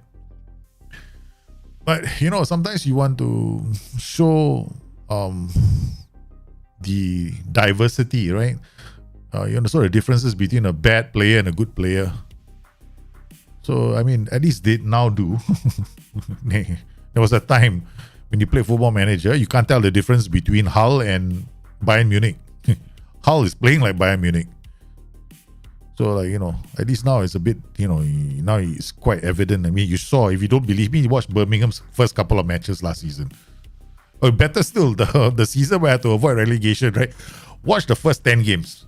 But sometimes you want to show the diversity, right? You understand the differences between a bad player and a good player. So I mean, at least they now do. There was a time when you play Football Manager, you can't tell the difference between Hull and Bayern Munich. Hull is playing like Bayern Munich. So, at least now it's a bit, now it's quite evident. I mean, you saw, if you don't believe me, you watch Birmingham's first couple of matches last season. Or better still, the season where I had to avoid relegation, right? Watch the first 10 games.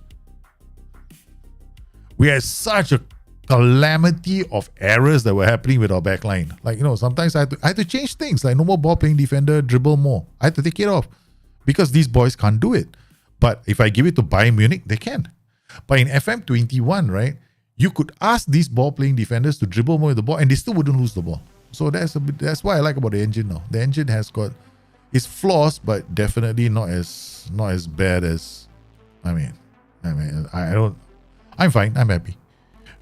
We had such a calamity of errors that were happening with our backline. Like, sometimes I had to change things. Like, no more ball playing defender, dribble more. I had to take it off because these boys can't do it. But if I give it to Bayern Munich, they can. But in FM21, right, you could ask these ball playing defenders to dribble more with the ball and they still wouldn't lose the ball. So that's what I like about the engine now. The engine has got its flaws, but definitely not as bad as I'm fine. I'm happy.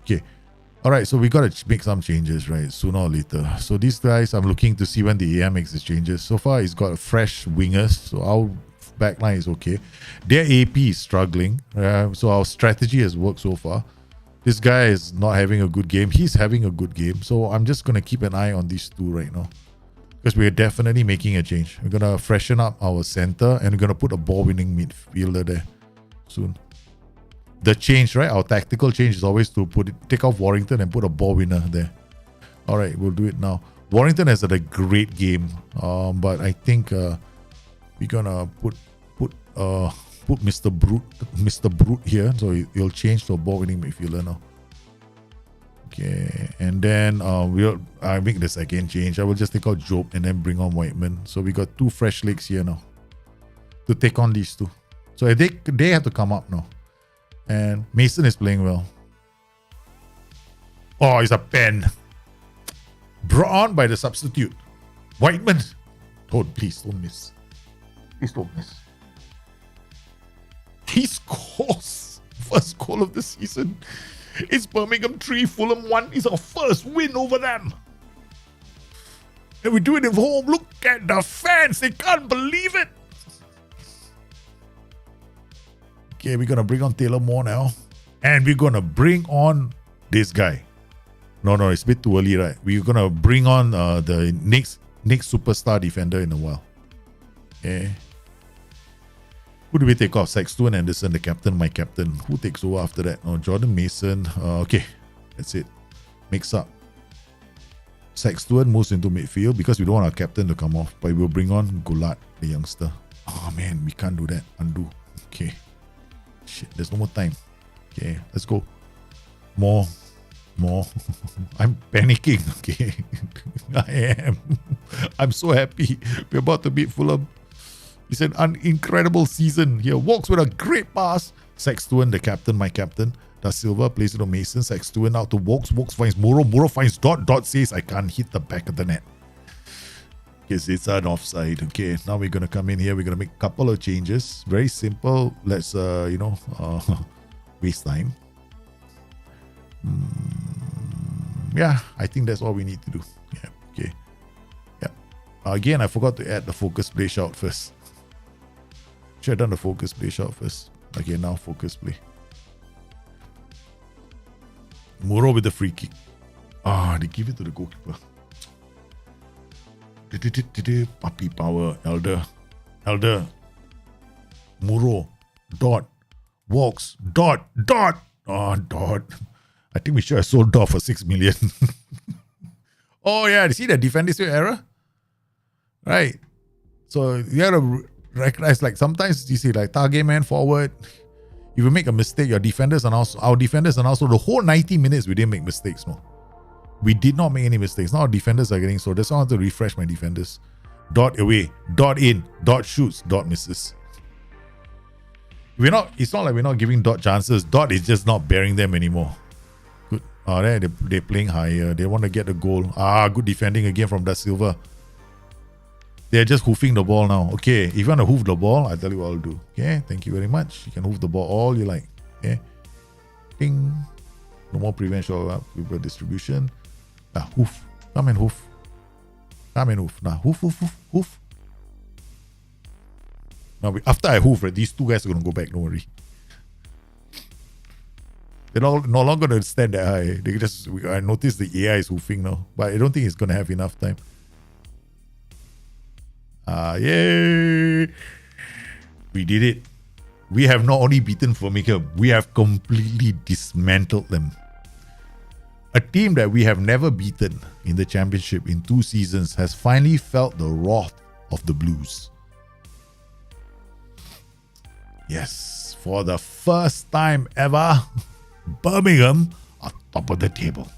Okay. All right, so we got to make some changes, right, sooner or later. So these guys, I'm looking to see when the AM makes its changes. So far, it's got fresh wingers, so our backline is okay. Their AP is struggling, so our strategy has worked so far. This guy is not having a good game. He's having a good game, so I'm just going to keep an eye on these two right now because we're definitely making a change. We're going to freshen up our center and we're going to put a ball-winning midfielder there soon. The change, right? Our tactical change is always to take off Warrington and put a ball winner there. All right, we'll do it now. Warrington has had a great game, but I think we're gonna put Mr. Brute here, so he'll change to a ball winning midfielder now. Okay, and then I make the second change. I will just take out Job and then bring on Whiteman. So we got two fresh legs here now to take on these two. So they have to come up now. And Mason is playing well. Oh, it's a pen. Brought on by the substitute. Whiteman. Please don't miss. Please don't miss. He scores. First goal of the season. It's Birmingham 3, Fulham 1. It's our first win over them. And we do it at home. Look at the fans. They can't believe it. Okay, we're going to bring on Taylor Moore now. And we're going to bring on this guy. No, it's a bit too early, right? We're going to bring on the next superstar defender in a while. Okay. Who do we take off? Stewart, Anderson, the captain, my captain. Who takes over after that? Oh, Jordan Mason. Okay, that's it. Mix up. Stewart moves into midfield because we don't want our captain to come off. But we'll bring on Gulat, the youngster. Oh man, we can't do that. Undo. Okay. Shit, there's no more time. Okay, let's go. More. I'm panicking. Okay. I am. I'm so happy. We're about to beat Fulham. It's an incredible season here. Walks with a great pass. Stewart, the captain, my captain. Da Silva plays it on Mason. Stewart out to Walks. Walks finds Muro. Muro finds Dot. Dot says, I can't hit the back of the net. Yes, it's an offside. Okay, now we're going to come in here. We're going to make a couple of changes. Very simple. Let's, waste time. Yeah, I think that's all we need to do. Yeah, okay. Yeah. Again, I forgot to add the focus play shout first. Should have done the focus play shout first. Okay, now focus play. Muro with the free kick. They give it to the goalkeeper. Puppy power. Elder. Muro. Dot. Walks. Dot. Oh, Dot. I think we should have sold Dot for 6 million. Oh, yeah. See the defensive error? Right. So you have to recognize, like, sometimes you see, like, target man forward. If you make a mistake, our defenders and also the whole 90 minutes we didn't make mistakes. No, we did not make any mistakes. Now our defenders are getting so. That's why I want to refresh my defenders. Dot away, Dot in, Dot shoots, Dot misses. It's not like we're not giving Dot chances. Dot is just not bearing them anymore. Good. Oh, they're playing higher. They want to get a goal. Good defending again from Da Silva. They're just hoofing the ball now. Okay, if you want to hoof the ball, I'll tell you what I'll do. Okay, thank you very much. You can hoof the ball all you like. Okay, ding. No more prevent shot with distribution. Hoof. Come and hoof. Now, hoof. Now, after I hoof, right, these two guys are going to go back. Don't worry. They're no longer going to stand that high. I noticed the AI is hoofing now, but I don't think it's going to have enough time. Yay! We did it. We have not only beaten Birmingham, we have completely dismantled them. A team that we have never beaten in the championship in 2 seasons has finally felt the wrath of the Blues. Yes, for the first time ever, Birmingham are top of the table.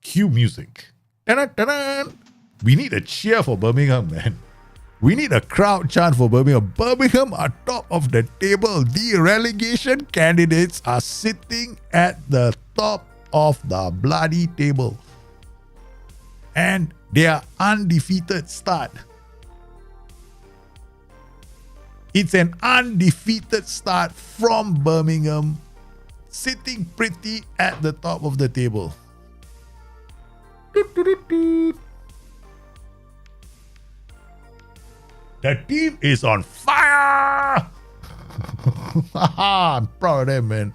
Cue music. Ta-da-ta-da! We need a cheer for Birmingham, man. We need a crowd chant for Birmingham. Birmingham are top of the table. The relegation candidates are sitting at the top of the bloody table. And they are undefeated start. It's an undefeated start from Birmingham, sitting pretty at the top of the table. The team is on fire! I'm proud of them, man.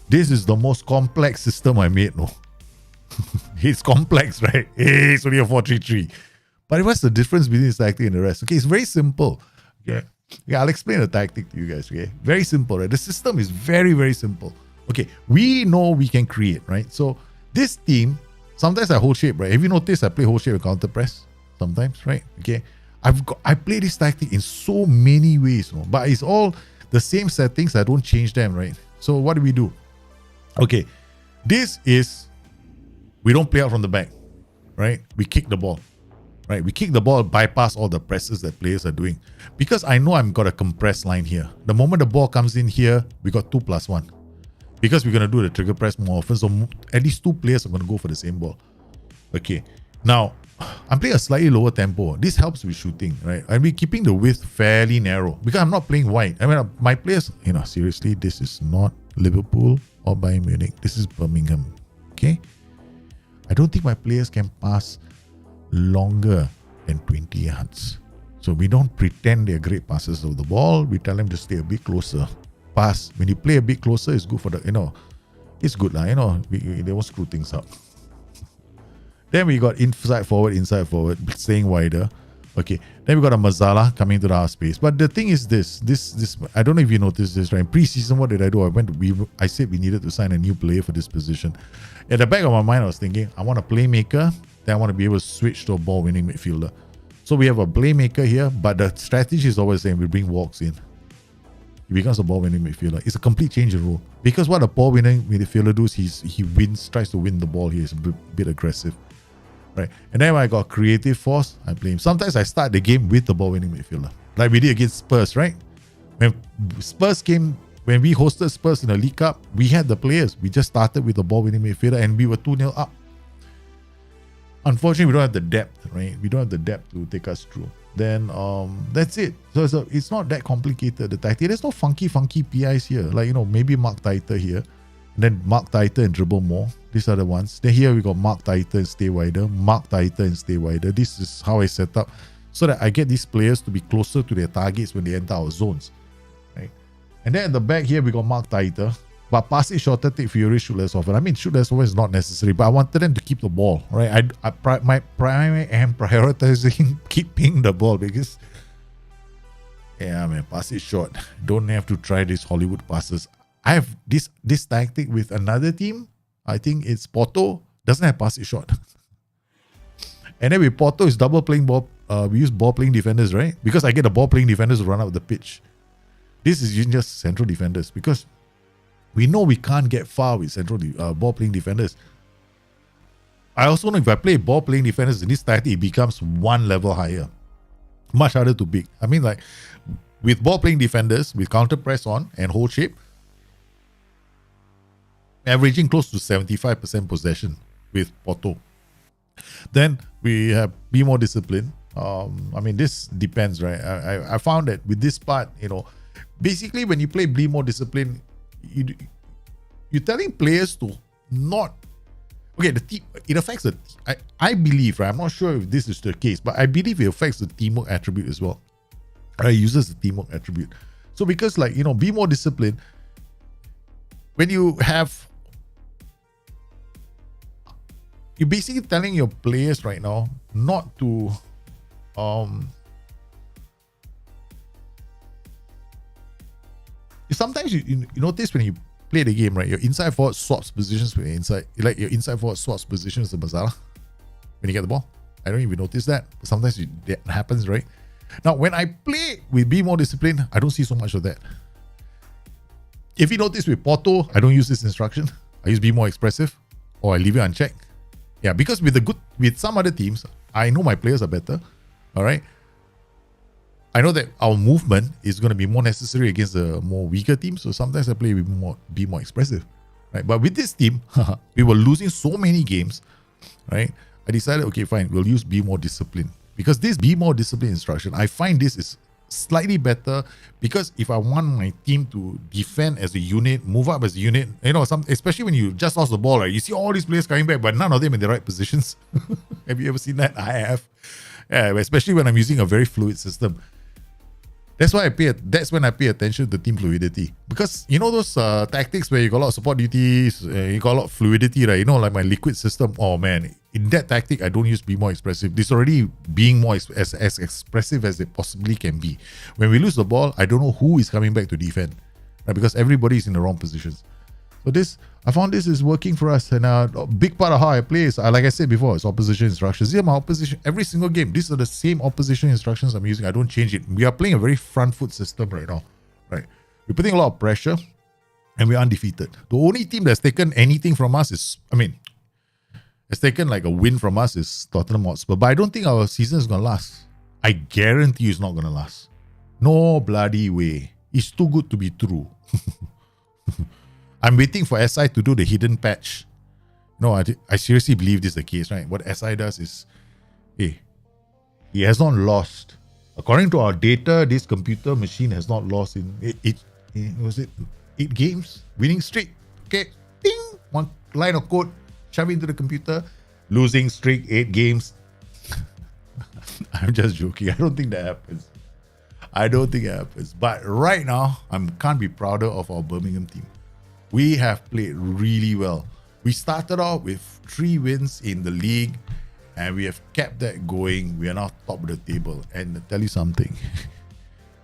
This is the most complex system I made, no? It's complex, right? Hey, it's only a 4-3-3. But what's the difference between this tactic and the rest? Okay, it's very simple. Yeah, I'll explain the tactic to you guys, okay? Very simple, right? The system is very, very simple. Okay, we know we can create, right? So this team, sometimes I hold shape, right? Have you noticed I play hold shape and counter press? Sometimes, right? Okay. I play this tactic in so many ways, no? But it's all the same settings. I don't change them, right? So what do? Okay, this is, we don't play out from the back, right? We kick the ball, right? We kick the ball, bypass all the presses that players are doing. Because I know I've got a compressed line here. The moment the ball comes in here, we got 2+1. Because we're going to do the trigger press more often, so at least 2 players are going to go for the same ball. Okay, now, I'm playing a slightly lower tempo. This helps with shooting, right? And we're keeping the width fairly narrow because I'm not playing wide. I mean, my players, seriously, this is not Liverpool or Bayern Munich. This is Birmingham, okay? I don't think my players can pass longer than 20 yards. So we don't pretend they're great passers of the ball. We tell them to stay a bit closer. Pass. When you play a bit closer, it's good for the, it's good, they won't screw things up. Then we got inside forward, staying wider. Okay. Then we got a Mazzala coming to our space. But the thing is this, I don't know if you noticed this, right? In pre-season, what did I do? I said we needed to sign a new player for this position. At the back of my mind, I was thinking, I want a playmaker. Then I want to be able to switch to a ball-winning midfielder. So we have a playmaker here, but the strategy is always the same. We bring Walks in. He becomes a ball-winning midfielder. It's a complete change of role. Because what a ball-winning midfielder does, he tries to win the ball. He is a bit aggressive. Right, and then when I got creative force, I play him. Sometimes I start the game with the ball-winning midfielder, like we did against Spurs, right? When we hosted Spurs in the League Cup, we had the players. We just started with the ball-winning midfielder, and we were 2-0 up. Unfortunately, we don't have the depth, right? We don't have the depth to take us through. Then that's it. So it's not that complicated. The tactic. There's no funky PIs here. Like maybe mark tighter here, and then mark tighter and dribble more. These are the ones. Then here we got mark tighter and stay wider. Mark tighter and stay wider. This is how I set up so that I get these players to be closer to their targets when they enter our zones. Right? And then at the back here, we got mark tighter. But pass it shorter, take Fury, shoot less often. I mean, shoot less often is not necessary, but I wanted them to keep the ball, right? My primary am prioritizing keeping the ball because, yeah, man, pass it short. Don't have to try these Hollywood passes. I have this tactic with another team. I think it's Porto. Doesn't have pass it short. And then with Porto, it's double playing ball. We use ball playing defenders, right? Because I get the ball playing defenders to run up the pitch. This is using just central defenders because we know we can't get far with central ball playing defenders. I also know if I play ball playing defenders in this tactic, it becomes one level higher. Much harder to beat. I mean, like with ball playing defenders, with counter press on and hold shape, averaging close to 75% possession with Porto. Then we have be more disciplined. I mean, this depends, right? I found that with this part, basically when you play be more disciplined, you're telling players to not. Okay, the team, it affects the. I believe, right? I'm not sure if this is the case, but I believe it affects the teamwork attribute as well. Right, it uses the teamwork attribute. So because be more disciplined. When you have, you're basically telling your players right now not to. Sometimes you notice when you play the game, right? Your inside forward swaps positions with your inside. Like your inside forward swaps positions with Mazzala when you get the ball. I don't even notice that. But sometimes that happens, right? Now, when I play with be more disciplined, I don't see so much of that. If you notice with Porto, I don't use this instruction. I use be more expressive, or I leave it unchecked. Yeah, because with some other teams, I know my players are better. All right. I know that our movement is going to be more necessary against the more weaker teams. So sometimes I play with be more expressive. Right. But with this team, we were losing so many games. Right. I decided, okay, fine, we'll use be more disciplined. Because this be more disciplined instruction, I find this is slightly better because if I want my team to defend as a unit, move up as a unit, especially when you just lost the ball, right? You see all these players coming back, but none of them in the right positions. Have you ever seen that? I have. Yeah, especially when I'm using a very fluid system. That's when I pay attention to team fluidity. Because those tactics where you got a lot of support duties, you got a lot of fluidity, right? Like my liquid system. Oh man, in that tactic, I don't use be more expressive. This already being more as expressive as it possibly can be. When we lose the ball, I don't know who is coming back to defend, right? Because everybody is in the wrong positions. So I found this is working for us. And a big part of how I play is, like I said before, it's opposition instructions. These are my opposition. Every single game, these are the same opposition instructions I'm using. I don't change it. We are playing a very front foot system right now. Right? We're putting a lot of pressure and we're undefeated. The only team that's taken anything from us has taken like a win from us is Tottenham Hotspur. But I don't think our season is going to last. I guarantee you it's not going to last. No bloody way. It's too good to be true. I'm waiting for SI to do the hidden patch. No, I seriously believe this is the case, right? What SI does is, he has not lost. According to our data, this computer machine has not lost in 8 games, winning streak. Okay, ding, one line of code, shove into the computer, losing streak, 8 games. I'm just joking. I don't think that happens. But right now, I can't be prouder of our Birmingham team. We have played really well. We started off with 3 wins in the league and we have kept that going. We are now top of the table. And to tell you something,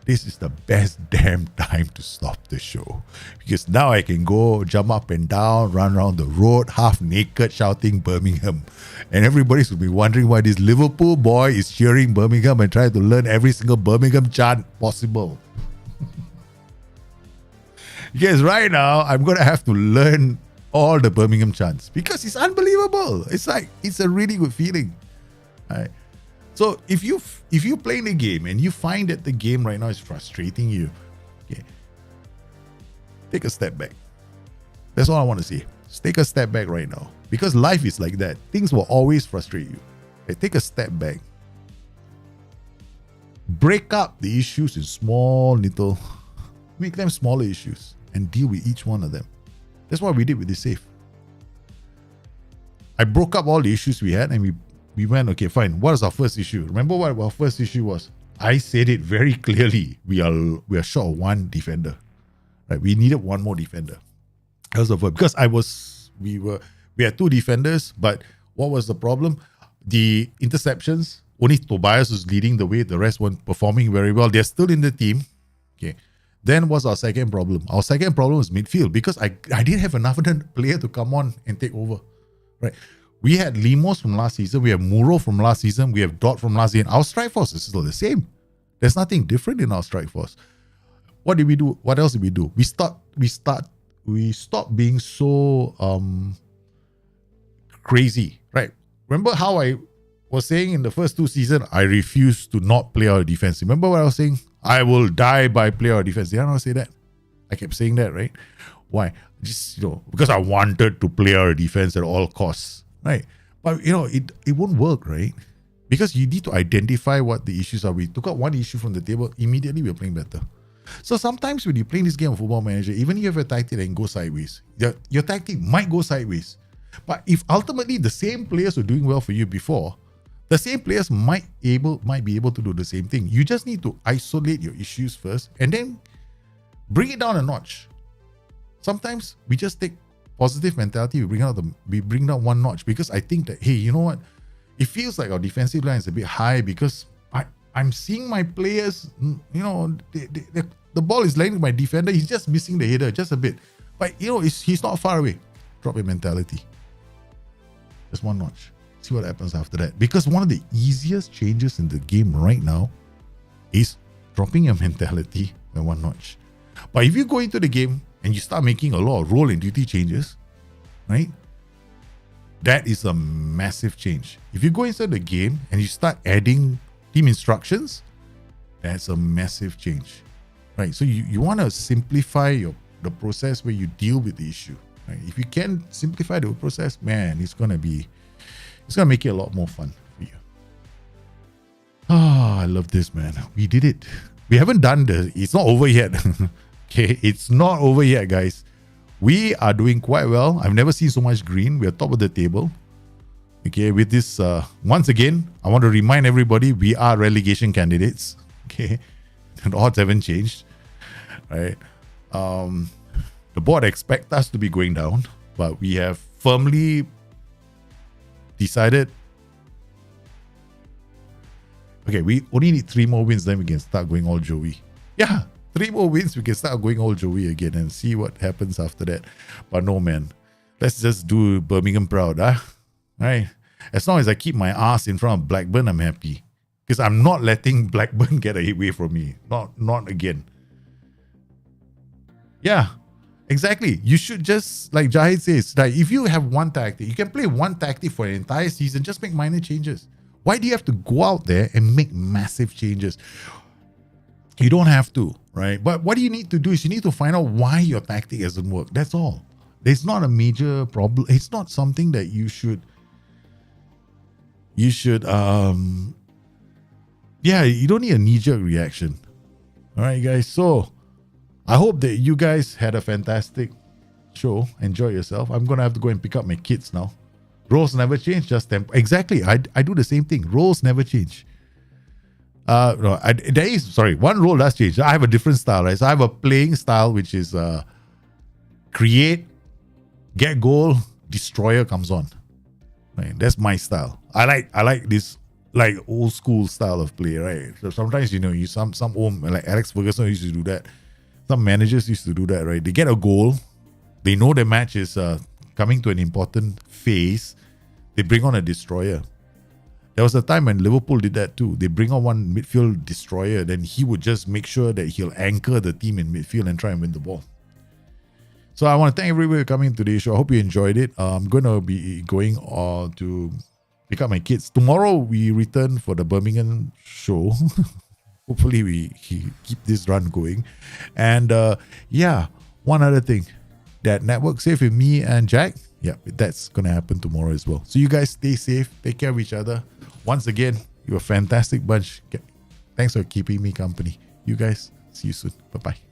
this is the best damn time to stop the show. Because now I can go jump up and down, run around the road, half naked, shouting Birmingham. And everybody's will be wondering why this Liverpool boy is cheering Birmingham and trying to learn every single Birmingham chant possible. Because right now, I'm going to have to learn all the Birmingham chants because it's unbelievable. It's a really good feeling. Right? So if you're playing the game and you find that the game right now is frustrating you, okay, take a step back. That's all I want to say. Just take a step back right now because life is like that. Things will always frustrate you. Okay, take a step back. Break up the issues in make them smaller issues and deal with each one of them. That's what we did with this save. I broke up all the issues we had and we went, okay, fine. What is our first issue? Remember what our first issue was? I said it very clearly. We are short of one defender. Right? We needed one more defender. That was the word. Because we had two defenders, but what was the problem? The interceptions, only Tobias was leading the way. The rest weren't performing very well. They're still in the team. Okay. Then was our second problem. Our second problem was midfield because I didn't have enough player to come on and take over. Right. We had Limos from last season. We have Muro from last season. We have Dot from last season. Our strike force is still the same. There's nothing different in our strike force. What did we do? What else did we do? We stopped being so crazy. Right. Remember how I was saying in the first two seasons, I refused to not play our defense. Remember what I was saying? I will die by play our defense. Did I not say that? I kept saying that, right? Why? Just, because I wanted to play our defense at all costs, right? But, it won't work, right? Because you need to identify what the issues are. We took out one issue from the table, immediately we're playing better. So sometimes when you play this game of Football Manager, even if you have a tactic and go sideways, your tactic might go sideways. But if ultimately the same players were doing well for you before, the same players might be able to do the same thing. You just need to isolate your issues first and then bring it down a notch. Sometimes we just take positive mentality, we bring down one notch because I think that, hey, you know what? It feels like our defensive line is a bit high because I'm seeing my players, the ball is landing my defender. He's just missing the header just a bit. But, he's not far away. Drop your mentality. Just one notch. See what happens after that. Because one of the easiest changes in the game right now is dropping your mentality by one notch. But if you go into the game and you start making a lot of role and duty changes, right? That is a massive change. If you go inside the game and you start adding team instructions, that's a massive change, right? So you want to simplify the process where you deal with the issue, right? If you can simplify the process, man, it's gonna make it a lot more fun for you. I love this, man. We did it. We haven't done it's not over yet. Okay, it's not over yet, guys. We are doing quite well. I've never seen so much green. We are top of the table. Okay, with this, once again, I want to remind everybody, we are relegation candidates. Okay, the odds haven't changed, right? The board expect us to be going down, but we have firmly decided, okay, we only need 3 more wins, then we can start going all Joey. Yeah, 3 more wins, we can start going all Joey again and see what happens after that. But no, man, let's just do Birmingham proud, right? As long as I keep my ass in front of Blackburn, I'm happy. Because I'm not letting Blackburn get away from me. Not again. Yeah, exactly. You should just, like Jahid says, like if you have one tactic, you can play one tactic for an entire season, just make minor changes. Why do you have to go out there and make massive changes? You don't have to, right? But what you need to do is you need to find out why your tactic doesn't work. That's all. It's not a major problem. It's not something that you should you don't need a knee-jerk reaction. All right, guys. So I hope that you guys had a fantastic show. Enjoy yourself. I'm going to have to go and pick up my kids now. Roles never change, just tempo. Exactly. I do the same thing. Roles never change. One role does change. I have a different style, right? So I have a playing style, which is create, get goal, destroyer comes on. Right? That's my style. I like this like old school style of play, right? So sometimes some old, like Alex Ferguson used to do that. Some managers used to do that, right? They get a goal, they know the match is coming to an important phase, they bring on a destroyer. There was a time when Liverpool did that too. They bring on one midfield destroyer, then he would just make sure that he'll anchor the team in midfield and try and win the ball. So I want to thank everybody for coming to today's show. I hope you enjoyed it. I'm going to be going to pick up my kids. Tomorrow we return for the Birmingham show. Hopefully we keep this run going. And one other thing. That network safe with me and Jack. Yeah, that's going to happen tomorrow as well. So you guys stay safe. Take care of each other. Once again, you're a fantastic bunch. Thanks for keeping me company. You guys, see you soon. Bye-bye.